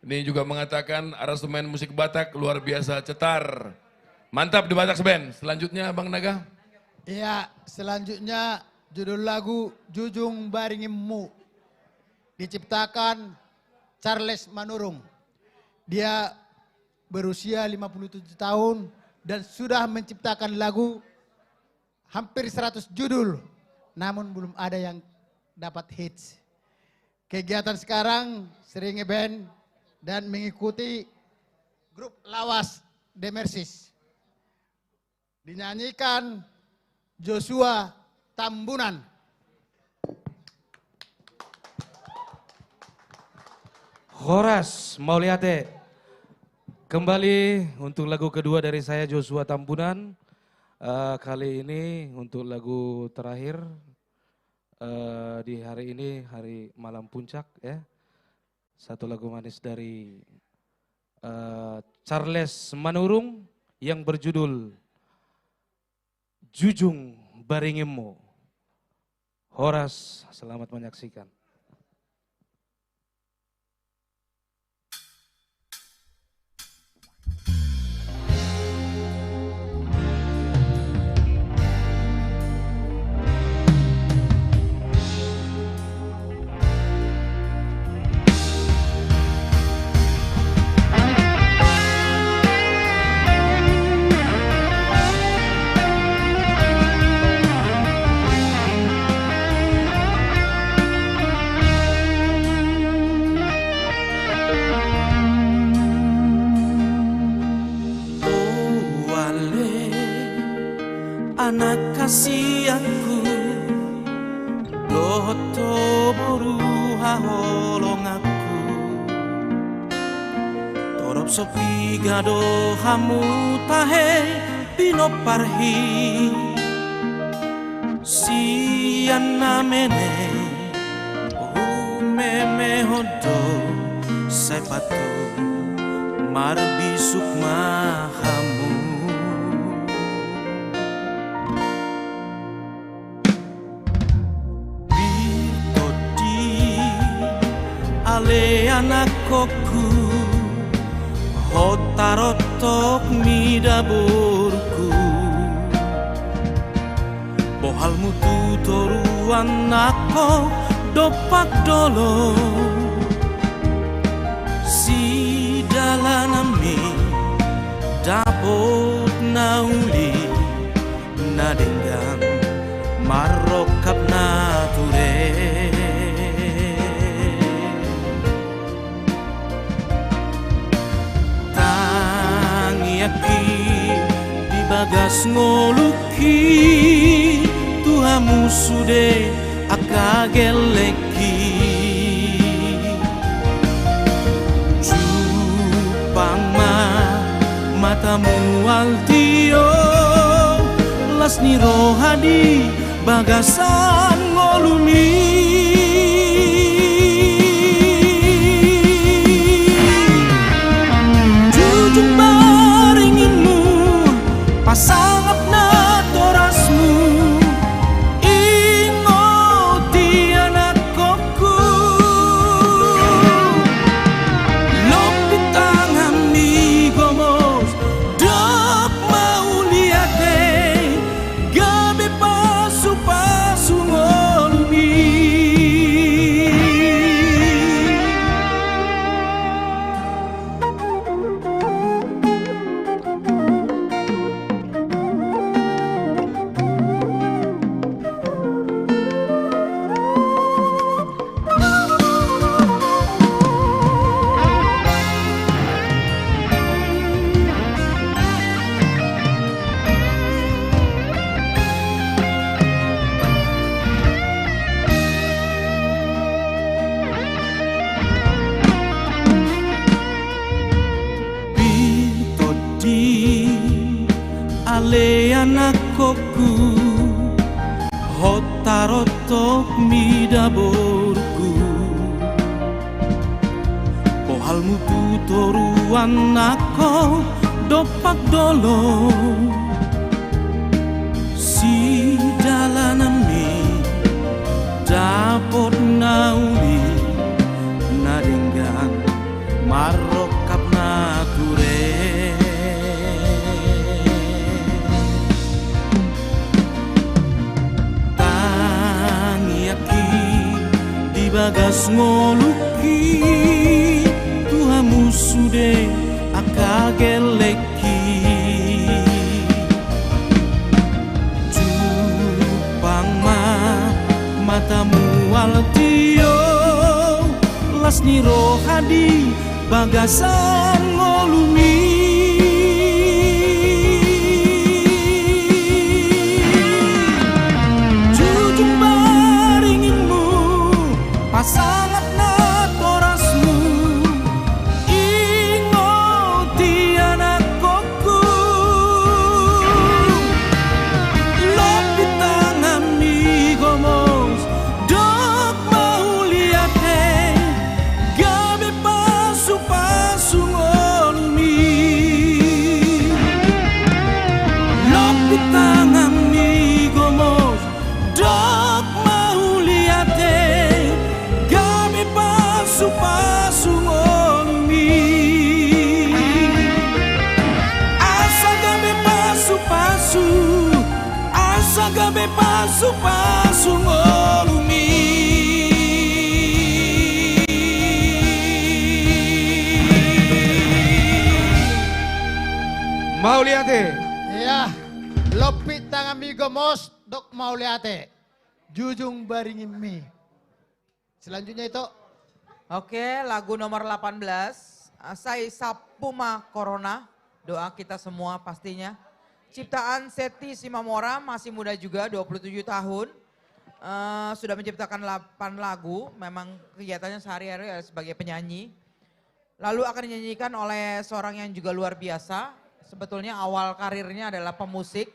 ini juga mengatakan aransemen musik Batak luar biasa, cetar. Mantap di Batak Band. Selanjutnya Bang Naga. Iya, selanjutnya judul lagu Jujung Baringimmu diciptakan Charles Manurung. Dia berusia 57 tahun dan sudah menciptakan lagu hampir 100 judul, namun belum ada yang dapat hits. Kegiatan sekarang sering ngeband dan mengikuti grup lawas Demersis. Dinyanyikan Joshua Tambunan. Horas Mauliate. Kembali untuk lagu kedua dari saya Joshua Tambunan. Kali ini untuk lagu terakhir di hari ini, hari malam puncak ya. Satu lagu manis dari Charles Manurung yang berjudul Jujung Baringimmu. Horas, selamat menyaksikan. Anak kasihanku loto boru haholong aku torop sopi gado hamu tahe pino parhi sian namene meme hodo sai patu marbisuk mahamu bitoti ale anak koku hotarotok midaburku bohal mutu toruan nako dopak dolo si dalanami dapot nauli nadenggan marokap nature tangiaki di bagas ngoluki tuhamu sude akageleki jupang matamu altio lasni rohadi bagasan ngolumi jujung baringinmu pasangap na torasmu ingoti anak koku lopit tangan ni gomos dok mau liate gabe pasu-pasu ngolumi ale anak koku hotarotok midaborku pohal mutu toruan nako dopak dolo si dalanami dapot nauli nadenggan marokap nature bagas ngoluki tuhamu sude akageleki jupang matamu altio lasni rohadi bagasan ngolumi jujung baringinmu pasangat na torasmu ingoti anak koku lopit tangan ni gomos dok mau liate gabe pasu-pasu ngolumi lopit tangan ni gomos dok mau liate pasu-pasu ngolumi asa gabe pasu-pasu asa gabe pasu-pasu ngolumi mau liate iya lopit tangan migomos dok mau liate jujung baringin mi selanjutnya itu Oke, lagu nomor 18, Sai Sapuma Corona, doa kita semua pastinya. Ciptaan Seti Simamora, masih muda juga, 27 tahun. Sudah menciptakan 8 lagu, memang kegiatannya sehari-hari sebagai penyanyi. Lalu akan dinyanyikan oleh seorang yang juga luar biasa, sebetulnya awal karirnya adalah pemusik,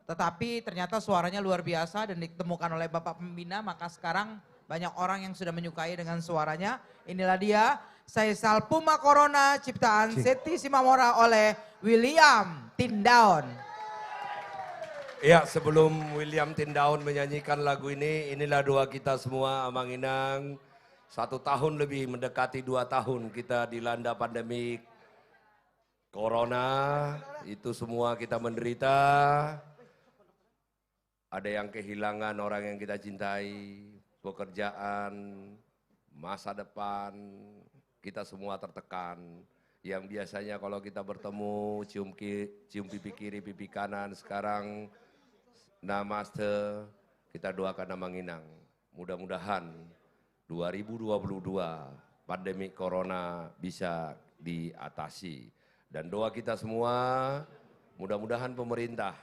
tetapi ternyata suaranya luar biasa dan ditemukan oleh Bapak Pembina, maka sekarang banyak orang yang sudah menyukai dengan suaranya. Inilah dia Saisal Puma Corona ciptaan Seti Simamora oleh William Tindaun. Ya, sebelum William Tindaun menyanyikan lagu ini, inilah doa kita semua Amang Inang. 1 tahun lebih mendekati 2 tahun kita dilanda pandemi Corona, itu semua kita menderita. Ada yang kehilangan orang yang kita cintai, pekerjaan, masa depan, kita semua tertekan. Yang biasanya kalau kita bertemu cium pipi kiri, pipi kanan, sekarang namaste, kita doakan Amang Inang. Mudah-mudahan 2022 pandemi Corona bisa diatasi. Dan doa kita semua, mudah-mudahan pemerintah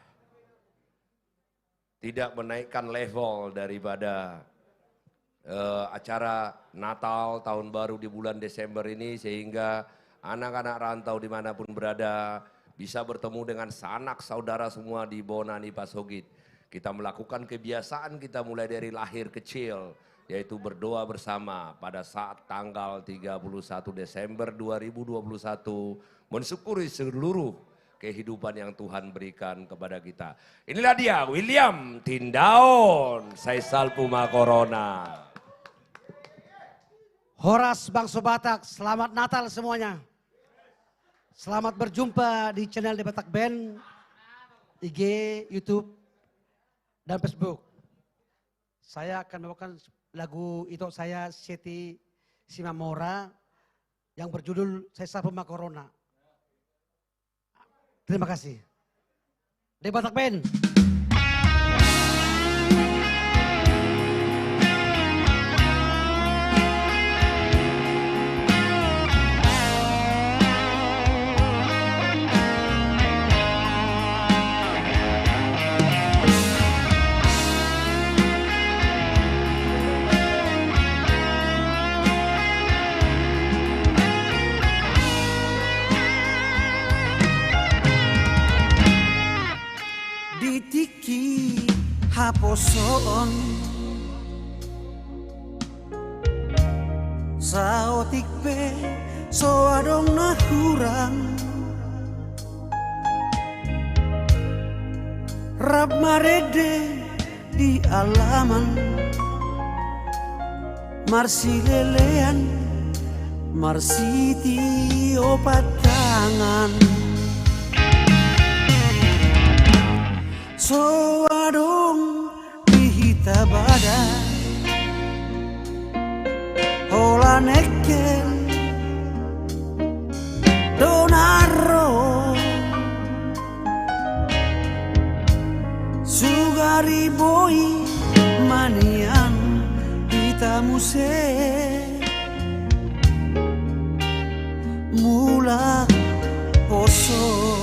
tidak menaikkan level daripada acara Natal Tahun Baru di bulan Desember ini, sehingga anak-anak rantau dimanapun berada bisa bertemu dengan sanak saudara semua di Bonani Pasogit. Kita melakukan kebiasaan kita mulai dari lahir kecil, yaitu berdoa bersama pada saat tanggal 31 Desember 2021, mensyukuri seluruh kehidupan yang Tuhan berikan kepada kita. Inilah dia William Tindaun, Saisal Puma Corona. Horas Bangsa Batak, selamat Natal semuanya. Selamat berjumpa di channel The Batak Band, IG, YouTube, dan Facebook. Saya akan membawakan lagu itu saya Seti Simamora yang berjudul Saisal Puma Corona. Terima kasih. The Batak Band. Ditiki haposon saotik pe soadong nahurang rab marede di alaman marsi lelean marsiti opat tangan soadong dihita badan hola neken donaro sugari boy manian kita muse mula poso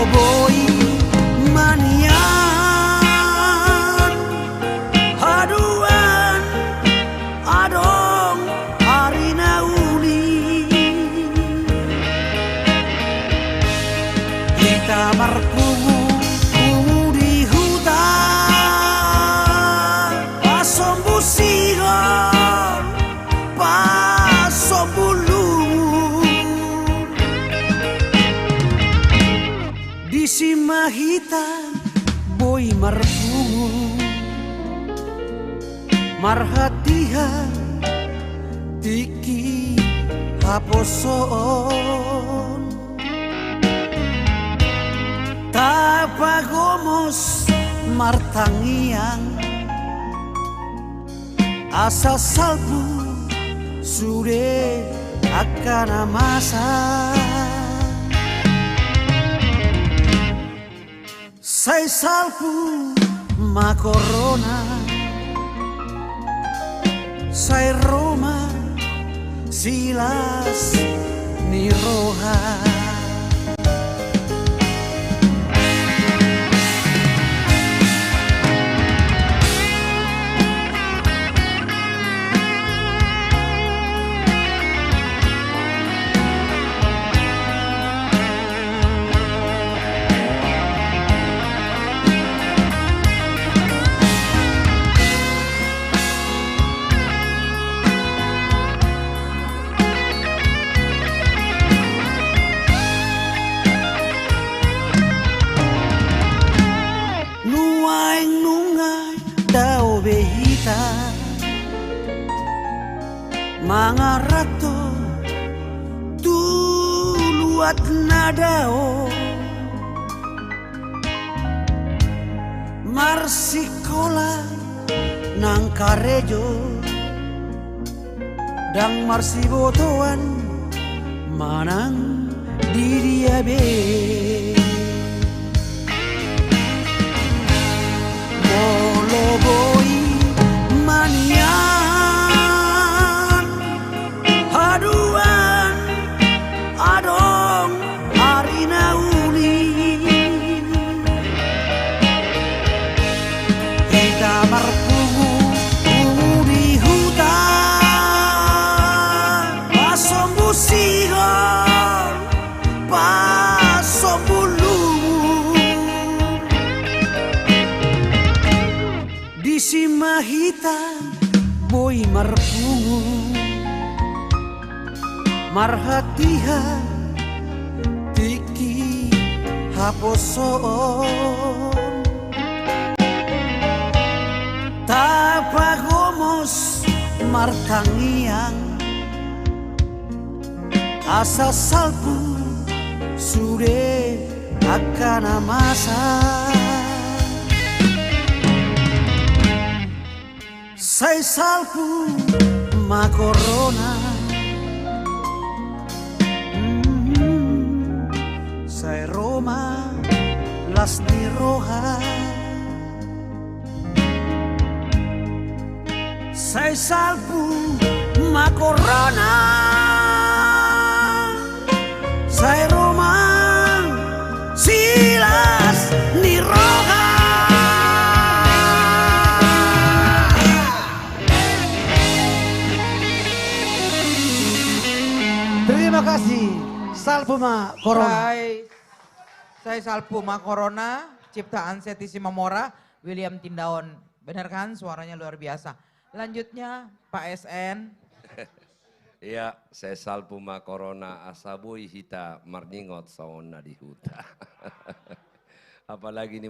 boy manian haduan adong harina uli kita markumu kumu di hutan pasombu sigon pasombu simahita boy marfungu marhatiha tiki haposon tapagomos martangiang asa salbu sude akan masa Saisal Puma Corona, Sai Roma, Silas Niroha. Mangarato tuluat nadao Marsikola nang karejo dang marsibotoan manang diriabe moloboi manian haduan adong arinauli kita marpungu ungu di hutan pasombu sigon pasombu lumu di simahita boy marpungu marhatiha tiki haposon tapagomos martangiang asa salpu sude akan masa sai salpu ma corona sai Roma las di roja sai salpu ma corona sai Roma silas ni roja. Terima kasih Salpuma Corona. Saya Salpuma Corona, ciptaan Seti Simamora, William Tindaon. Benar kan suaranya luar biasa. Lanjutnya Pak SN. Iya, saya Salpuma Corona asabui hita marningot saona di huta. Apalagi ini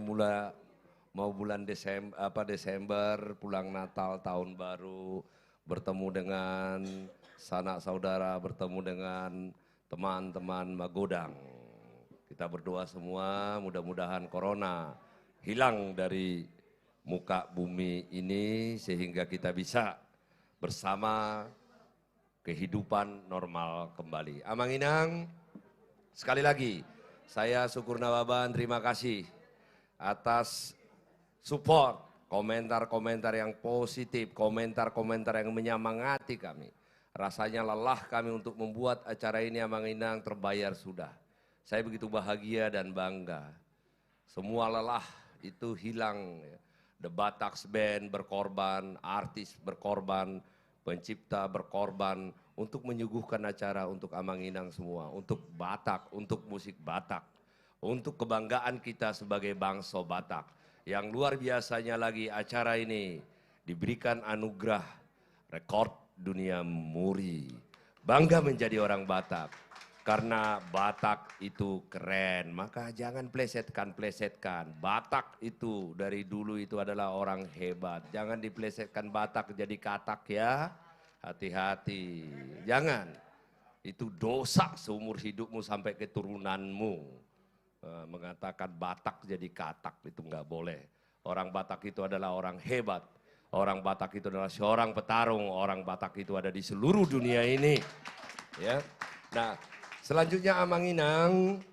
mau bulan Desember, pulang Natal, tahun baru, bertemu dengan sanak saudara, bertemu dengan teman-teman Magodang. Kita berdoa semua mudah-mudahan corona hilang dari muka bumi ini sehingga kita bisa bersama kehidupan normal kembali. Amang Inang, sekali lagi saya Syukur Nababan terima kasih atas support, komentar-komentar yang positif, komentar-komentar yang menyemangati kami. Rasanya lelah kami untuk membuat acara ini Amang Inang terbayar sudah. Saya begitu bahagia dan bangga. Semua lelah itu hilang. The Bataks Band berkorban, artis berkorban, pencipta berkorban untuk menyuguhkan acara untuk Amang Inang semua. Untuk Batak, untuk musik Batak. Untuk kebanggaan kita sebagai bangsa Batak. Yang luar biasanya lagi acara ini diberikan anugerah rekor dunia muri. Bangga menjadi orang Batak. Karena Batak itu keren, maka jangan plesetkan. Batak itu dari dulu itu adalah orang hebat. Jangan diplesetkan Batak jadi katak ya, hati-hati. Jangan, itu dosa seumur hidupmu sampai keturunanmu. Mengatakan Batak jadi katak, itu nggak boleh. Orang Batak itu adalah orang hebat. Orang Batak itu adalah seorang petarung, orang Batak itu ada di seluruh dunia ini. Ya. Nah, selanjutnya Amang Inang,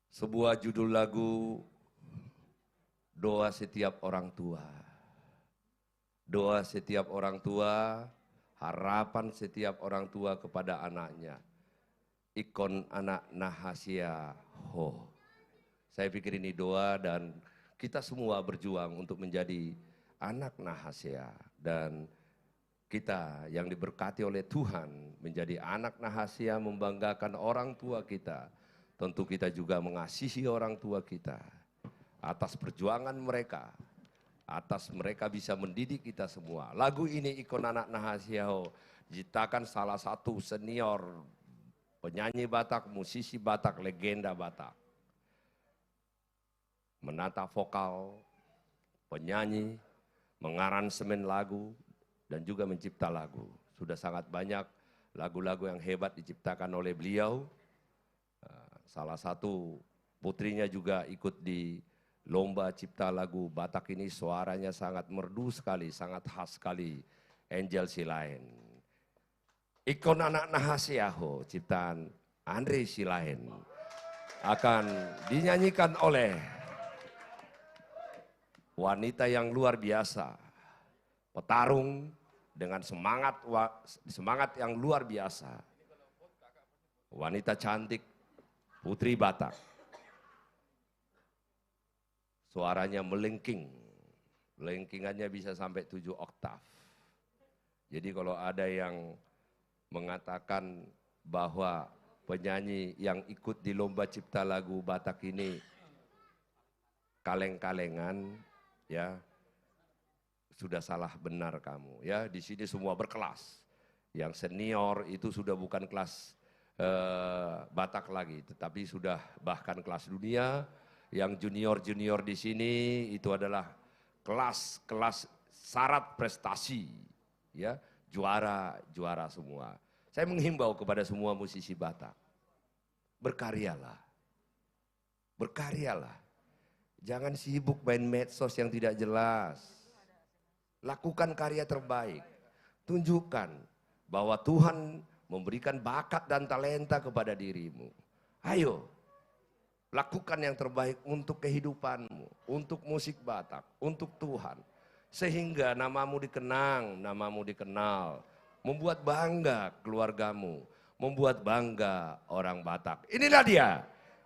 sebuah judul lagu Doa Setiap Orang Tua. Doa setiap orang tua, harapan setiap orang tua kepada anaknya. Ikon anak Nahasia Ho. Saya pikir ini doa dan kita semua berjuang untuk menjadi anak Nahasia. Dan kita yang diberkati oleh Tuhan menjadi anak Nahasia membanggakan orang tua kita. Tentu kita juga mengasihi orang tua kita atas perjuangan mereka. Atas mereka bisa mendidik kita semua. Lagu ini Ikon Anak Nahasia diciptakan salah satu senior penyanyi Batak, musisi Batak, legenda Batak. Menata vokal, penyanyi, mengaransemen lagu, dan juga mencipta lagu. Sudah sangat banyak lagu-lagu yang hebat diciptakan oleh beliau. Salah satu putrinya juga ikut di lomba cipta lagu Batak ini, suaranya sangat merdu sekali, sangat khas sekali, Angel Silain. Ikon Anak Nahasiaho, ciptaan Andre Silain, akan dinyanyikan oleh wanita yang luar biasa, petarung dengan semangat yang luar biasa. Wanita cantik, Putri Batak. Suaranya melengking, melengkingannya bisa sampai 7 oktav. Jadi kalau ada yang mengatakan bahwa penyanyi yang ikut di lomba cipta lagu Batak ini kaleng-kalengan, ya sudah salah benar kamu. Ya, di sini semua berkelas. Yang senior itu sudah bukan kelas Batak lagi, tetapi sudah bahkan kelas dunia. Yang junior-junior di sini itu adalah kelas syarat prestasi, ya, juara semua. Saya menghimbau kepada semua musisi Batak, berkaryalah, berkaryalah. Jangan sibuk main medsos yang tidak jelas. Lakukan karya terbaik, tunjukkan bahwa Tuhan memberikan bakat dan talenta kepada dirimu. Ayo, lakukan yang terbaik untuk kehidupanmu, untuk musik Batak, untuk Tuhan. Sehingga namamu dikenang, namamu dikenal. Membuat bangga keluargamu, membuat bangga orang Batak. Inilah dia,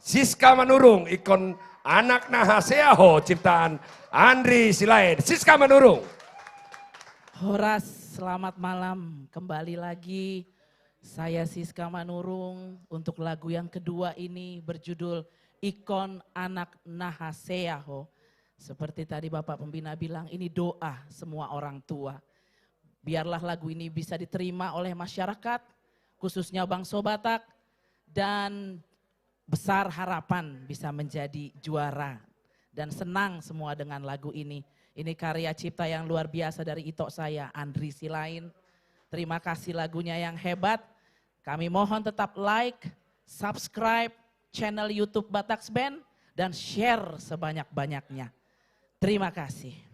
Siska Manurung, ikon Anak Nahasiaho, ciptaan Andre Silain. Siska Manurung. Horas, selamat malam. Kembali lagi, saya Siska Manurung untuk lagu yang kedua ini berjudul Ikon Anak Nahasiaho. Seperti tadi Bapak Pembina bilang, ini doa semua orang tua. Biarlah lagu ini bisa diterima oleh masyarakat, khususnya bangsa Batak, dan besar harapan bisa menjadi juara. Dan senang semua dengan lagu ini. Ini karya cipta yang luar biasa dari itok saya, Andre Silain. Terima kasih lagunya yang hebat. Kami mohon tetap like, subscribe channel YouTube Bataks Band, dan share sebanyak-banyaknya. Terima kasih.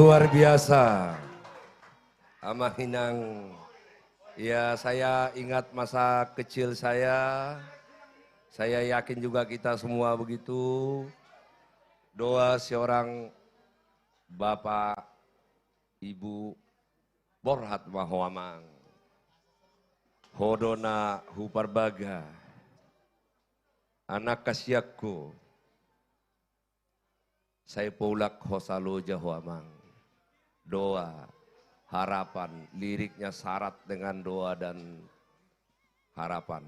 luar biasa. Amang Inang, ya saya ingat masa kecil saya yakin juga kita semua begitu. Doa seorang Bapak, Ibu, Borhat Mahoamang, Hodona Huparbaga, anak kasiakku, saya Paulak Hosalo Jahoamang. Doa, harapan, liriknya syarat dengan doa dan harapan.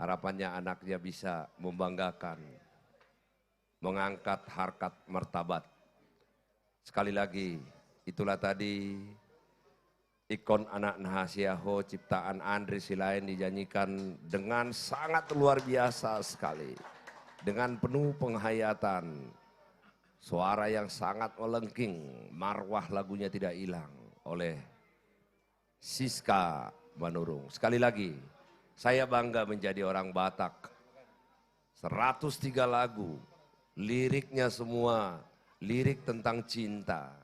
Harapannya anaknya bisa membanggakan, mengangkat harkat martabat. Sekali lagi, itulah tadi ikon anak Nahasiaho ciptaan Andre Silain dinyanyikan dengan sangat luar biasa sekali. Dengan penuh penghayatan, suara yang sangat melengking, marwah lagunya tidak hilang oleh Siska Manurung. Sekali lagi, saya bangga menjadi orang Batak. 103 lagu, liriknya semua lirik tentang cinta.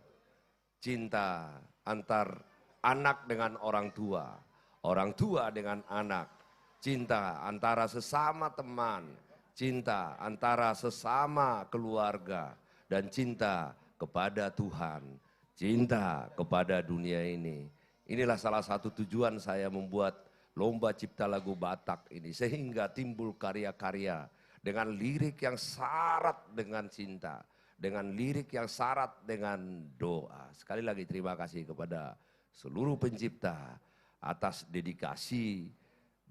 Cinta antar anak dengan orang tua dengan anak. Cinta antara sesama teman, cinta antara sesama keluarga, dan cinta kepada Tuhan, cinta kepada dunia ini. Inilah salah satu tujuan saya membuat Lomba Cipta Lagu Batak ini, sehingga timbul karya-karya dengan lirik yang syarat dengan cinta, dengan lirik yang syarat dengan doa. Sekali lagi terima kasih kepada seluruh pencipta atas dedikasi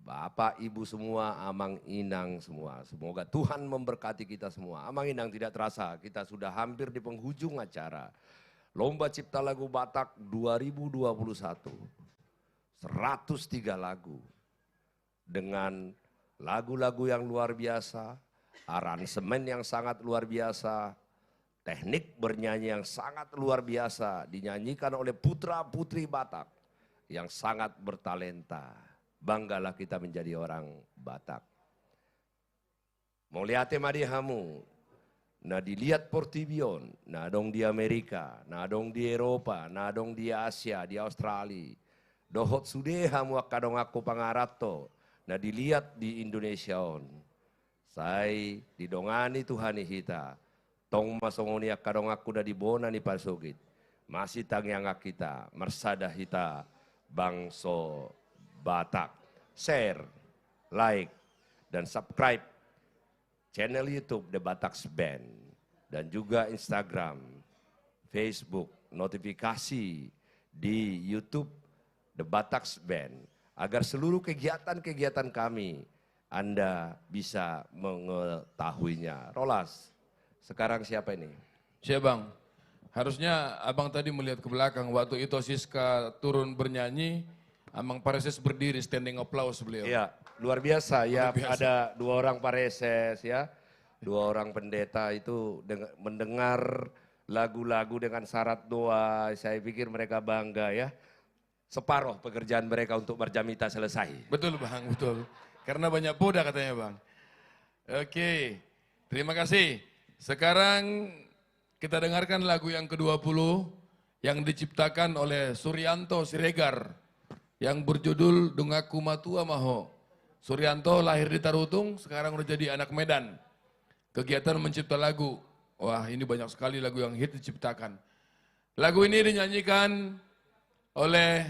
Bapak, Ibu semua, Amang Inang semua. Semoga Tuhan memberkati kita semua. Amang Inang tidak terasa, kita sudah hampir di penghujung acara Lomba Cipta Lagu Batak 2021. 103 lagu dengan lagu-lagu yang luar biasa, aransemen yang sangat luar biasa, teknik bernyanyi yang sangat luar biasa dinyanyikan oleh putra-putri Batak yang sangat bertalenta. Banggalah kita menjadi orang Batak. Mau lihat madihamu, nah dilihat Portibion, nah dong di Amerika, nah dong di Eropa, nah dong di Asia, di Australia. Dohot sudeha muak kadong aku pangarato. Nah dilihat di Indonesia on. Saya didongani Tuhan hita. Tong masongoni kadong aku dah dibona ni pasogit. Masih tangyang kita. Mersada hita bangso Batak. Share, like, dan subscribe channel YouTube The Bataks Band. Dan juga Instagram, Facebook, notifikasi di YouTube The Bataks Band, agar seluruh kegiatan-kegiatan kami Anda bisa mengetahuinya. Rolas, sekarang siapa ini? Siapa Bang? Harusnya Abang tadi melihat ke belakang, waktu itu Siska turun bernyanyi, Amang Pareses berdiri, standing applause beliau. Iya, luar biasa ya, Luar biasa. ada 2 orang Pareses ya, 2 orang pendeta itu mendengar lagu-lagu dengan syarat doa, saya pikir mereka bangga ya. Separuh pekerjaan mereka untuk berjamita selesai. Betul Bang, betul. Karena banyak poda katanya Bang. Oke, terima kasih. Sekarang kita dengarkan lagu yang ke-20 yang diciptakan oleh Suryanto Siregar yang berjudul Dungaku Matua Maho. Suryanto lahir di Tarutung, sekarang udah jadi anak Medan. Kegiatan mencipta lagu. Wah, ini banyak sekali lagu yang hit diciptakan. Lagu ini dinyanyikan oleh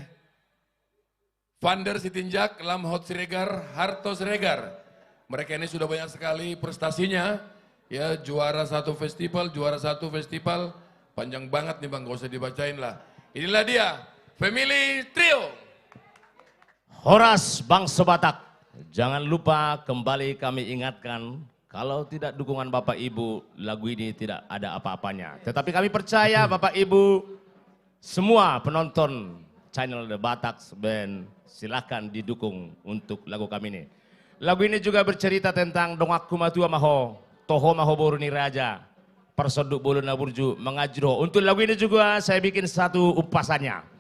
Vander Sitinjak, Lamhot Siregar, Harto Siregar. Mereka ini sudah banyak sekali prestasinya. Ya, juara 1 festival, panjang banget nih Bang, gak usah dibacain lah. Inilah dia, Family Trio. Horas Bangsa Batak, jangan lupa kembali kami ingatkan, kalau tidak dukungan Bapak Ibu, lagu ini tidak ada apa-apanya. Tetapi kami percaya Bapak Ibu, semua penonton channel The Bataks Band, silakan didukung untuk lagu kami ini. Lagu ini juga bercerita tentang Dongak Kumatua Maho, Toho Maho Boruni Raja, Persoduk Bolona Burju, Mengajro. Untuk lagu ini juga saya bikin satu upasannya.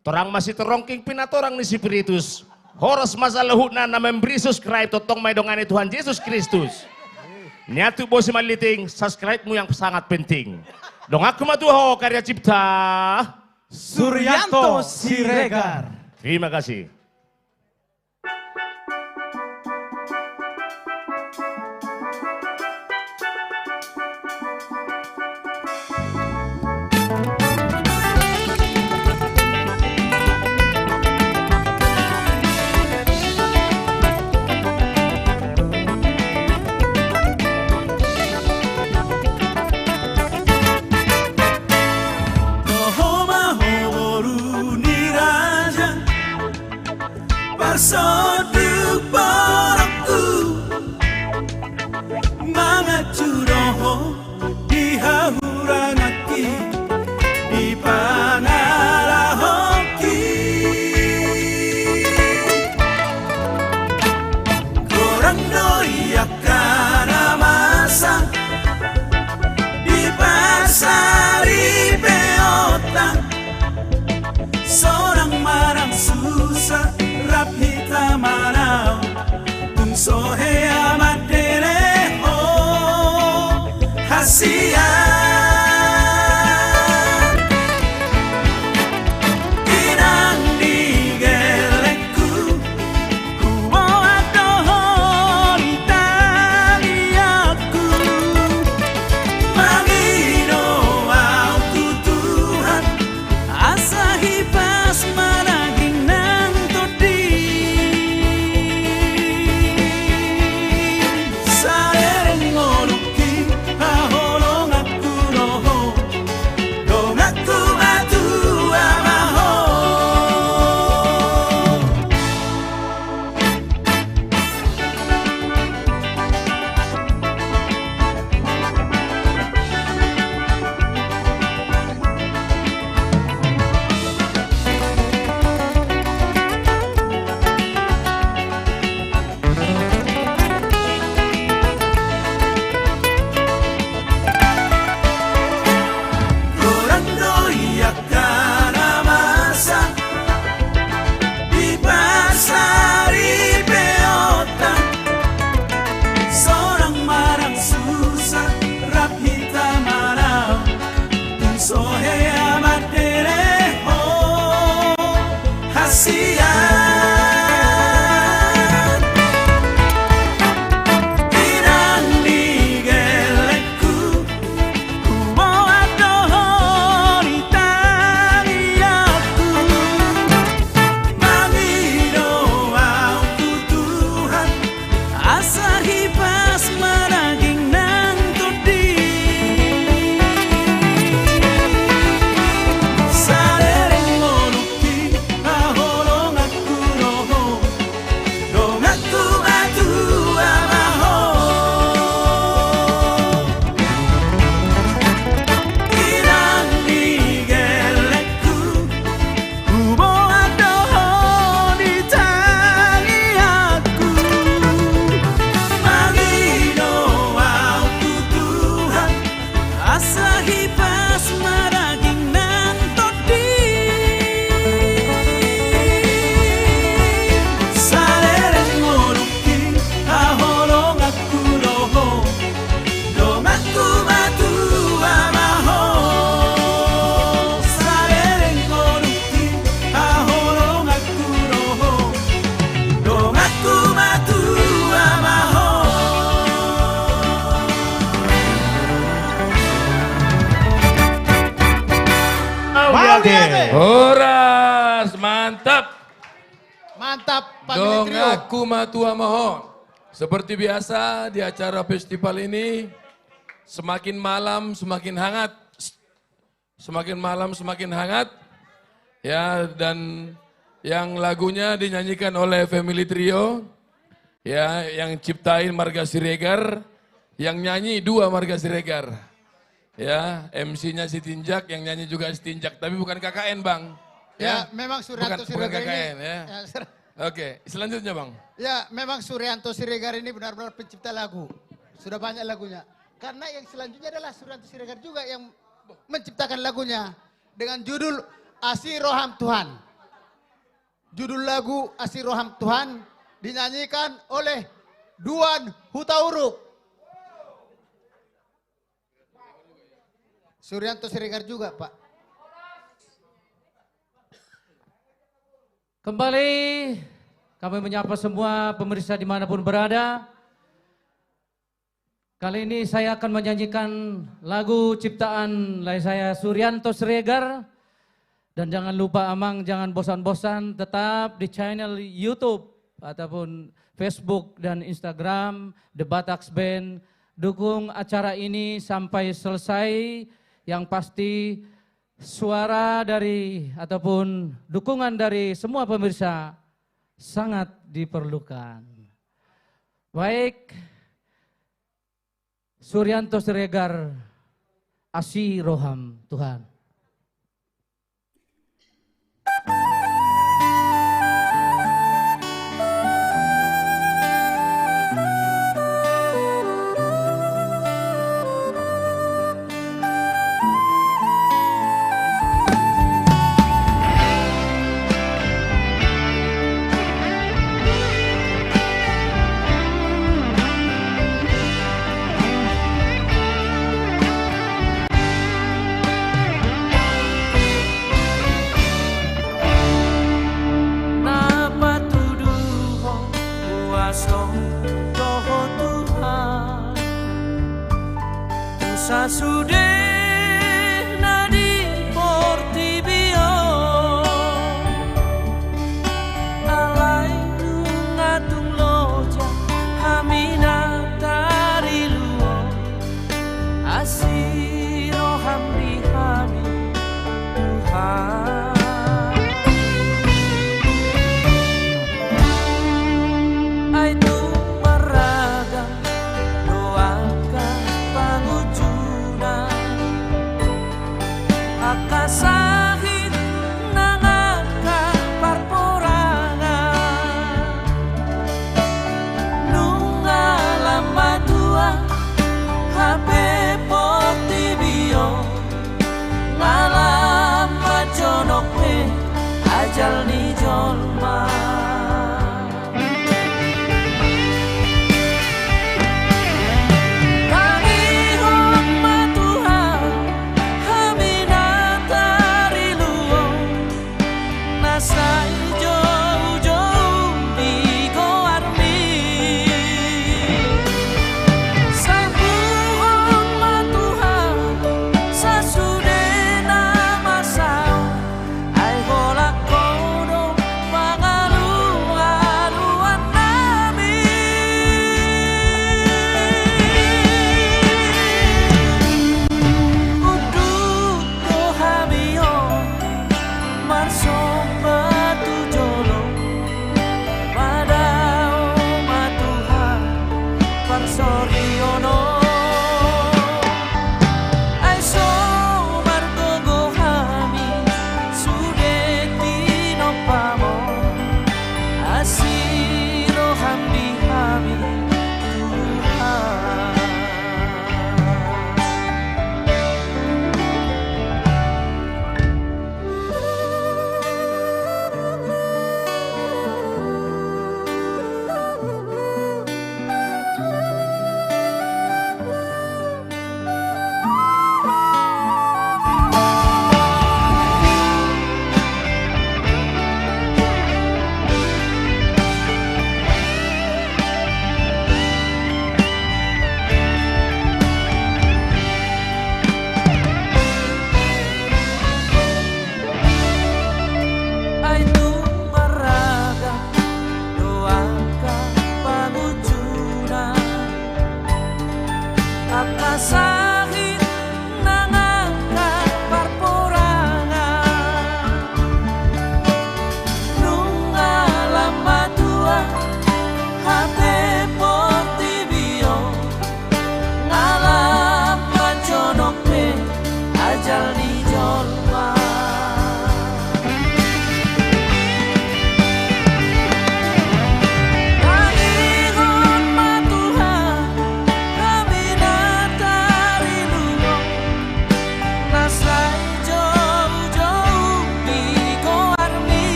Torang masih terongking pinatorang ni Spiritus. Horos masalah hutna na memberi subscribe totong may dongani Tuhan Yesus Kristus. Nyatu bosi maliting, subscribe mu yang sangat penting. Donghaku Matuho karya cipta Suryanto Siregar. Terima kasih. Soduk borokku mangacuroho dihahurangaki di panarahoki korang doyakan amasa di pasari beotang seorang marang susah rap hitam manau tung sohe amat dereho hasian inang digeleku ku bawa dohon taliaku mangino au tutuhan asahi pas managing nang todi sareng ngoruki haholong aku roho dong aku batu amaho Korang doyakan amasa di pasari beotang seorang marang susah rap hitam manau tung sohe amat dereho hasian inang digeleku ku bawa dohon taliaku mangino au tutuhan asahi pas managing nang todi sareng ngoruki haholong aku roho dong aku batu amaho inang digeleku ku bawa dohon di tangi aku mangino au tutuhan asahi pas managing nang todi sareng ngoruki haholong aku roho dong aku batu amaho sareng ngoruki haholong aku roho dong aku batu amaho Horas, mantap. Mantap, Pak Dong Trio. aku matua mohon. Seperti biasa di acara festival ini, semakin malam semakin hangat. Semakin malam semakin hangat. Ya, dan yang lagunya dinyanyikan oleh Family Trio. Ya, yang ciptain Marga Siregar, yang nyanyi dua Marga Siregar. Ya, MC-nya si Tinjak, yang nyanyi juga si Tinjak, tapi bukan KKN, Bang. Ya, memang Suryanto bukan Siregar KKN, ini. ya. Oke, selanjutnya, Bang. Ya, memang Suryanto Siregar ini benar-benar pencipta lagu. Sudah banyak lagunya. Karena yang selanjutnya adalah Suryanto Siregar juga yang menciptakan lagunya dengan judul Asiroham Tuhan. Judul lagu Asiroham Tuhan dinyanyikan oleh Duan Hutauruk. Suryanto Siregar juga Pak. Kembali kami menyapa semua pemirsa dimanapun berada. Kali ini saya akan menyanyikan lagu ciptaan saya Suryanto Siregar. Dan jangan lupa Amang, jangan bosan-bosan tetap di channel YouTube ataupun Facebook dan Instagram The Bataks Band. Dukung acara ini sampai selesai. Yang pasti suara dari ataupun dukungan dari semua pemirsa sangat diperlukan. Baik, Suryanto Siregar, Asi Roham Tuhan. Sasude nadi portibio alai ngatung loja hamina tariluo asiro hamdi hami Tuhan. Ai tu maraga doakan akasahit nangaka parporangan nungalam matua hape potibio ngalam majonokne ajal ni jolma.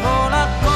Hola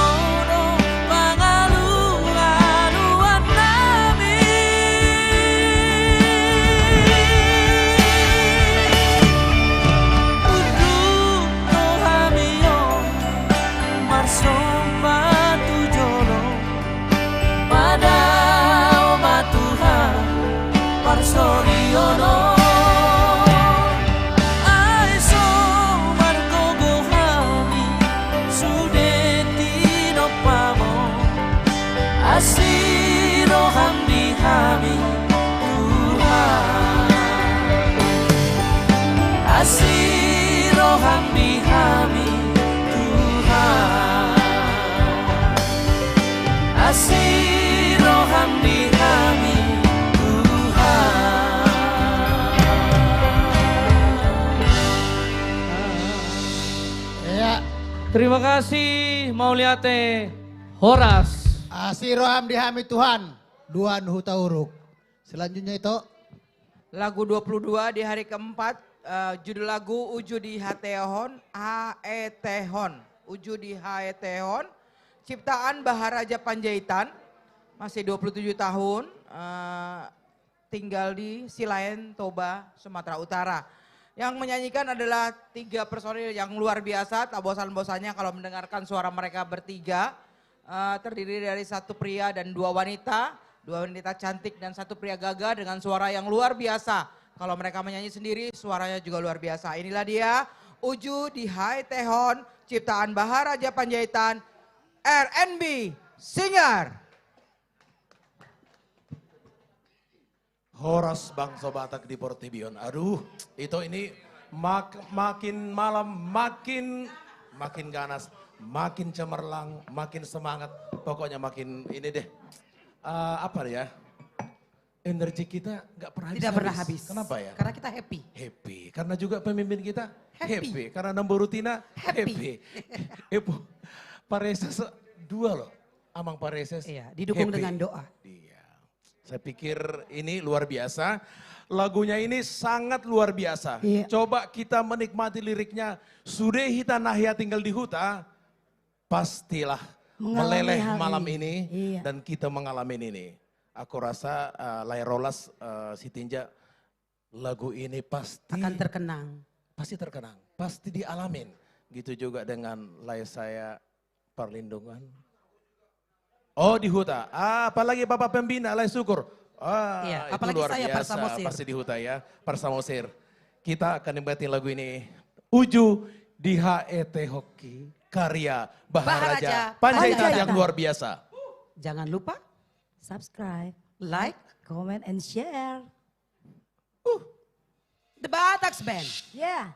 kasih rohani kami Tuhan. Ya, Terima kasih Mauliate Horas. Asiroham dihami Tuhan, Duan Huta Uruk. Selanjutnya itu Lagu 22 di hari keempat, judul lagu Uju di Haetehon, Uju di Haetehon, ciptaan Baharaja Panjaitan, masih 27 tahun, tinggal di Silayan, Toba, Sumatera Utara. Yang menyanyikan adalah 3 personil yang luar biasa, tak bosan-bosannya kalau mendengarkan suara mereka bertiga. Terdiri dari 1 pria dan 2 wanita. 2 wanita cantik dan 1 pria gagah dengan suara yang luar biasa. Kalau mereka menyanyi sendiri suaranya juga luar biasa. Inilah dia Uju di Haetehon, ciptaan Baharaja Panjaitan, R&B Singer. Horas Bangsa Batak di Portibion. Aduh, itu ini makin malam makin ganas, makin cemerlang, makin semangat. Pokoknya makin ini deh. Apa ya? Energi kita nggak pernah habis. Tidak pernah habis. Kenapa ya? Karena kita happy. Happy. Karena juga pemimpin kita Happy. Karena Nambo Rutina happy. Ibu, Pareses 2 loh. Amang Pareses. Iya, didukung happy. dengan doa. Saya pikir ini luar biasa. Lagunya ini sangat luar biasa. Iya. Coba kita menikmati liriknya. Sudehi tanahya tinggal di huta. Pastilah meleleh hal malam ini. ini. Iya. Dan kita mengalami ini. Aku rasa Lairolas si Tinja, lagu ini pasti Akan terkenang. Pasti terkenang. Pasti dialamin. Gitu juga dengan Lai saya Perlindungan. Oh di Huta. Apalagi Bapak Pembina Lai Syukur. Iya, Itu apalagi luar saya biasa. Parsamosir. Pasti di Huta ya. Parsamosir. Kita akan nikmatin lagu ini. Uju di HET Hoki. Karya Baharaja Panjaitan yang luar biasa. Jangan lupa Subscribe, like, comment, and share. The Bataks Band. Yeah.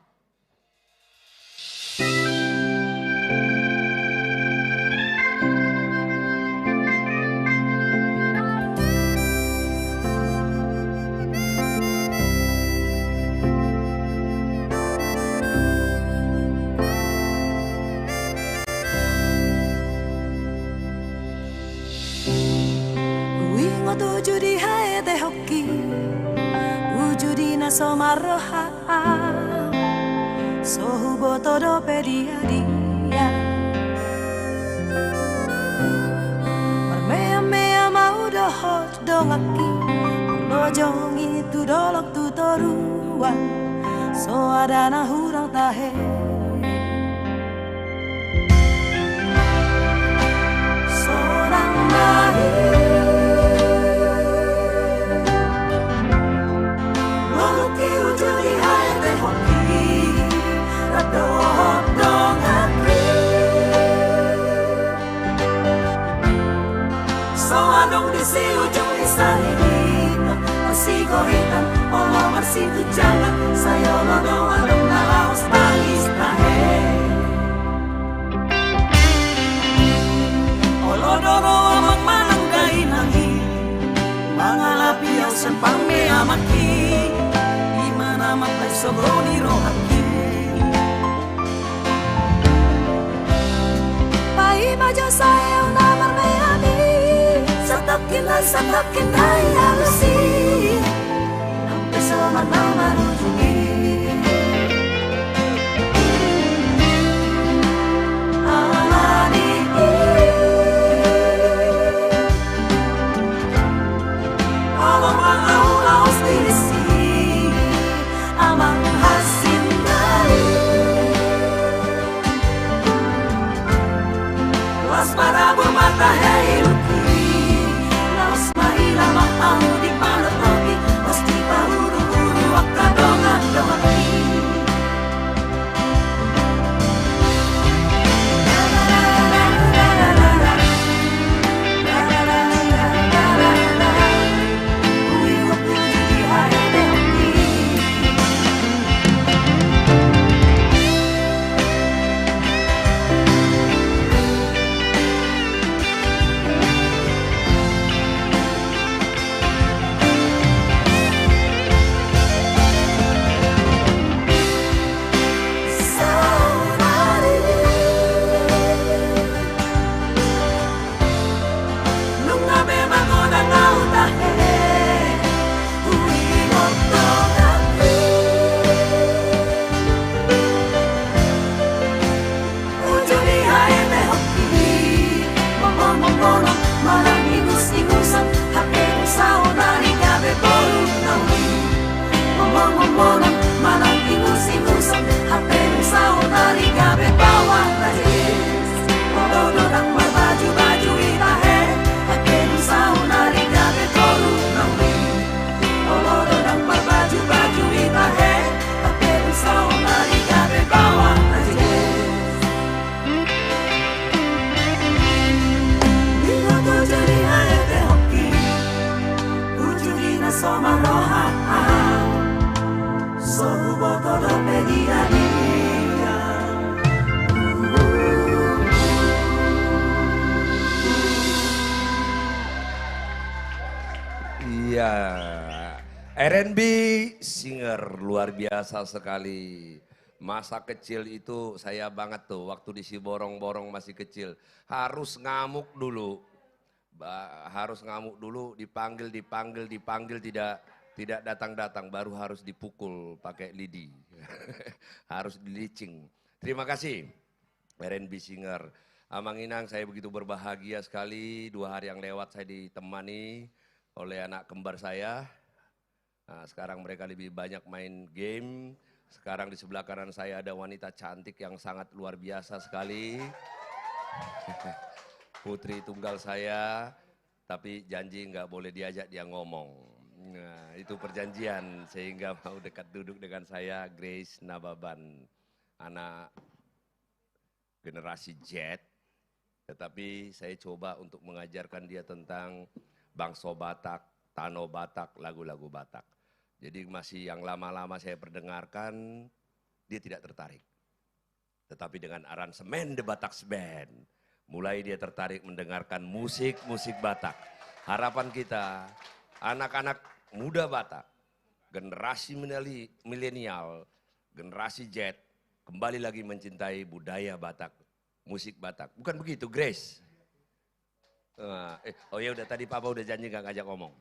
Wingo tuju di haete hoki, uju na somaroha, sohubo todo pedia dia. Marmea mea mau dohot dolaki, lojong itu dolok tu toruan, so ada na hurang tahe. Sorang nahi. Si ujung isahina masih gohitan Allah masih tu jalan saya lodo adong nalaos tangis tahe olodoro amang manang kainangi mangalapi au sempang me amaki di mana mapai sogoni rohaki pai majo saya unamar me Satakin ay alusi ang peso man marunungi alani alam ang aulaos dirisi amang hasin dari las para bumata hey ang di panatoki pasti pahuru-huru akadongan domaki monong manong ingus-ingusan hapenu saunari gabe bawah najis olodorang berbaju-baju itahe hapenu saunari gabe toru nawi olodorang berbaju-baju itahe hapenu saunari gabe bawah najis Bigoto jadi ayate hoki ujungina soma roha Sohu boto dope dia. Iya, R&B singer luar biasa sekali. Masa kecil itu saya banget tuh, waktu di Siborong-borong masih kecil. Harus ngamuk dulu, dipanggil tidak datang-datang, baru harus dipukul pakai lidi. Harus dilicing. Terima kasih R&B singer. Amang Inang, saya begitu berbahagia sekali, 2 hari yang lewat saya ditemani oleh anak kembar saya. Nah, sekarang mereka lebih banyak main game. Sekarang di sebelah kanan saya ada wanita cantik yang sangat luar biasa sekali. Putri tunggal saya, tapi janji nggak boleh diajak dia ngomong. Nah, itu perjanjian sehingga mau dekat duduk dengan saya, Grace Nababan. Anak generasi Z, tetapi saya coba untuk mengajarkan dia tentang bangsa Batak, Tano Batak, lagu-lagu Batak. Jadi masih yang lama-lama saya perdengarkan, dia tidak tertarik. Tetapi dengan aransemen The Bataks Band, mulai dia tertarik mendengarkan musik-musik Batak. Harapan kita, anak-anak muda Batak, generasi milenial, generasi Z, kembali lagi mencintai budaya Batak, musik Batak. Bukan begitu, Grace? Oh ya udah, tadi Papa udah janji gak ngajak ngomong.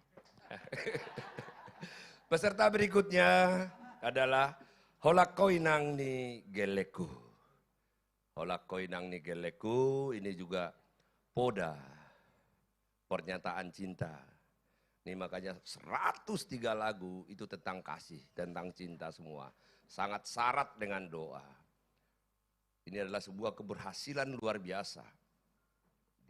Peserta berikutnya adalah Holak Koinang ni Geleku. Holak Koinang ni Geleku ini juga poda, pernyataan cinta. Ini makanya 103 lagu itu tentang kasih, tentang cinta semua. Sangat syarat dengan doa. Ini adalah sebuah keberhasilan luar biasa.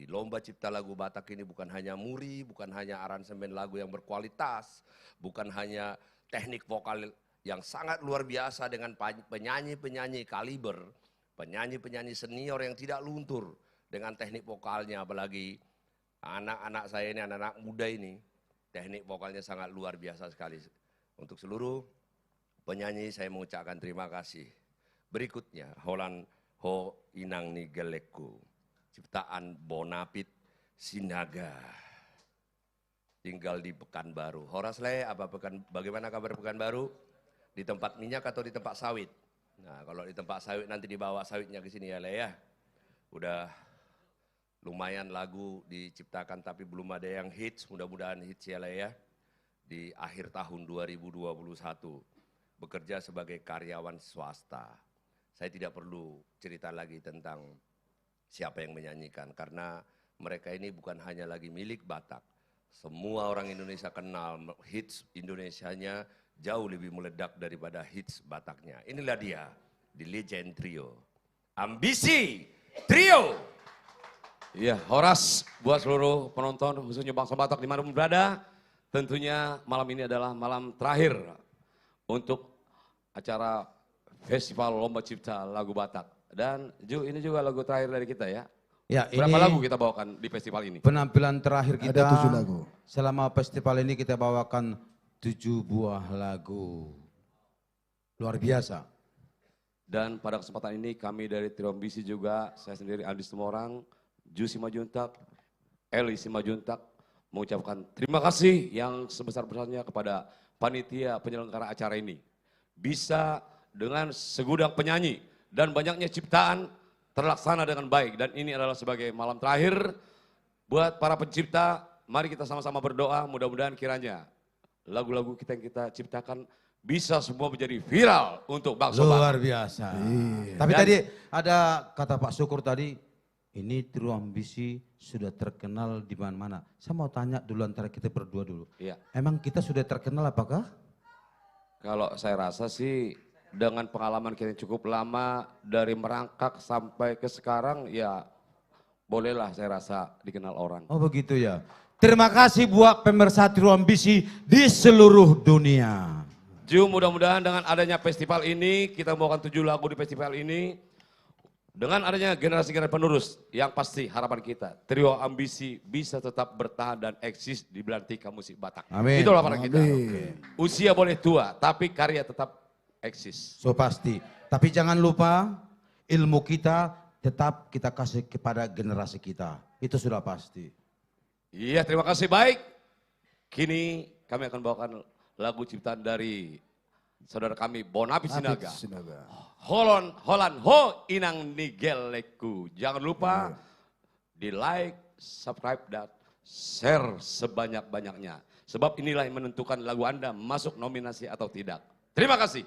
Di Lomba Cipta Lagu Batak ini bukan hanya muri, bukan hanya aransemen lagu yang berkualitas, bukan hanya teknik vokal yang sangat luar biasa dengan penyanyi-penyanyi kaliber, penyanyi-penyanyi senior yang tidak luntur dengan teknik vokalnya, apalagi anak-anak saya ini, anak-anak muda ini, teknik vokalnya sangat luar biasa sekali. Untuk seluruh penyanyi saya mengucapkan terima kasih. Berikutnya, Holan Ho Inang ni Geleku. Ciptaan Bonapit Sinaga. Tinggal di Pekanbaru. Horas Le, bagaimana kabar Pekanbaru? Di tempat minyak atau di tempat sawit? Nah, kalau di tempat sawit nanti dibawa sawitnya ke sini ya Le ya. Udah lumayan lagu diciptakan tapi belum ada yang hits, mudah-mudahan hits ya Le ya. Di akhir tahun 2021 bekerja sebagai karyawan swasta. Saya tidak perlu cerita lagi tentang siapa yang menyanyikan, karena mereka ini bukan hanya lagi milik Batak. Semua orang Indonesia kenal, hits Indonesianya jauh lebih meledak daripada hits Bataknya. Inilah dia, The Legend Trio. Ambisi Trio. Iya, Horas buat seluruh penonton, khususnya bangsa Batak dimanapun berada. Tentunya malam ini adalah malam terakhir untuk acara Festival Lomba Cipta Lagu Batak. Dan Ju, ini juga lagu terakhir dari kita ya. Ya, berapa ini lagu kita bawakan di festival ini? Penampilan terakhir kita. Ada 7 lagu. Selama festival ini kita bawakan 7 buah lagu. Luar biasa. Dan pada kesempatan ini kami dari Trio Ambisi juga, saya sendiri Andi Semorang, Ju Simajuntak, Eli Simajuntak, mengucapkan terima kasih yang sebesar-besarnya kepada panitia penyelenggara acara ini. Bisa dengan segudang penyanyi dan banyaknya ciptaan terlaksana dengan baik. Dan ini adalah sebagai malam terakhir buat para pencipta. Mari kita sama-sama berdoa, mudah-mudahan kiranya lagu-lagu kita yang kita ciptakan bisa semua menjadi viral untuk bangsa Batak. Luar biasa. Iya. Tapi tadi ada kata Pak Syukur tadi, ini Trio Ambisi sudah terkenal di mana-mana. Saya mau tanya dulu antara kita berdua dulu. Iya. Emang kita sudah terkenal apakah? Kalau saya rasa sih dengan pengalaman kita yang cukup lama dari merangkak sampai ke sekarang ya bolehlah saya rasa dikenal orang. Oh begitu ya. Terima kasih buat pemirsa Trio Ambisi di seluruh dunia. Ju, mudah-mudahan dengan adanya festival ini, kita membawakan 7 lagu di festival ini. Dengan adanya generasi-generasi penerus, yang pasti harapan kita, Trio Ambisi bisa tetap bertahan dan eksis di belantika musik Batak. Amin. Itulah harapan kita. Amin. Usia boleh tua, tapi karya tetap eksis. So pasti. Tapi jangan lupa ilmu kita tetap kita kasih kepada generasi kita. Itu sudah pasti. Iya, terima kasih. Baik. Kini kami akan bawakan lagu ciptaan dari saudara kami Bonapi Sinaga. Holan ho inang nigeleku. Jangan lupa di like, subscribe, dan share sebanyak-banyaknya. Sebab inilah yang menentukan lagu Anda masuk nominasi atau tidak. Terima kasih.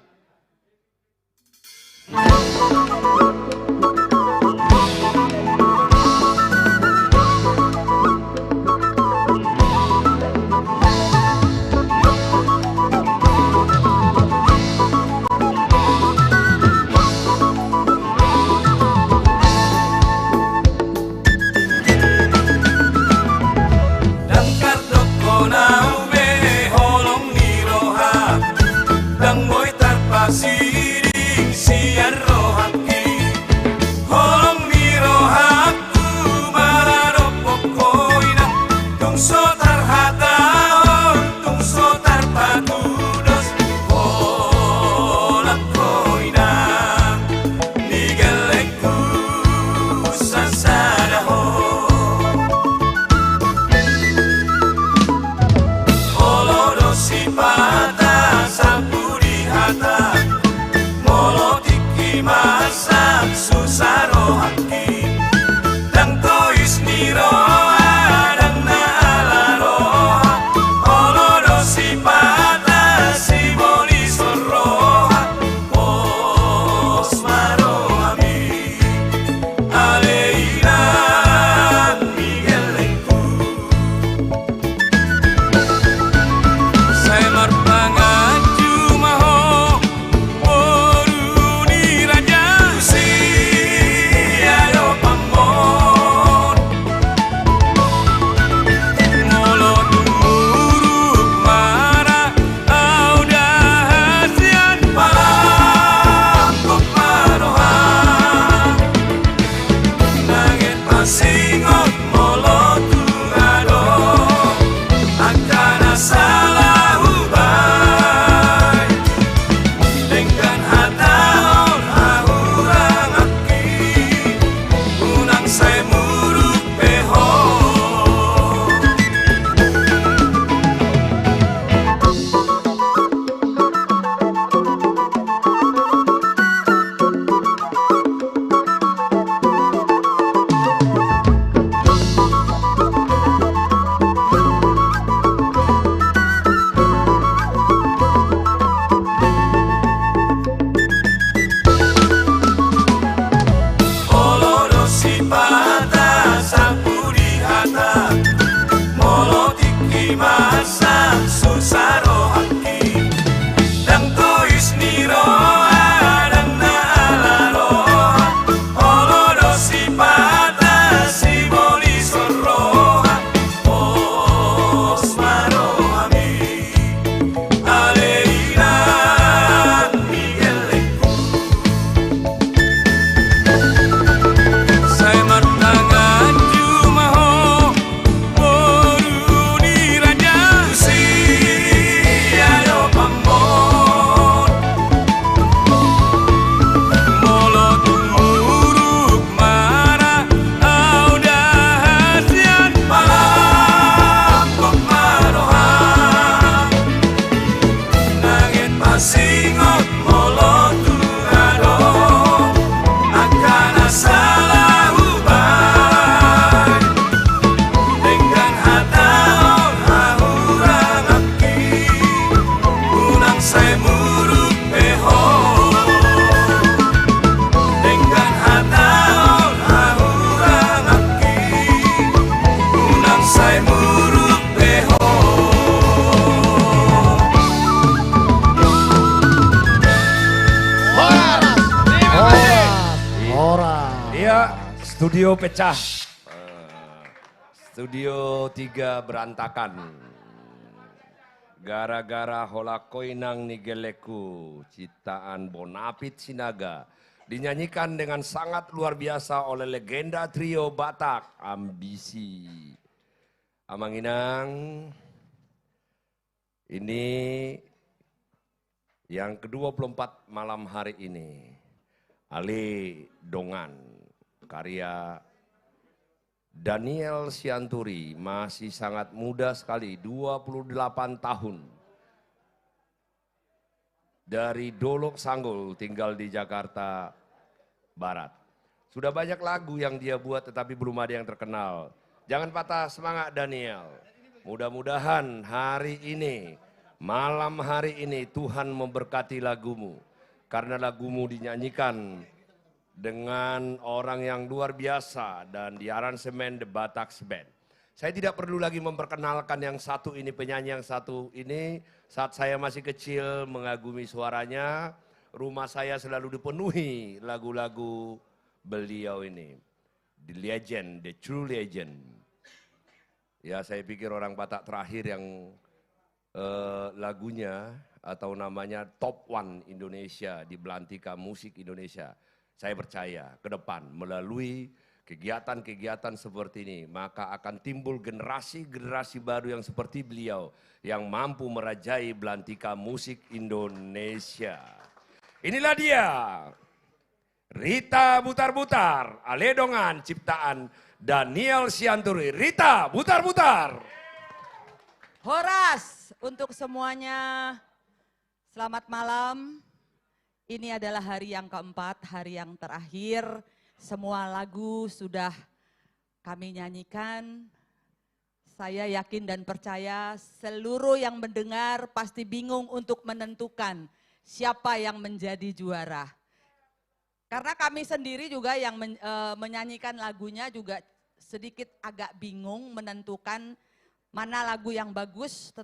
Saya martangan cuma ho, boru ni raja. Studio pecah. Studio 3 berantakan. Gara-gara hola koinang nigeleku, ciptaan Bonapit Sinaga. Dinyanyikan dengan sangat luar biasa oleh legenda trio Batak, Ambisi. Amanginang, ini yang ke-24 malam hari ini. Ale Dongan, karya Daniel Sianturi, masih sangat muda sekali, 28 tahun. Dari Dolok Sanggul, tinggal di Jakarta Barat. Sudah banyak lagu yang dia buat tetapi belum ada yang terkenal. Jangan patah semangat Daniel. Mudah-mudahan hari ini, malam hari ini Tuhan memberkati lagumu. Karena lagumu dinyanyikan dengan orang yang luar biasa dan di aransemen The Batak Band. Saya tidak perlu lagi memperkenalkan yang satu ini, penyanyi yang satu ini. Saat saya masih kecil mengagumi suaranya, rumah saya selalu dipenuhi lagu-lagu beliau ini. The legend, the true legend. Ya, saya pikir orang Batak terakhir yang lagunya atau namanya top 1 Indonesia di Belantika Musik Indonesia. Saya percaya ke depan melalui kegiatan-kegiatan seperti ini, maka akan timbul generasi-generasi baru yang seperti beliau, yang mampu merajai Belantika Musik Indonesia. Inilah dia, Rita Butar-Butar, Aledongan ciptaan Daniel Sianturi. Rita Butar-Butar. Horas untuk semuanya, selamat malam. Ini adalah hari yang keempat, hari yang terakhir. Semua lagu sudah kami nyanyikan. Saya yakin dan percaya seluruh yang mendengar pasti bingung untuk menentukan siapa yang menjadi juara. Karena kami sendiri juga yang menyanyikan lagunya juga sedikit agak bingung menentukan mana lagu yang bagus.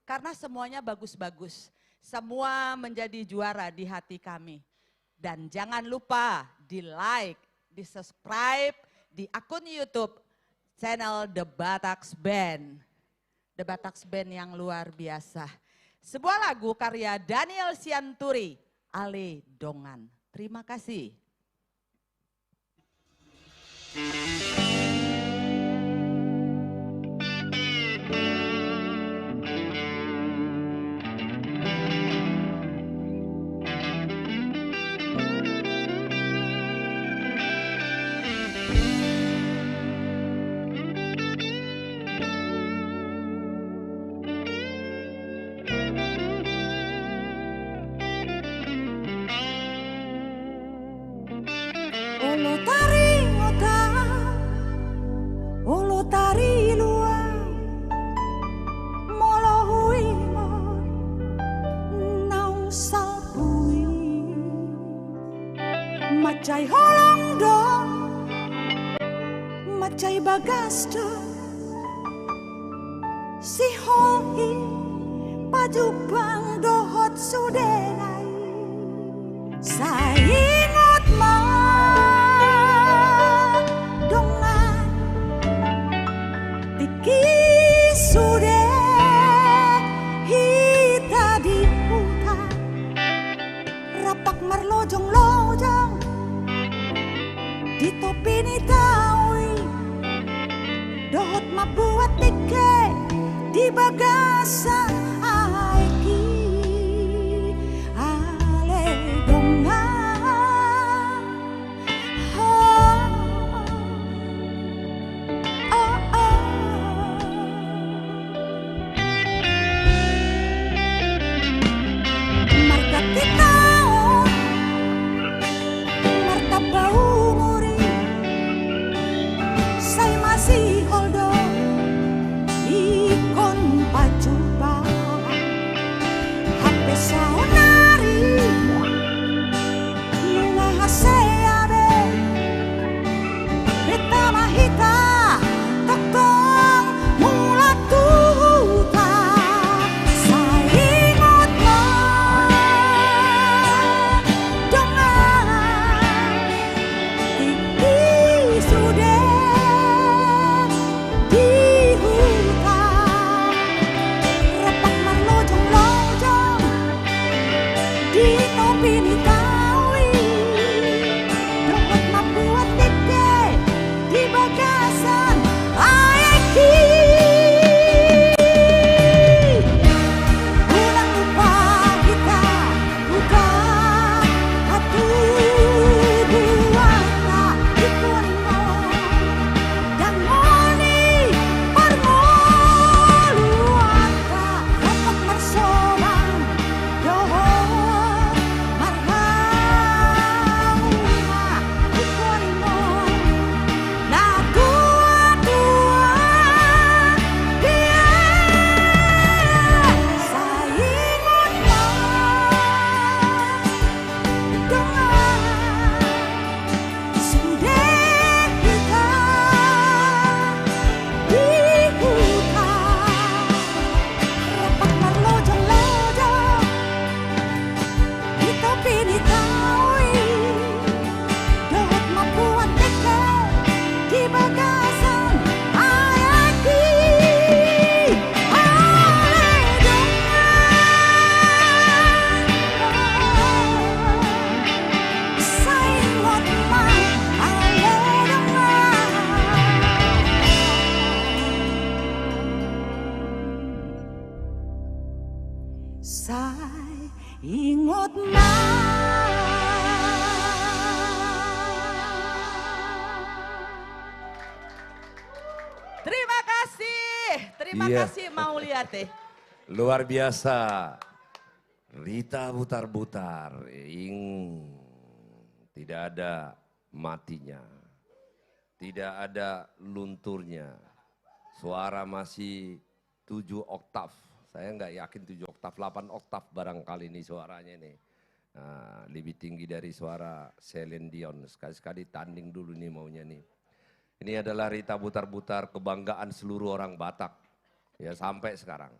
Karena semuanya bagus-bagus. Semua menjadi juara di hati kami. Dan jangan lupa di like, di subscribe di akun YouTube channel The Batak Band. The Batak Band yang luar biasa. Sebuah lagu karya Daniel Sianturi, Ale Dongan. Terima kasih. Olo tari luang, molo hui mon, naung salpui, macai holong do, macai bagas do, si hoi pajupang dohot sudenai, saingot ma. Sudah hita di hutan, rapak merlojong-lojong di topi ni tawi, dohot mabuat tiket di bagasan aiki, ale dongan. Saya masih holdo ikon pacupa ingot na. Terima Iya. kasih Mauliate. Luar biasa. Rita Butar-Butar. Tidak ada matinya. Tidak ada lunturnya. Suara masih 7 oktav. Saya nggak yakin 7 oktav, 8 oktav barangkali ini suaranya nih. Nah, lebih tinggi dari suara Celine Dion. Sekali-sekali tanding dulu nih maunya nih. Ini adalah Rita Butar-Butar, kebanggaan seluruh orang Batak. Ya sampai sekarang.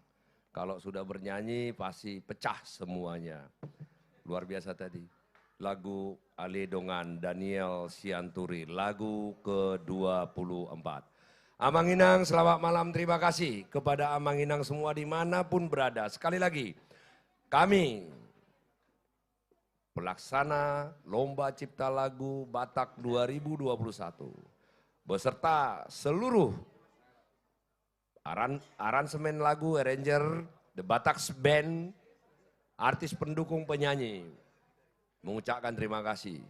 Kalau sudah bernyanyi pasti pecah semuanya. Luar biasa tadi. Lagu Ale Dongan, Daniel Sianturi, lagu ke-24. Amang Inang, selamat malam, terima kasih kepada Amang Inang semua dimanapun berada. Sekali lagi, kami pelaksana Lomba Cipta Lagu Batak 2021 beserta seluruh aransemen lagu, arranger, The Bataks Band, artis pendukung penyanyi, mengucapkan terima kasih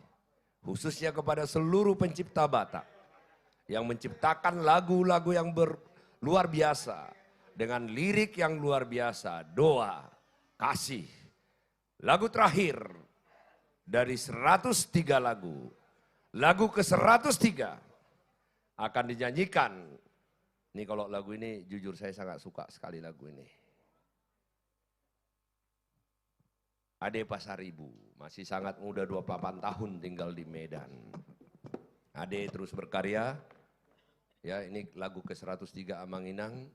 khususnya kepada seluruh pencipta Batak yang menciptakan lagu-lagu yang luar biasa dengan lirik yang luar biasa, doa, kasih. Lagu terakhir dari 103 lagu, lagu ke-103 akan dinyanyikan. Ini kalau lagu ini jujur saya sangat suka sekali lagu ini. Ade Pasaribu, masih sangat muda 28 tahun tinggal di Medan. Ade terus berkarya. Ya, ini lagu ke-103 Amang Inang.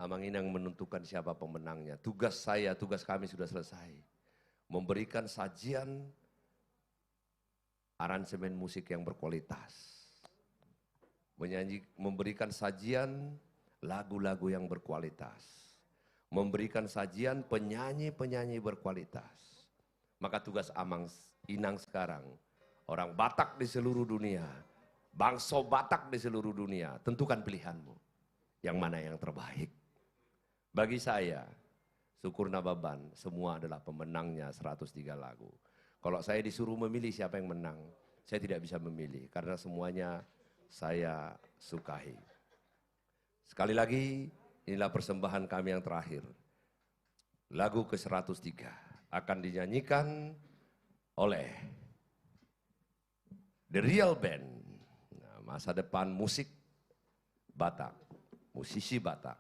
Amang Inang menentukan siapa pemenangnya. Tugas kami sudah selesai. Memberikan sajian aransemen musik yang berkualitas. Memberikan sajian lagu-lagu yang berkualitas. Memberikan sajian penyanyi-penyanyi berkualitas. Maka tugas Amang Inang sekarang, orang Batak di seluruh dunia, bangsa Batak di seluruh dunia, tentukan pilihanmu. Yang mana yang terbaik. Bagi saya, Syukur Nababan, semua adalah pemenangnya 103 lagu. Kalau saya disuruh memilih siapa yang menang, saya tidak bisa memilih karena semuanya saya sukai. Sekali lagi, inilah persembahan kami yang terakhir. Lagu ke-103 akan dinyanyikan oleh The Real Band. Nah, masa depan musik Batak, musisi Batak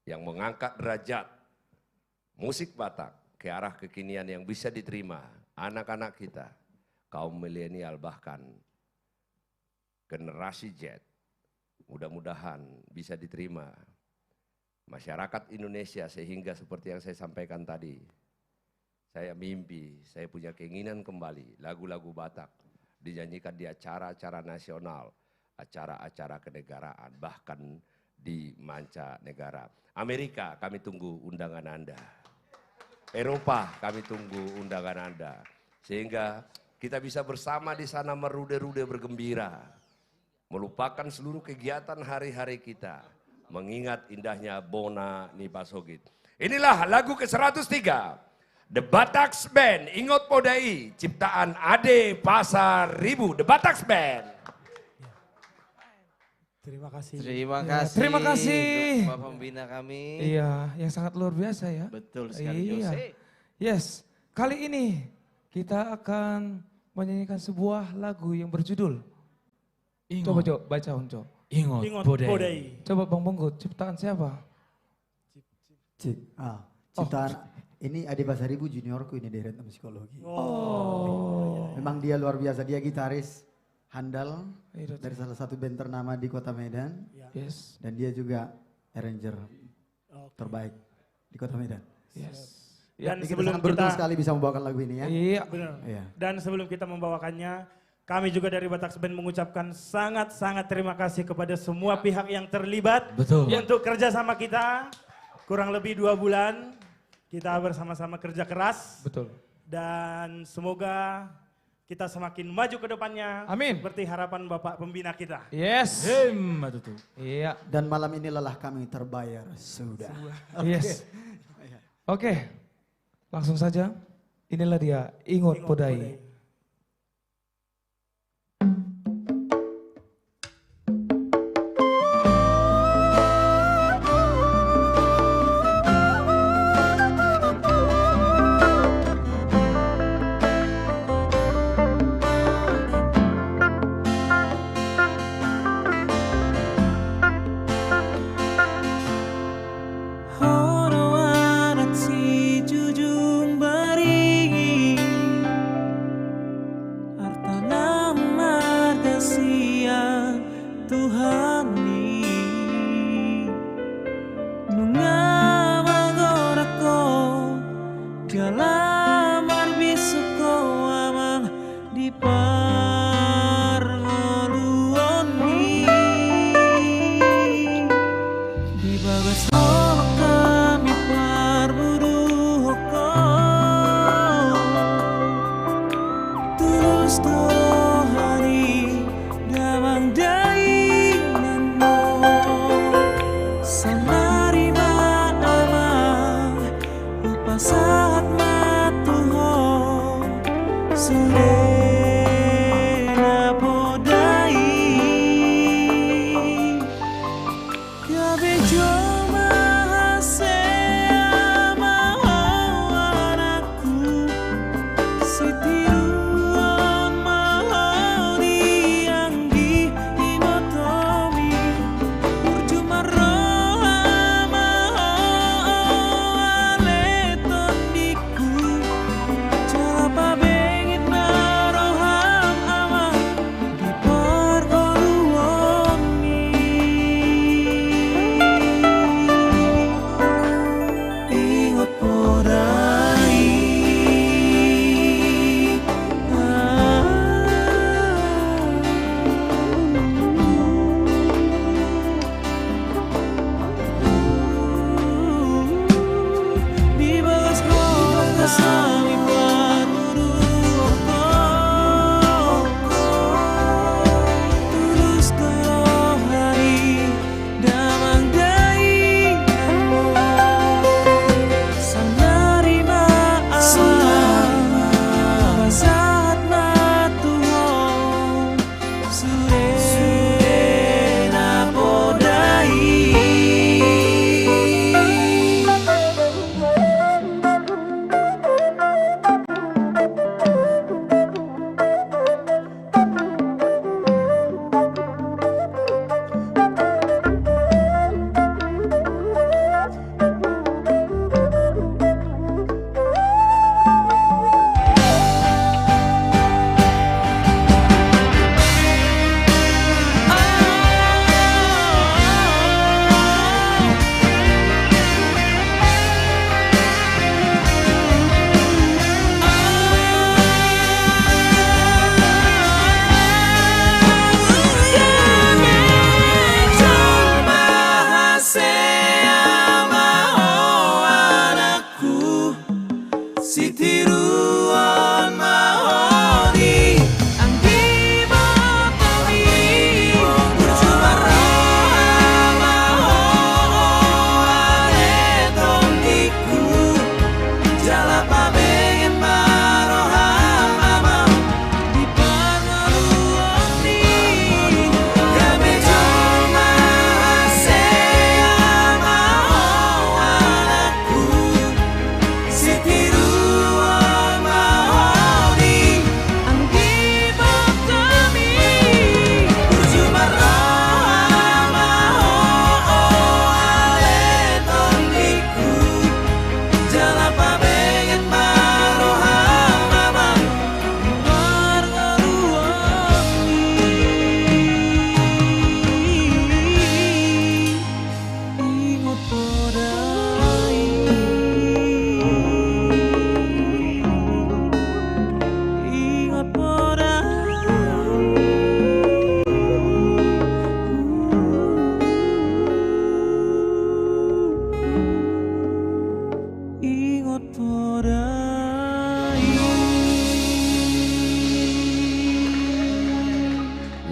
yang mengangkat derajat musik Batak ke arah kekinian yang bisa diterima anak-anak kita, kaum milenial bahkan generasi Z, mudah-mudahan bisa diterima masyarakat Indonesia sehingga seperti yang saya sampaikan tadi, saya mimpi, saya punya keinginan kembali lagu-lagu Batak dinyanyikan di acara-acara nasional, acara-acara kenegaraan, bahkan di mancanegara. Amerika kami tunggu undangan Anda, Eropa kami tunggu undangan Anda, sehingga kita bisa bersama di sana merude-rude bergembira. Melupakan seluruh kegiatan hari-hari kita. Mengingat indahnya Bona Nipasogit. Inilah lagu ke-103. The Bataks Band, Ingot Podai. Ciptaan Ade Pasaribu. The Bataks Band. Terima kasih. Terima Ya, kasih. terima kasih. Bapak pembina kami. Iya, yang sangat luar biasa ya. Betul sekali, Jose. Yes, kali ini kita akan menyanyikan sebuah lagu yang berjudul Coba baca Onco. Ingot Podai. Coba Bang Bonggut, ciptaan siapa? Ciptaan ini Ade Pasaribu juniorku ini dari Retno Psikologi. Oh. Memang dia luar biasa, dia gitaris handal dari salah satu band ternama di kota Medan. Yes. Dan dia juga arranger terbaik di kota Medan. Yes. Dan sebelum kita beruntung sekali bisa membawakan lagu ini ya. Iya. Benar. Iya. Dan sebelum kita membawakannya, kami juga dari Bataks Band mengucapkan sangat-sangat terima kasih kepada semua pihak yang terlibat untuk kerjasama kita. Kurang lebih 2 bulan kita bersama-sama kerja keras. Betul. Dan semoga kita semakin maju ke depannya. Amin. Seperti harapan Bapak Pembina kita. Yes. Iya. Dan malam ini lelah kami terbayar sudah. Yes. Oke. Langsung saja, inilah dia, Ingot Podai.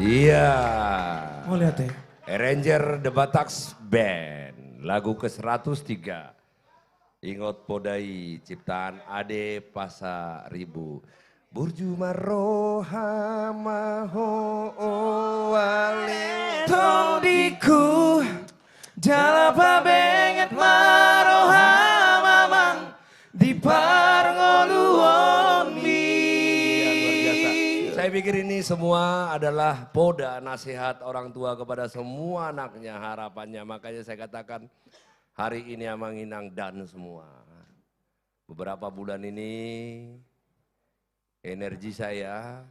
Iya. Mau lihat ya? Arranger The Bataks Band, lagu ke-103. Ingot Podai, ciptaan Ade Pasaribu. Burju maroha maho wale Todiku jalapa benget maroha mamang di parngoluomi. Saya pikir ini semua adalah poda nasihat orang tua kepada semua anaknya, harapannya. Makanya saya katakan hari ini Amanginang dan semua. Beberapa bulan ini energi saya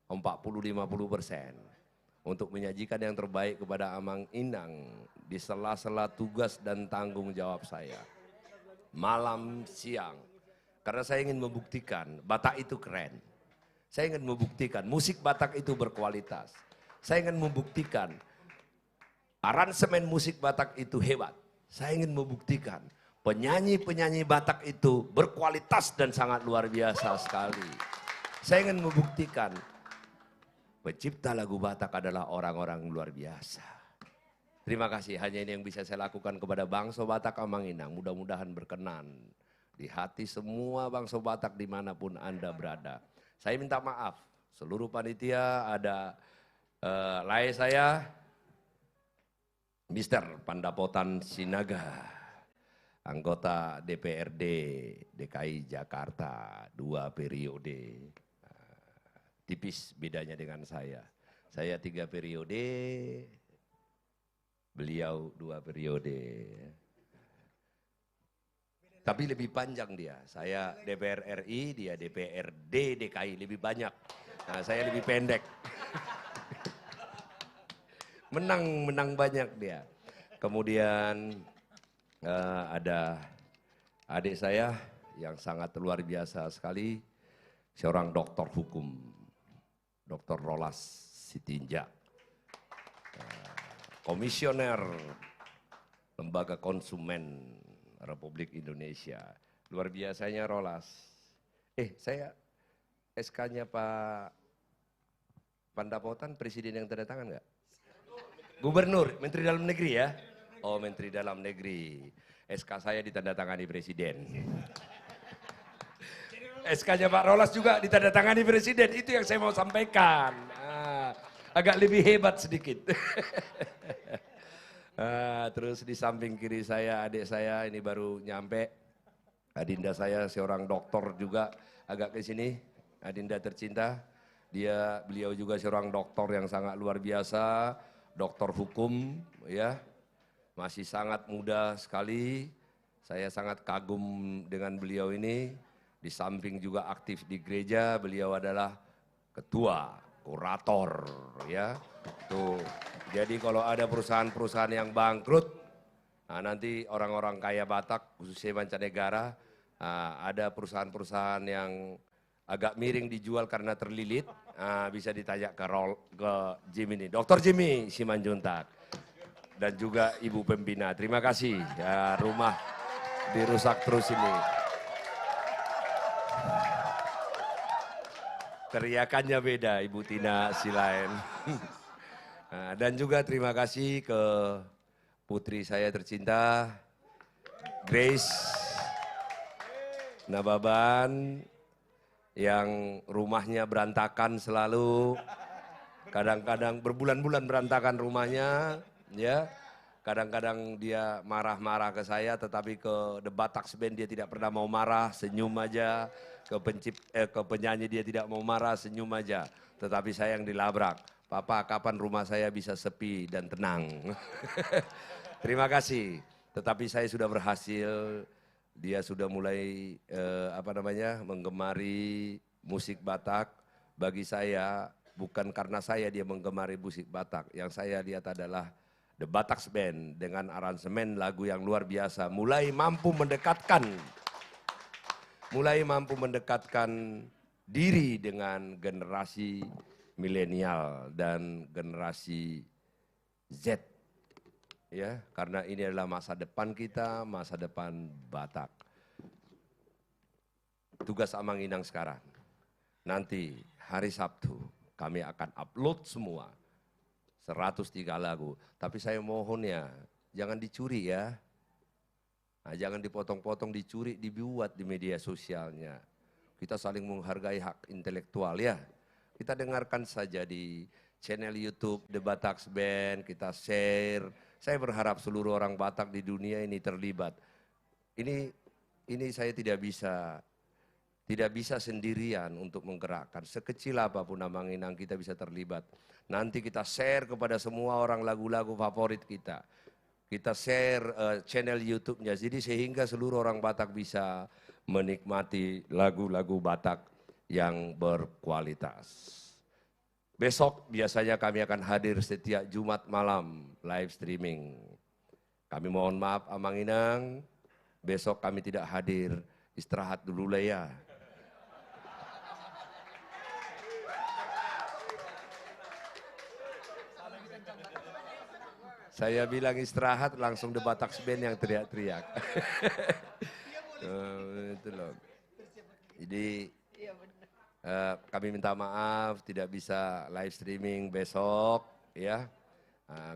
40-50% untuk menyajikan yang terbaik kepada Amanginang di sela-sela tugas dan tanggung jawab saya. Malam, siang. Karena saya ingin membuktikan Batak itu keren. Saya ingin membuktikan musik Batak itu berkualitas. Saya ingin membuktikan aransemen musik Batak itu hebat. Saya ingin membuktikan penyanyi-penyanyi Batak itu berkualitas dan sangat luar biasa sekali. Saya ingin membuktikan pencipta lagu Batak adalah orang-orang luar biasa. Terima kasih, hanya ini yang bisa saya lakukan kepada bangsa Batak Amanginang. Mudah-mudahan berkenan di hati semua bangsa Batak dimanapun Anda berada. Saya minta maaf, seluruh panitia ada lai saya, Mr. Pandapotan Sinaga, anggota DPRD DKI Jakarta 2 periode. Tipis bedanya dengan saya. Saya 3 periode, beliau 2 periode. Tapi lebih panjang dia. Saya DPR RI, dia DPRD DKI, lebih banyak. Nah, saya lebih pendek. Menang banyak dia. Kemudian ada adik saya yang sangat luar biasa sekali, seorang doktor hukum, Dr. Rolas Sitinjak, komisioner Lembaga Konsumen Republik Indonesia. Luar biasanya Rolas. Saya SK-nya Pak Pandapotan presiden yang tanda tangan nggak? Gubernur, Menteri Dalam Negeri ya? Oh, Menteri Dalam Negeri. SK saya ditandatangani presiden. SK-nya Pak Rolas juga ditandatangani presiden. Itu yang saya mau sampaikan. Agak lebih hebat sedikit. Terus di samping kiri saya, adik saya ini baru nyampe. Adinda saya seorang dokter juga agak ke sini. Adinda tercinta. Beliau juga seorang dokter yang sangat luar biasa. Dokter hukum ya. Masih sangat muda sekali. Saya sangat kagum dengan beliau ini. Di samping juga aktif di gereja, beliau adalah ketua, kurator ya. Tuh. Jadi kalau ada perusahaan-perusahaan yang bangkrut, nanti orang-orang kaya Batak, khususnya mancanegara, ada perusahaan-perusahaan yang agak miring dijual karena terlilit, bisa ditanya ke Jimmy ini, Dr. Jimmy Simanjuntak. Dan juga Ibu Pembina, terima kasih ya, rumah dirusak terus ini. Teriakannya beda Ibu Tina Silain. Dan juga terima kasih ke putri saya tercinta, Grace Nababan, yang rumahnya berantakan selalu. Kadang-kadang berbulan-bulan berantakan rumahnya, ya. Kadang-kadang dia marah-marah ke saya, tetapi ke The Bataks Band dia tidak pernah mau marah, senyum aja. Ke penyanyi dia tidak mau marah, senyum aja. Tetapi saya yang dilabrak. Papa, kapan rumah saya bisa sepi dan tenang? Terima kasih. Tetapi saya sudah berhasil. Dia sudah mulai menggemari musik Batak. Bagi saya, bukan karena saya dia menggemari musik Batak. Yang saya lihat adalah The Bataks Band dengan aransemen lagu yang luar biasa. Mulai mampu mendekatkan diri dengan generasi milenial dan generasi Z. Ya, karena ini adalah masa depan kita, masa depan Batak. Tugas Amanginang sekarang. Nanti hari Sabtu kami akan upload semua 103 lagu. Tapi saya mohon ya, jangan dicuri ya. Nah, jangan dipotong-potong, dicuri, dibuat di media sosialnya. Kita saling menghargai hak intelektual ya. Kita dengarkan saja di channel YouTube The Bataks Band, kita share. Saya berharap seluruh orang Batak di dunia ini terlibat. Ini saya tidak bisa sendirian untuk menggerakkan. Sekecil apapun Amanginang kita bisa terlibat. Nanti kita share kepada semua orang lagu-lagu favorit kita. Kita share channel YouTube-nya, jadi sehingga seluruh orang Batak bisa menikmati lagu-lagu Batak yang berkualitas. Besok biasanya kami akan hadir setiap Jumat malam live streaming. Kami mohon maaf Amanginang, besok kami tidak hadir, istirahat dulu lah ya. Saya bilang istirahat, langsung The Bataks Band yang teriak-teriak. Itu loh. Jadi kami minta maaf tidak bisa live streaming besok ya.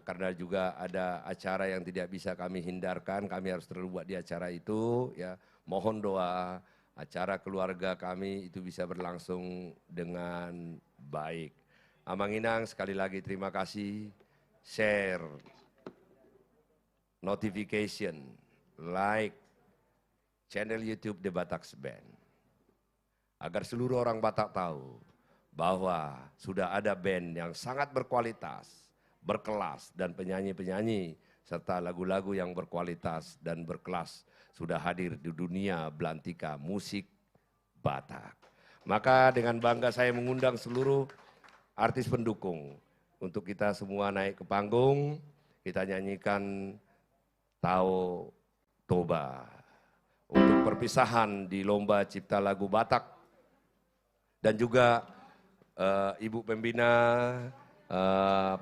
Karena juga ada acara yang tidak bisa kami hindarkan, kami harus terlibat di acara itu ya. Mohon doa acara keluarga kami itu bisa berlangsung dengan baik. Amanginang sekali lagi terima kasih, share, notification, like channel YouTube The Bataks Band. Agar seluruh orang Batak tahu bahwa sudah ada band yang sangat berkualitas, berkelas, dan penyanyi-penyanyi serta lagu-lagu yang berkualitas dan berkelas sudah hadir di dunia belantika musik Batak. Maka dengan bangga saya mengundang seluruh artis pendukung untuk kita semua naik ke panggung, kita nyanyikan Tao Toba untuk perpisahan di Lomba Cipta Lagu Batak dan juga Ibu Pembina,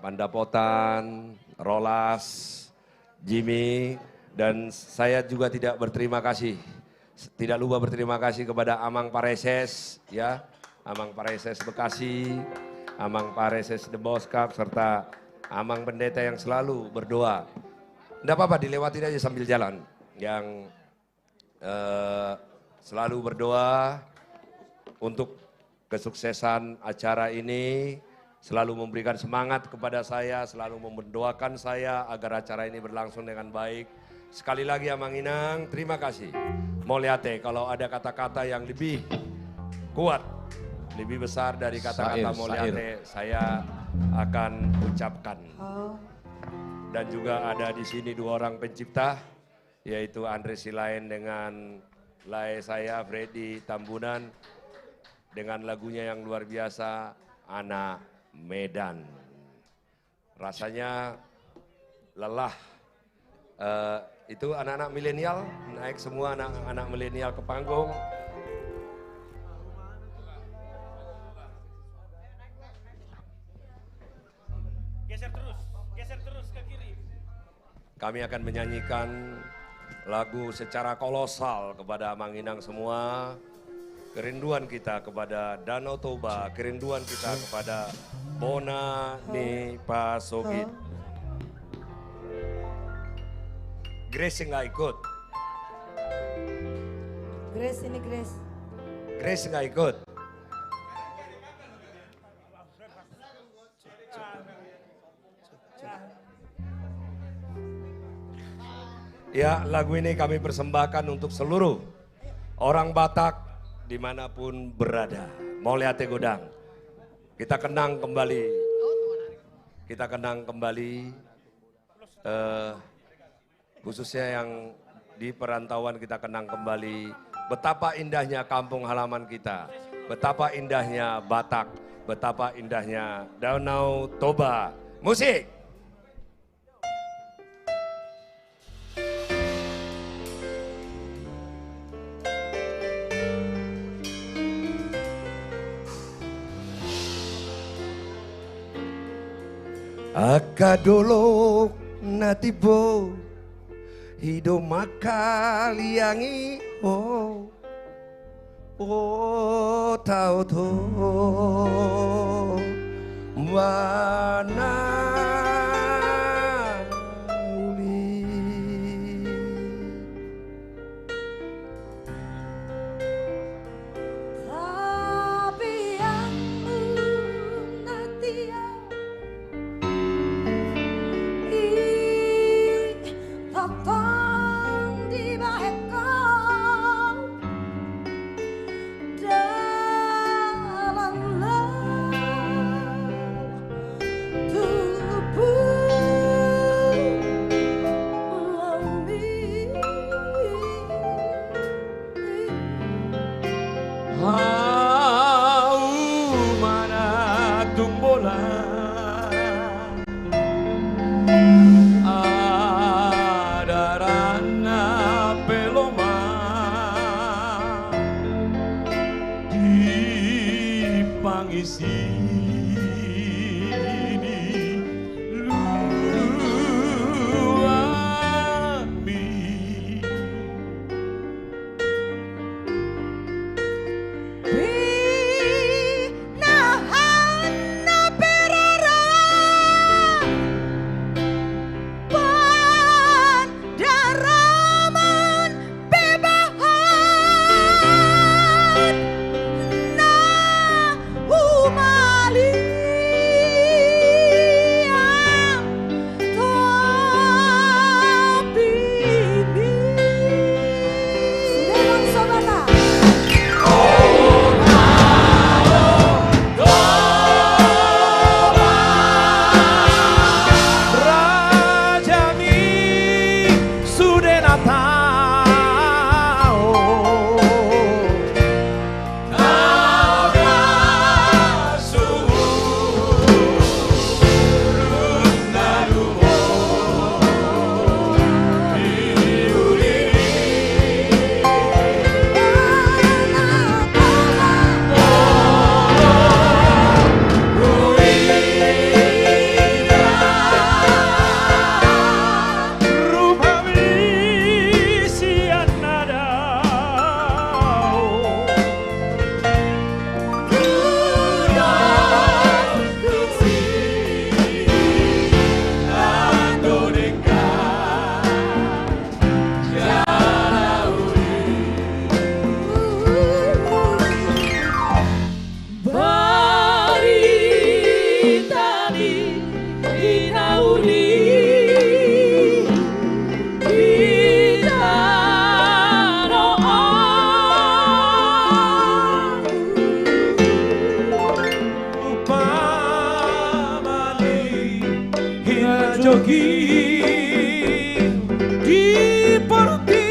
Pandapotan, Rolas, Jimmy, dan saya juga tidak lupa berterima kasih kepada Amang Pareses ya, Amang Pareses Bekasi, Amang Pareses The Boskap serta Amang Pendeta yang selalu berdoa. Tidak apa-apa, dilewatin aja sambil jalan. Yang selalu berdoa untuk kesuksesan acara ini, selalu memberikan semangat kepada saya, selalu mendoakan saya agar acara ini berlangsung dengan baik. Sekali lagi Amanginang, terima kasih. Moliate, kalau ada kata-kata yang lebih kuat, lebih besar dari kata-kata Moliate, saya akan ucapkan. Dan juga ada di sini dua orang pencipta, yaitu Andre Silain dengan lay saya, Freddy Tambunan, dengan lagunya yang luar biasa, Anak Medan. Rasanya lelah. Itu anak-anak milenial, naik semua anak-anak milenial ke panggung. Geser terus ke kiri. Kami akan menyanyikan lagu secara kolosal kepada Amanginang semua. Kerinduan kita kepada Danau Toba, kerinduan kita kepada Bona Ni Pasogit. Grace nggak ikut. Grace ini Grace. Grace nggak ikut. Ya, lagu ini kami persembahkan untuk seluruh orang Batak dimanapun berada. Moliate Godang. Kita kenang kembali. Khususnya yang di perantauan kita kenang kembali. Betapa indahnya kampung halaman kita. Betapa indahnya Batak. Betapa indahnya Danau Toba. Musik! Akadolok natibo hidup makaliangi tau to mana uli sini luami. Pinahana perara Pandaraman bebahan Na umalia Tapi ini Sudah Sobata Rajami sudah natao Baritani inauli jogi di porti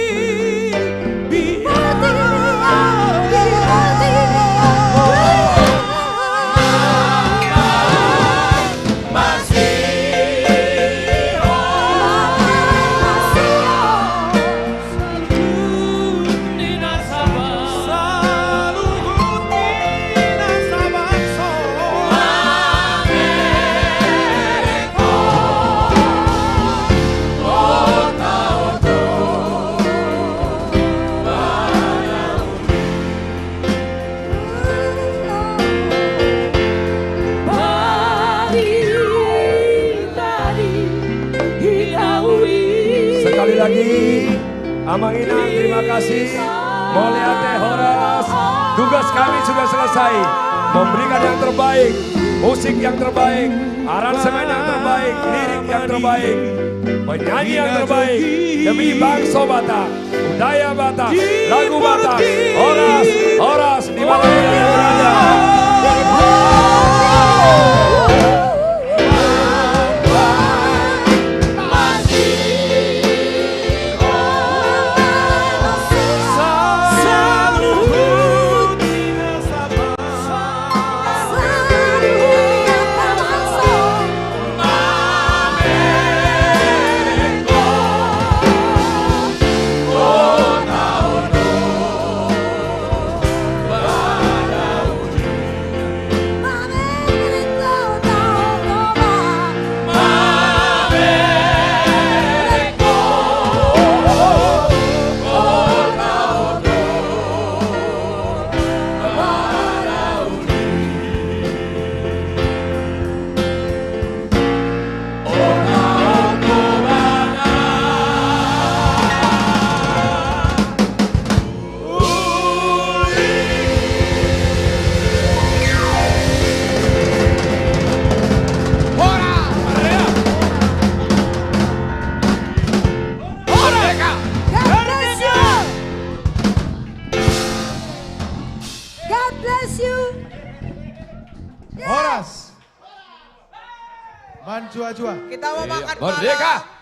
Sekali lagi, Amang Inang terima kasih. Moliate Horas, tugas kami sudah selesai. Memberikan yang terbaik, musik yang terbaik, aransemen yang terbaik, lirik yang terbaik, penyanyi yang terbaik demi bangsa Batak, budaya Batak, lagu Batak. Horas, Horas di mana yang berada. Kita mau makan Merdeka.